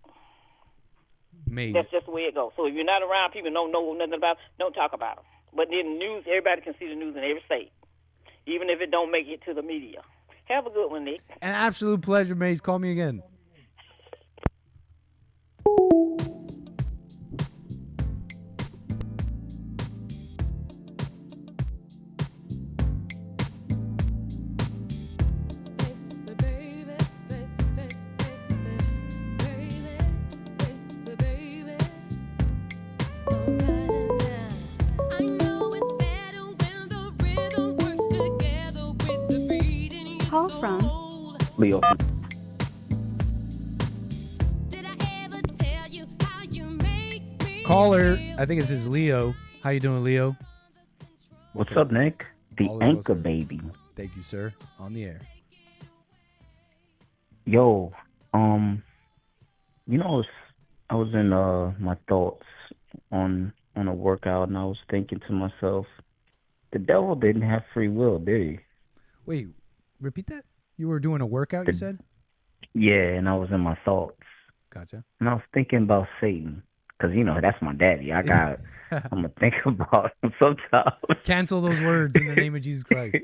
Maze. That's just the way it goes. So if you're not around people, don't know nothing about, don't talk about them. But then the news, everybody can see the news in every state, even if it don't make it to the media. Have a good one, Nick. An absolute pleasure, Maze. Call me again. Call from Leo. Caller, I think this is Leo. How you doing, Leo? What's up, Nick? The All is anchor well, sir. baby. Thank you, sir. On the air. Yo, you know, I was in my thoughts on a workout, and I was thinking to myself, the devil didn't have free will, did he? Wait, repeat that? You were doing a workout, you said? Yeah, and I was in my thoughts, Gotcha. and I was thinking about Satan, because you know that's my daddy. I'm gonna think about him sometimes. Cancel those words in the name of Jesus Christ.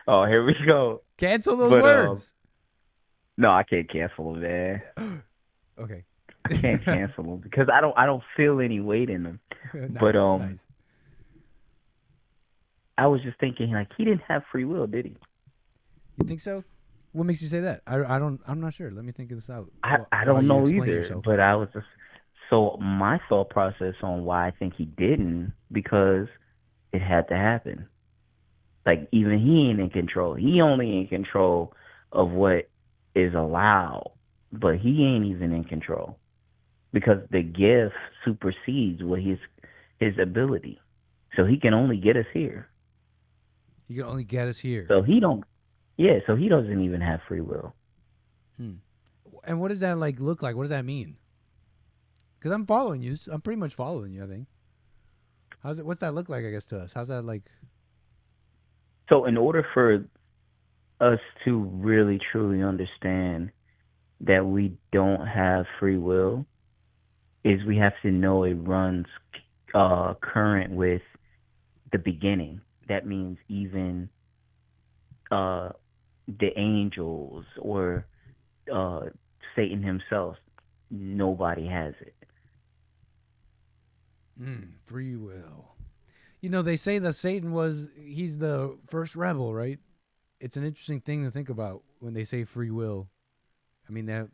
Oh, here we go. Cancel those But, words. No, I can't cancel them, man. Okay. I can't cancel them because I don't feel any weight in them. But Nice. I was just thinking like he didn't have free will, did he? You think so? What makes you say that? I'm not sure. Let me think of this out. I while don't you know explain either. yourself. But I was just so my thought process on why I think he didn't, because it had to happen. Like even he ain't in control. He only in control of what is allowed, but he ain't even in control because the gift supersedes what his ability. So he can only get us here. He can only get us here. So he don't. Yeah. So he doesn't even have free will. And what does that like look like? What does that mean? Because I'm following you. I'm pretty much following you, I think. What's that look like, I guess, to us? How's that like? So in order for us to really truly understand that we don't have free will, is we have to know it runs current with the beginning. That means even the angels or Satan himself, nobody has it. Free will. You know, they say that he's the first rebel, right? It's an interesting thing to think about when they say free will. I mean, that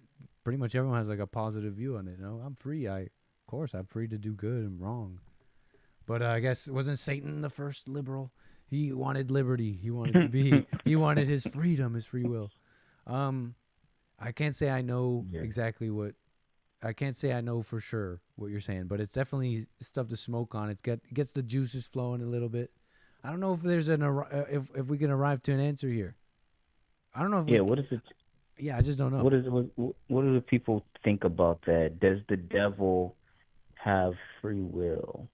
pretty much everyone has like a positive view on it. No, I'm free. Of course, I'm free to do good and wrong. But I guess wasn't Satan the first liberal? He wanted liberty. He wanted to be. He wanted his freedom, his free will. I can't say I know exactly what. I can't say I know for sure what you're saying, but it's definitely stuff to smoke on. It gets the juices flowing a little bit. I don't know if there's if we can arrive to an answer here. I don't know if what is it? Yeah, I just don't know. What do the people think about that? Does the devil have free will?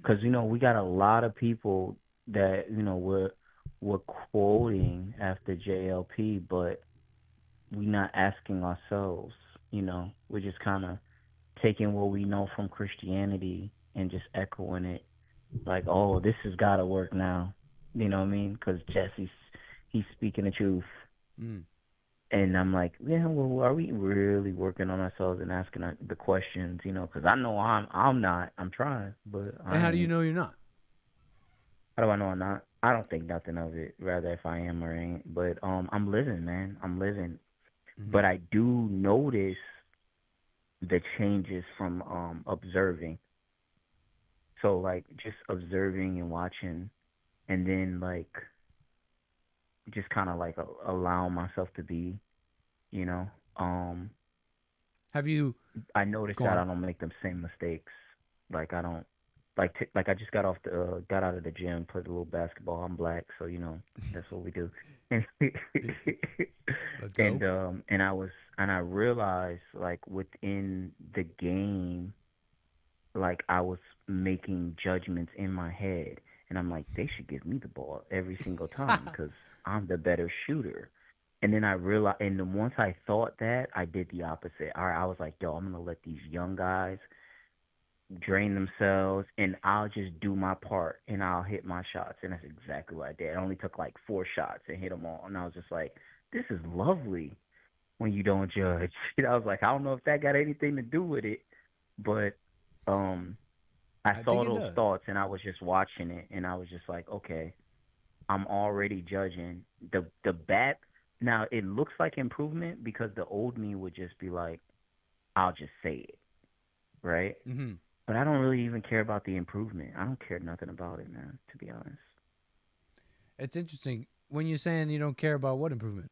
Because we got a lot of people that we're quoting after JLP, but we're not asking ourselves. We're just kind of taking what we know from Christianity and just echoing it, like, oh, this has got to work now. You know what I mean? Because he's speaking the truth. And I'm like, yeah, well, are we really working on ourselves and asking the questions? Because I know I'm not. I'm trying, but and how do you know you're not? How do I know I'm not? I don't think nothing of it. Rather, if I am or ain't. But I'm living, man. I'm living. But I do notice the changes from observing. So like just observing and watching, and then like just kind of like allowing myself to be, Have you? I noticed that I don't make the same mistakes. Like I don't. Like I just got out of the gym, played a little basketball. I'm black, so that's what we do. Let's go. And I realized like within the game, like I was making judgments in my head, and I'm like, they should give me the ball every single time because I'm the better shooter. And then I realized, and then once I thought that, I did the opposite. I was like, yo, I'm gonna let these young guys drain themselves, and I'll just do my part, and I'll hit my shots. And that's exactly what I did. I only took like 4 shots and hit them all, and I was just like, this is lovely when you don't judge. I was like, I don't know if that got anything to do with it, but I saw those thoughts, and I was just watching it, and I was just like, okay, I'm already judging. The bad, now it looks like improvement because the old me would just be like, I'll just say it, right? Mm-hmm. But I don't really even care about the improvement. I don't care nothing about it, man, to be honest. It's interesting. When you're saying you don't care about what improvement?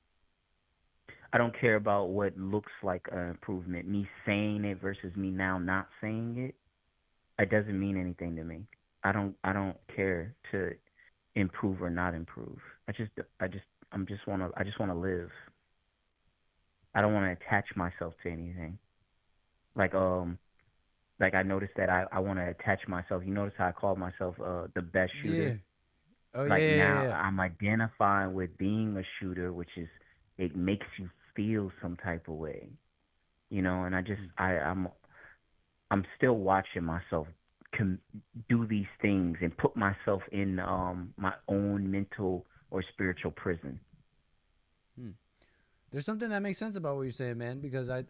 I don't care about what looks like an improvement. Me saying it versus me now not saying it, it doesn't mean anything to me. I don't care to improve or not improve. I just want to live. I don't want to attach myself to anything. Like I noticed that I want to attach myself. You notice how I called myself the best shooter? Yeah. Oh, like yeah, now yeah. I'm identifying with being a shooter, which is, it makes you feel some type of way. And I'm still watching myself do these things and put myself in my own mental or spiritual prison. There's something that makes sense about what you're saying, man, because I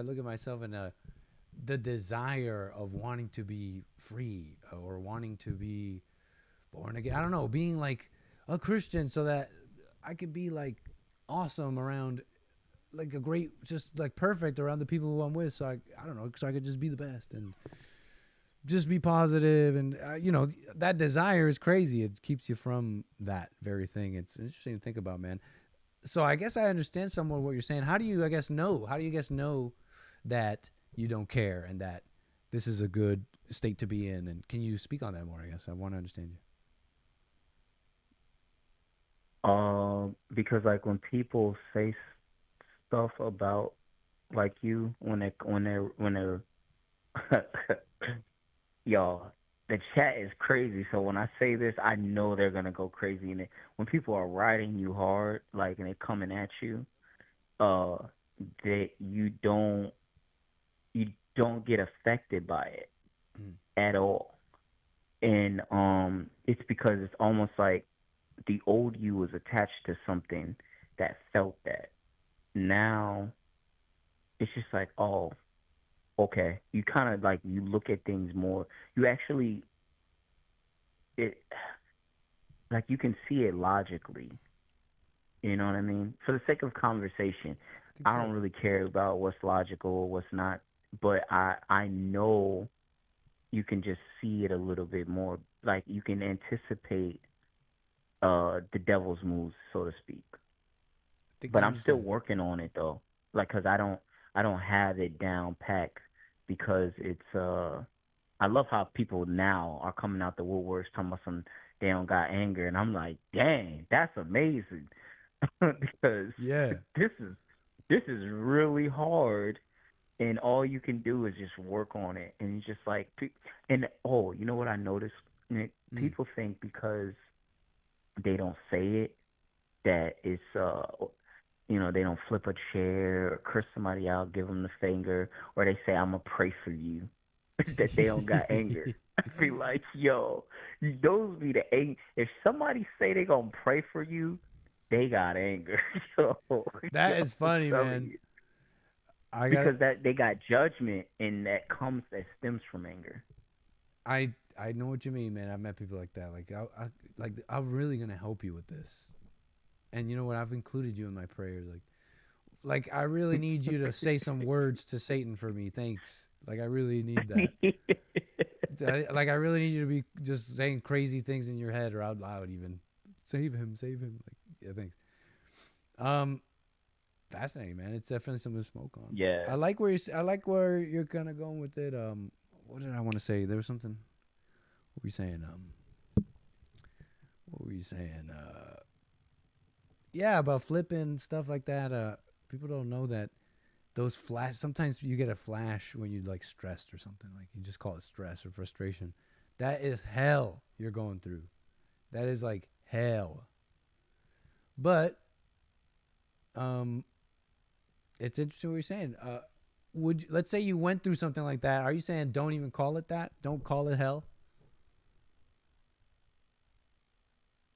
look at myself and the desire of wanting to be free or wanting to be born again. I don't know, being like a Christian so that I could be like awesome around, like a great, just like perfect around the people who I'm with. So I don't know, so I could just be the best and just be positive. And, you know, that desire is crazy. It keeps you from that very thing. It's interesting to think about, man. So I guess I understand somewhat what you're saying. How do you, I guess, know? How do you guess know that you don't care and that this is a good state to be in? And can you speak on that more? I guess I want to understand you. Because like when people say stuff about like you, when they're y'all, the chat is crazy. So when I say this, I know they're gonna go crazy. And when people are riding you hard, like, and they're coming at you, that you don't get affected by it at all. And it's because it's almost like the old you was attached to something that felt that. Now it's just like, oh, okay. You kind of like, you look at things more. You actually, like, you can see it logically. You know what I mean? For the sake of conversation, I don't really care about what's logical or what's not, but I know you can just see it a little bit more. Like, you can anticipate the devil's moves, so to speak. But I'm still working on it though, like, cause I don't have it down packed, because it's I love how people now are coming out the woodworks talking about they don't got anger, and I'm like, dang, that's amazing, because this is really hard, and all you can do is just work on it, and it's just like, and you know what I noticed, Nick? People think because they don't say it that it's you know, they don't flip a chair or curse somebody out, give them the finger, or they say, I'm going to pray for you, that they don't got anger. I be like, yo, those be the anger. If somebody say they going to pray for you, they got anger. That is funny, man. Because they got judgment, and that stems from anger. I know what you mean, man. I've met people like that. Like, I'm really going to help you with this. And you know what? I've included you in my prayers. Like I really need you to say some words to Satan for me. Thanks. Like, I really need that. Like, I really need you to be just saying crazy things in your head or out loud even. Save him. Like, yeah, thanks. Fascinating, man. It's definitely something to smoke on. Yeah. I like where you're kind of going with it. What did I want to say? There was something. What were you saying? Yeah, about flipping, stuff like that. People don't know that those flash. Sometimes you get a flash when you're like stressed or something. Like, you just call it stress or frustration. That is hell you're going through. That is like hell. But it's interesting what you're saying. Let's say you went through something like that. Are you saying don't even call it that? Don't call it hell?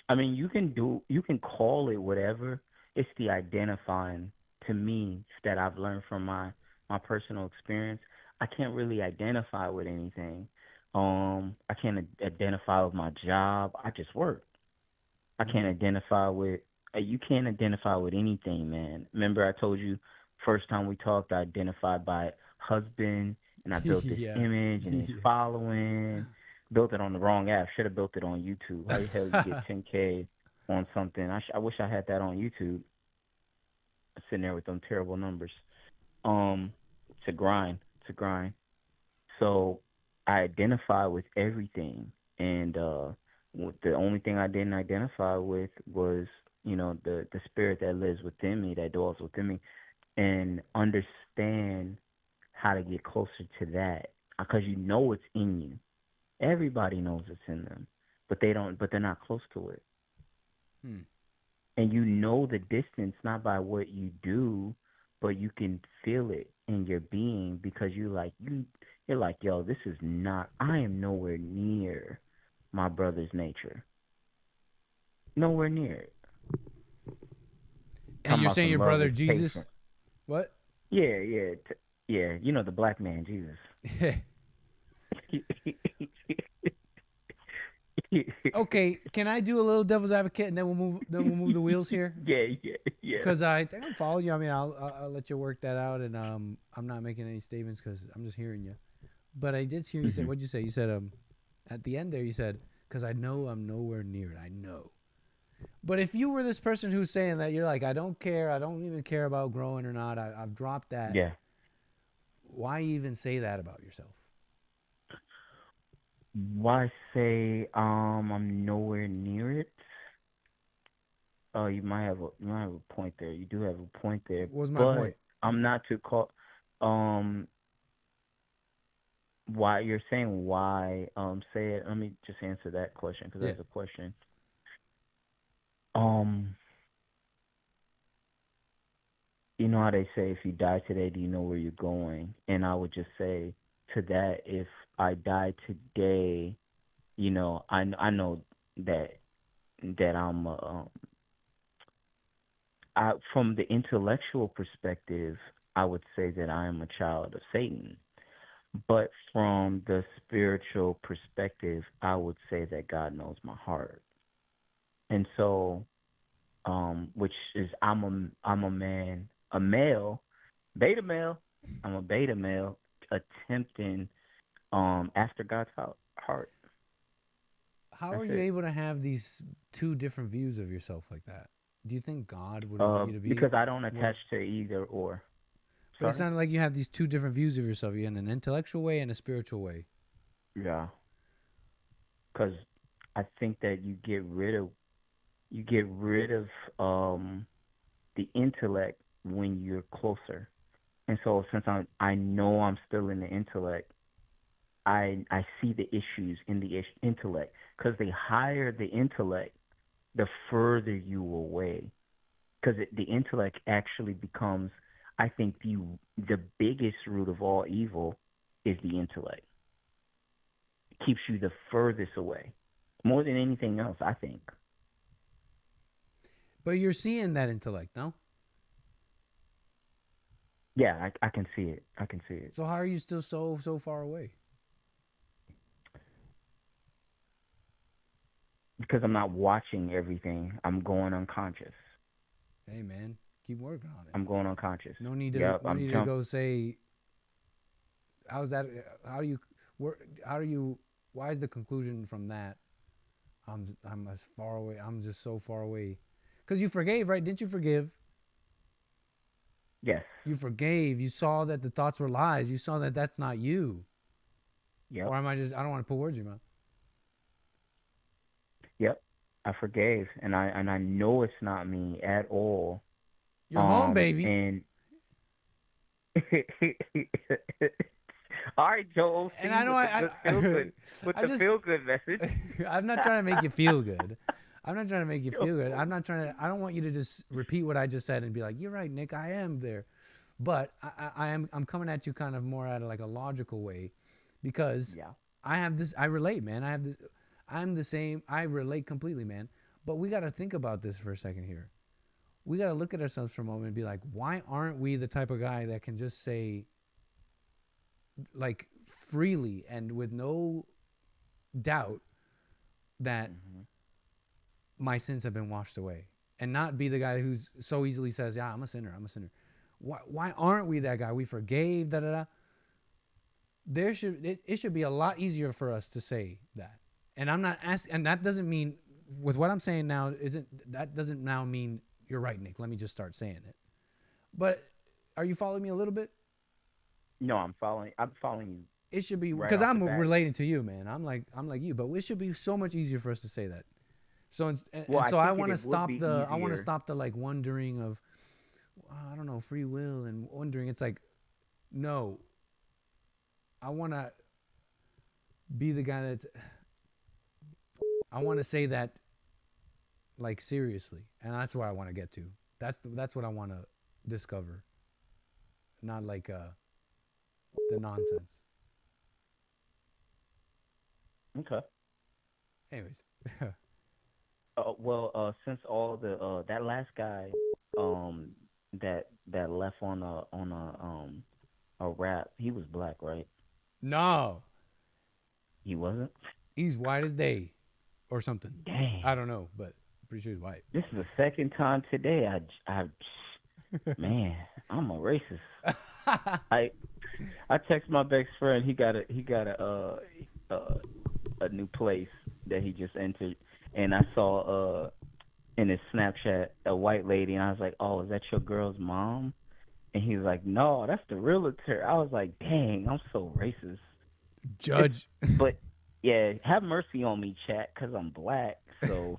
I mean, you can call it whatever. It's the identifying, to me, that I've learned from my personal experience. I can't really identify with anything. I can't identify with my job. I just work. I can't identify with. You can't identify with anything, man. Remember, I told you first time we talked, I identified by husband, and I built this image and his following. Built it on the wrong app. Should have built it on YouTube. How the hell you get 10K on something? I wish I had that on YouTube. Sitting there with them terrible numbers. It's a grind. So I identify with everything, and the only thing I didn't identify with was, you know, the spirit that lives within me, that dwells within me, and understand how to get closer to that, because you know it's in you. Everybody knows it's in them, but they're not close to it. And you know the distance not by what you do, but you can feel it in your being, because you're like, yo, this is not, I am nowhere near my brother's nature. Nowhere near it. And you're about saying some your love brother is Jesus? patient. What? Yeah, yeah, yeah. You know the black man Jesus. Okay, can I do a little devil's advocate and then we'll move the wheels here? Yeah. Because I think I'm following you. I mean, I'll let you work that out, and I'm not making any statements because I'm just hearing you. But I did hear you say, what'd you say? You said at the end there, you said, because I know I'm nowhere near it. I know. But if you were this person who's saying that, you're like, I don't care. I don't even care about growing or not. I've dropped that. Yeah. Why even say that about yourself? Why say I'm nowhere near it? Oh, you might have a point there. You do have a point there. What was my point? I'm not too caught. Why you're saying why? Say it. Let me just answer that question because that's a question. You know how they say if you die today, do you know where you're going? And I would just say to that, if I die today, you know, I know that I'm from the intellectual perspective, I would say that I am a child of Satan. But from the spiritual perspective, I would say that God knows my heart. And so, which is I'm a man, a male, beta male. I'm a beta male attempting after God's heart. How are you able to have these two different views of yourself like that? Do you think God would want you to be? Because I don't attach to either or. But it sounded like you have these two different views of yourself. You have an intellectual way and a spiritual way. Yeah. Because I think that you get rid of the intellect when you're closer. And so since I know I'm still in the intellect, I see the issues in the intellect. Because the higher the intellect, the further you away. Because the intellect actually becomes, I think, the biggest root of all evil is the intellect. It keeps you the furthest away, more than anything else, I think. But you're seeing that intellect, no? Yeah, I can see it. I can see it. So how are you still so far away? Because I'm not watching everything. I'm going unconscious. Hey, man, keep working on it. I'm going unconscious. No need to go say, how's that? Why is the conclusion from that? I'm as far away. I'm just so far away. Because you forgave, right? Didn't you forgive? Yes. You forgave. You saw that the thoughts were lies. You saw that that's not you. Yep. Or am I don't want to put words in your mouth. Yep. I forgave, and I know it's not me at all. You're home, baby. And all right, Joel. And I know I feel good with the feel good message. I'm not trying to make you feel good. I'm not trying to make you feel good. I don't want you to just repeat what I just said and be like, "You're right, Nick. I am there." But I'm coming at you kind of more at like a logical way, because I have this. I relate, man. I'm the same. I relate completely, man. But we got to think about this for a second here. We got to look at ourselves for a moment and be like, why aren't we the type of guy that can just say, like, freely and with no doubt that my sins have been washed away, and not be the guy who's so easily says, yeah, I'm a sinner. Why aren't we that guy? We forgave, da-da-da. It should be a lot easier for us to say that. And I'm not asking, and that doesn't mean, with what I'm saying now, doesn't now mean you're right, Nick. Let me just start saying it. But are you following me a little bit? No, I'm following you. It should be, right because I'm relating relating to you, man. I'm like you, but it should be so much easier for us to say that. So I want to stop the like wondering of, I don't know, free will and wondering. It's like, no. I want to be the guy I want to say that, like, seriously, and that's where I want to get to. That's what I want to discover, not like the nonsense. Okay. Anyways. Since all the that last guy that left on a rap. He was black, right? No, He wasn't. he's white as day, or something. Dang. I don't know, but I'm pretty sure he's white. This is the second time today. Man, I'm a racist. I text my best friend. He got a new place that he just entered, and I saw in his Snapchat a white lady, and I was like, "Oh, is that your girl's mom?" And he was like, "No, that's the realtor." I was like, "Dang, I'm so racist." Judge. But yeah, have mercy on me, chat, because I'm black. So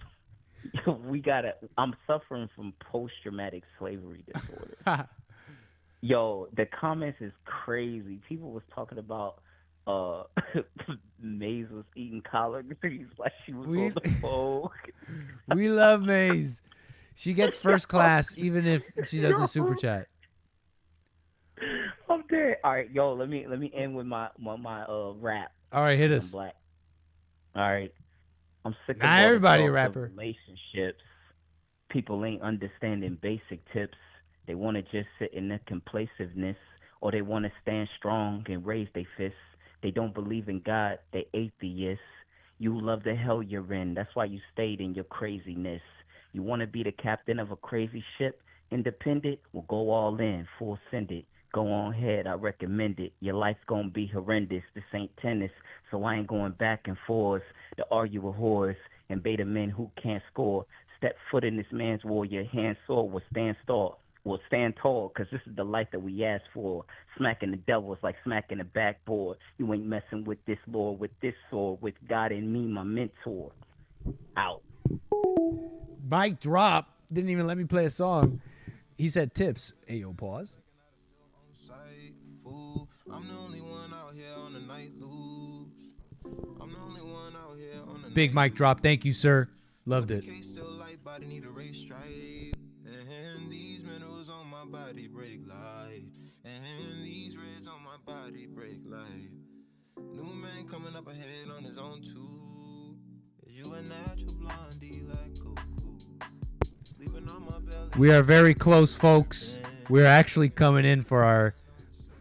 I'm suffering from post-traumatic slavery disorder. Yo, the comments is crazy. People was talking about Maze was eating collard greens like she was on the phone. We love Maze. She gets first class even if she doesn't super chat. I'm dead. All right, yo, let me end with my rap. All right, hit I'm us. black. All right, I'm sick of Not all the everybody a talk of rapper. relationships. People ain't understanding basic tips. They want to just sit in their complaciveness, or they want to stand strong and raise their fists. They don't believe in God. They atheists. You love the hell you're in. That's why you stayed in your craziness. You want to be the captain of a crazy ship, independent? Well, go all in, full send it. Go on ahead, I recommend it. Your life's gonna be horrendous. This ain't tennis, so I ain't going back and forth to argue with whores and beta men who can't score. Step foot in this man's war, your hand sore will stand tall. Will stand tall, cause this is the life that we asked for. Smacking the devil is like smacking the backboard. You ain't messing with this Lord, with this sword, with God and me, my mentor. Out. Mic drop. Didn't even let me play a song. He said tips. Hey, yo, pause. I'm the only one out here on the night loose. I'm the only one out here on the Big mic drop. Thank you, sir. Loved it. still light body need a race stripe. And these minerals on my body break light. And these reds on my body break light. New man coming up ahead on his own too. Is you a natural blondie like Goku? Sleeping on my belly. We are very close, folks. We're actually coming in for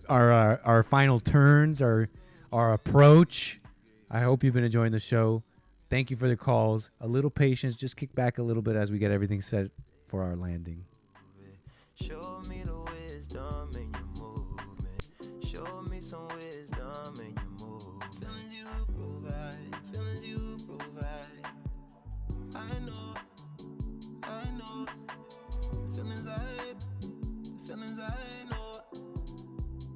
our final turns, our approach. I hope you've been enjoying the show. Thank you for the calls. A little patience. Just kick back a little bit as we get everything set for our landing. Show me the wisdom in your movement. Show me some wisdom in your movement. Feelings you provide, feelings you provide. I know. Feelings I know.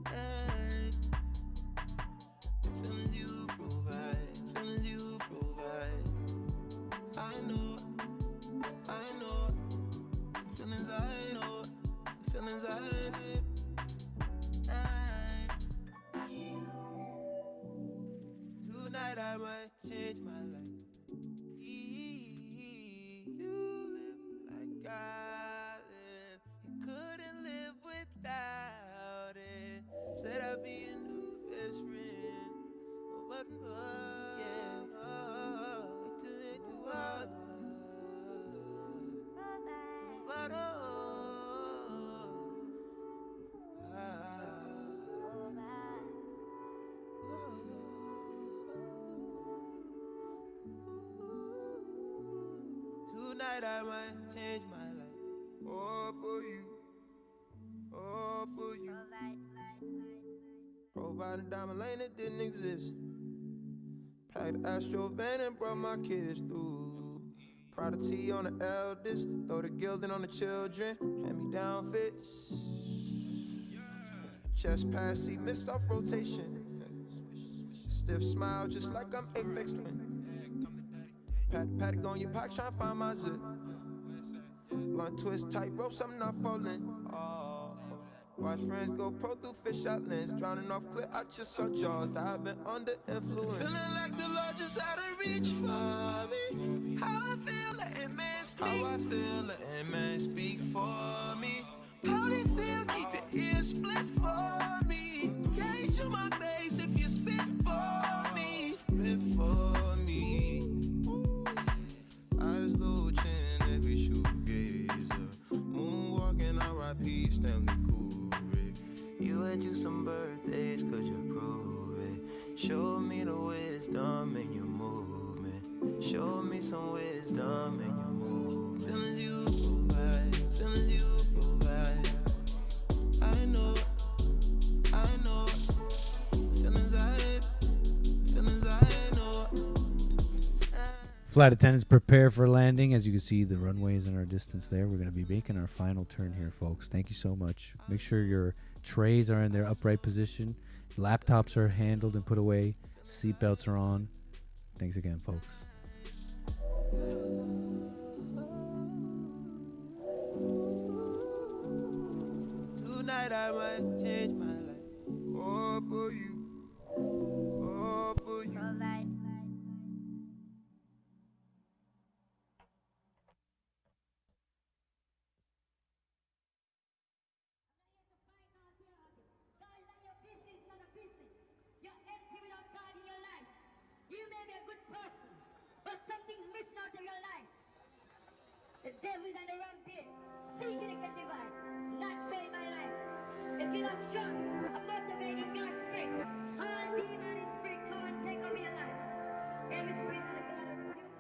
Hey. Feelings you provide, feelings you provide. I know. Feelings I know. Feelings I Tonight I might change my life. You live like I live. You couldn't live without it. Said I'd be a new best friend. But yeah, wait till they do all but tonight I might change my life. All for you. All for you. Provide a diamond lane that didn't exist. Packed the Astro van and brought my kids through. Proud of T on the eldest. Throw the gilding on the children. Hand me down fits. Chest pass, see missed off rotation. Stiff smile just like I'm Apex Twin. Paddock on your pocket, tryna find my zip. Blunt twist, tight ropes, I'm not falling. Watch friends go pro through fish out lens. Drowning off clip, I just saw jaws diving under influence. Feeling like the Lord just had to reach for me. How I feel, letting man speak. How I feel, letting man speak for me. How they feel, keep your ears split for me. Can't shoot my face if you spit for me. Spit for me. Eyes low, chin, every shoegazer. Moonwalk Stanley Kubrick. You had you some birthdays, could you prove it? Show me the wisdom in your movement. Show me some wisdom in your movement. Feelings you provide, feelings you provide. I know, feelings I know. Flight attendants, prepare for landing. As you can see, the runway is in our distance there. We're going to be making our final turn here, folks. Thank you so much. Make sure your trays are in their upright position. Laptops are handled and put away. Seatbelts are on. Thanks again, folks. Tonight I might change my life. All for you. All for you. All right. You may be a good person, but something's missing out of your life. The devil's on the rampage, seeking it can divide, not so in my life. If you're not strong, I'm motivating God's spirit. All demon and spirit come and take away your life. Every spirit on the blood of music.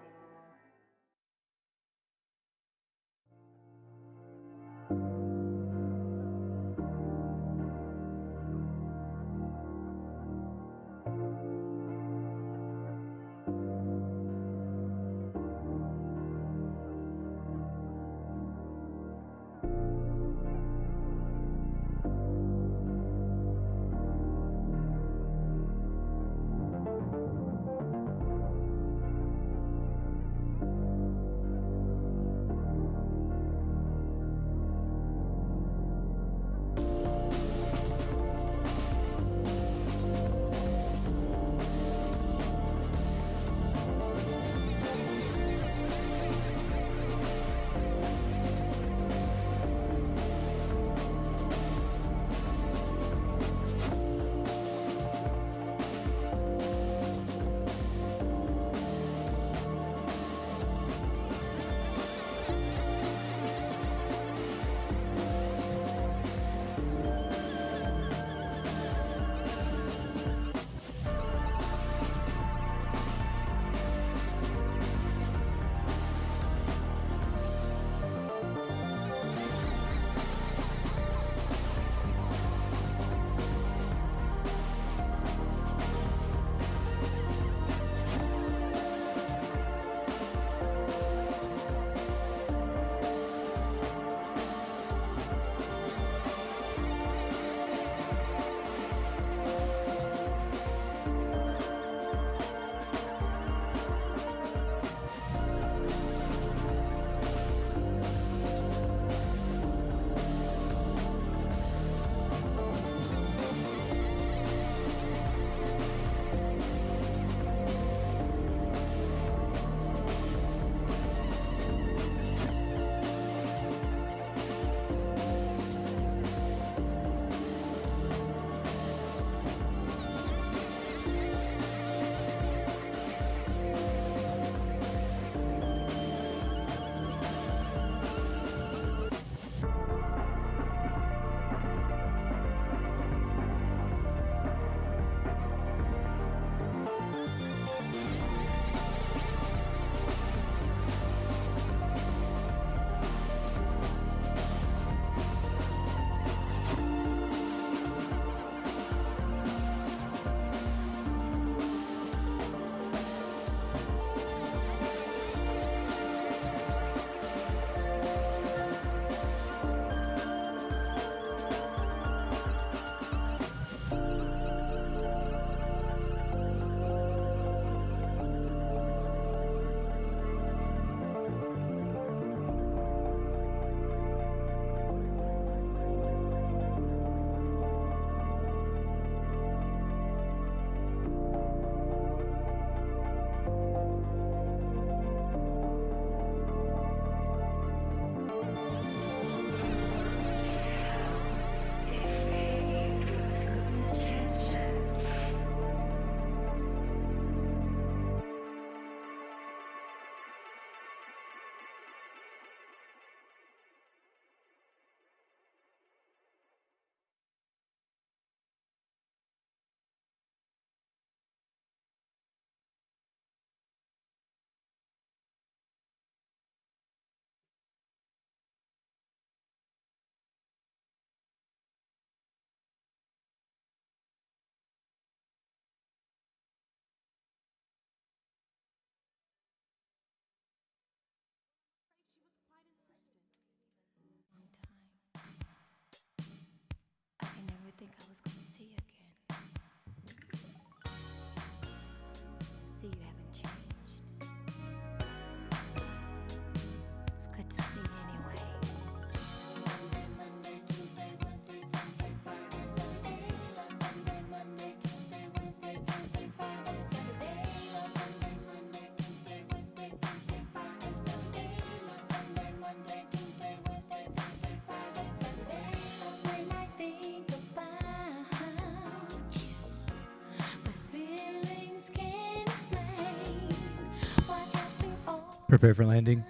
Prepare for landing.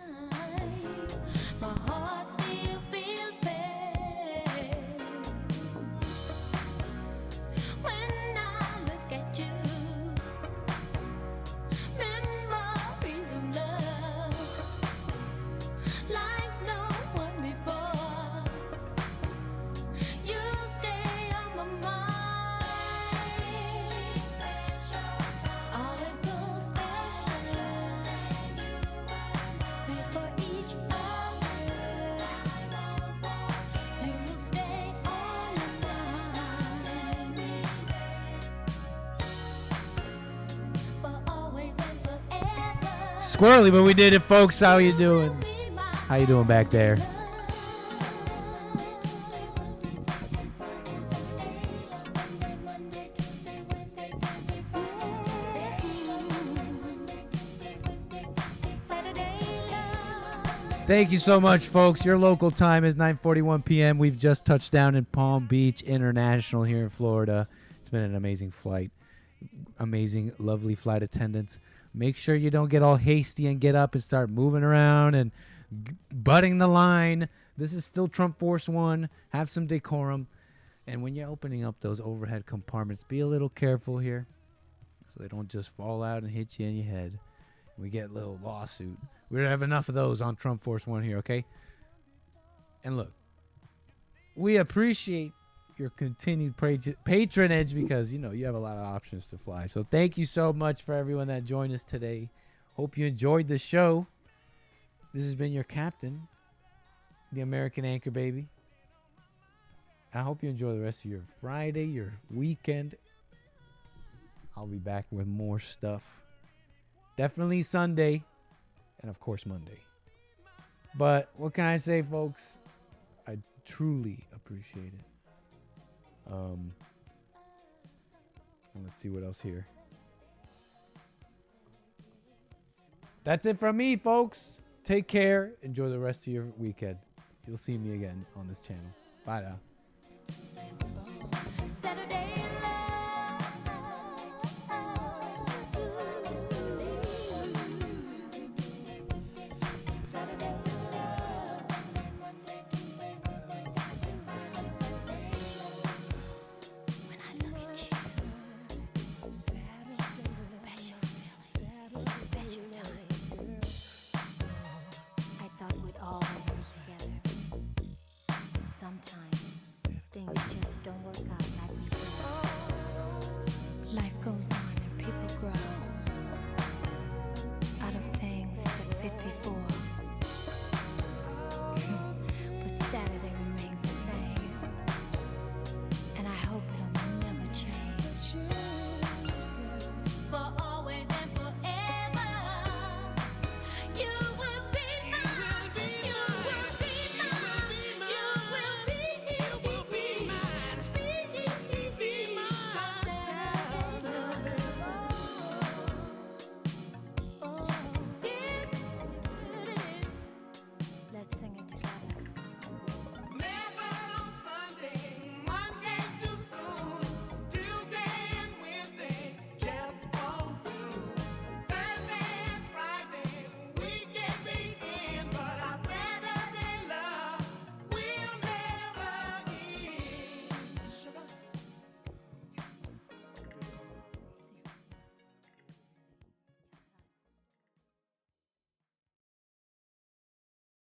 My heart still feels pain when I look at you. Memories of love like no one before. You stay on my mind. Always so special. Made for each other. You will stay on my mind. For always and forever. Squirrely, but we did it, folks. How you doing? How you doing back there? Thank you so much, folks. Your local time is 9:41 p.m. We've just touched down in Palm Beach International here in Florida. It's been an amazing flight. Amazing, lovely flight attendants. Make sure you don't get all hasty and get up and start moving around and butting the line. This is still Trump Force One. Have some decorum. And when you're opening up those overhead compartments, be a little careful here so they don't just fall out and hit you in your head. We get a little lawsuit. We don't have enough of those on Trump Force One here, okay? And look, we appreciate your continued patronage because, you know, you have a lot of options to fly. So thank you so much for everyone that joined us today. Hope you enjoyed the show. This has been your captain, the American Anchor Baby. I hope you enjoy the rest of your Friday, your weekend. I'll be back with more stuff. Definitely Sunday. And of course Monday. But what can I say, folks? I truly appreciate it. And let's see what else here. That's it from me, folks. Take care. Enjoy the rest of your weekend. You'll see me again on this channel. Bye now. Sometimes things just don't work out.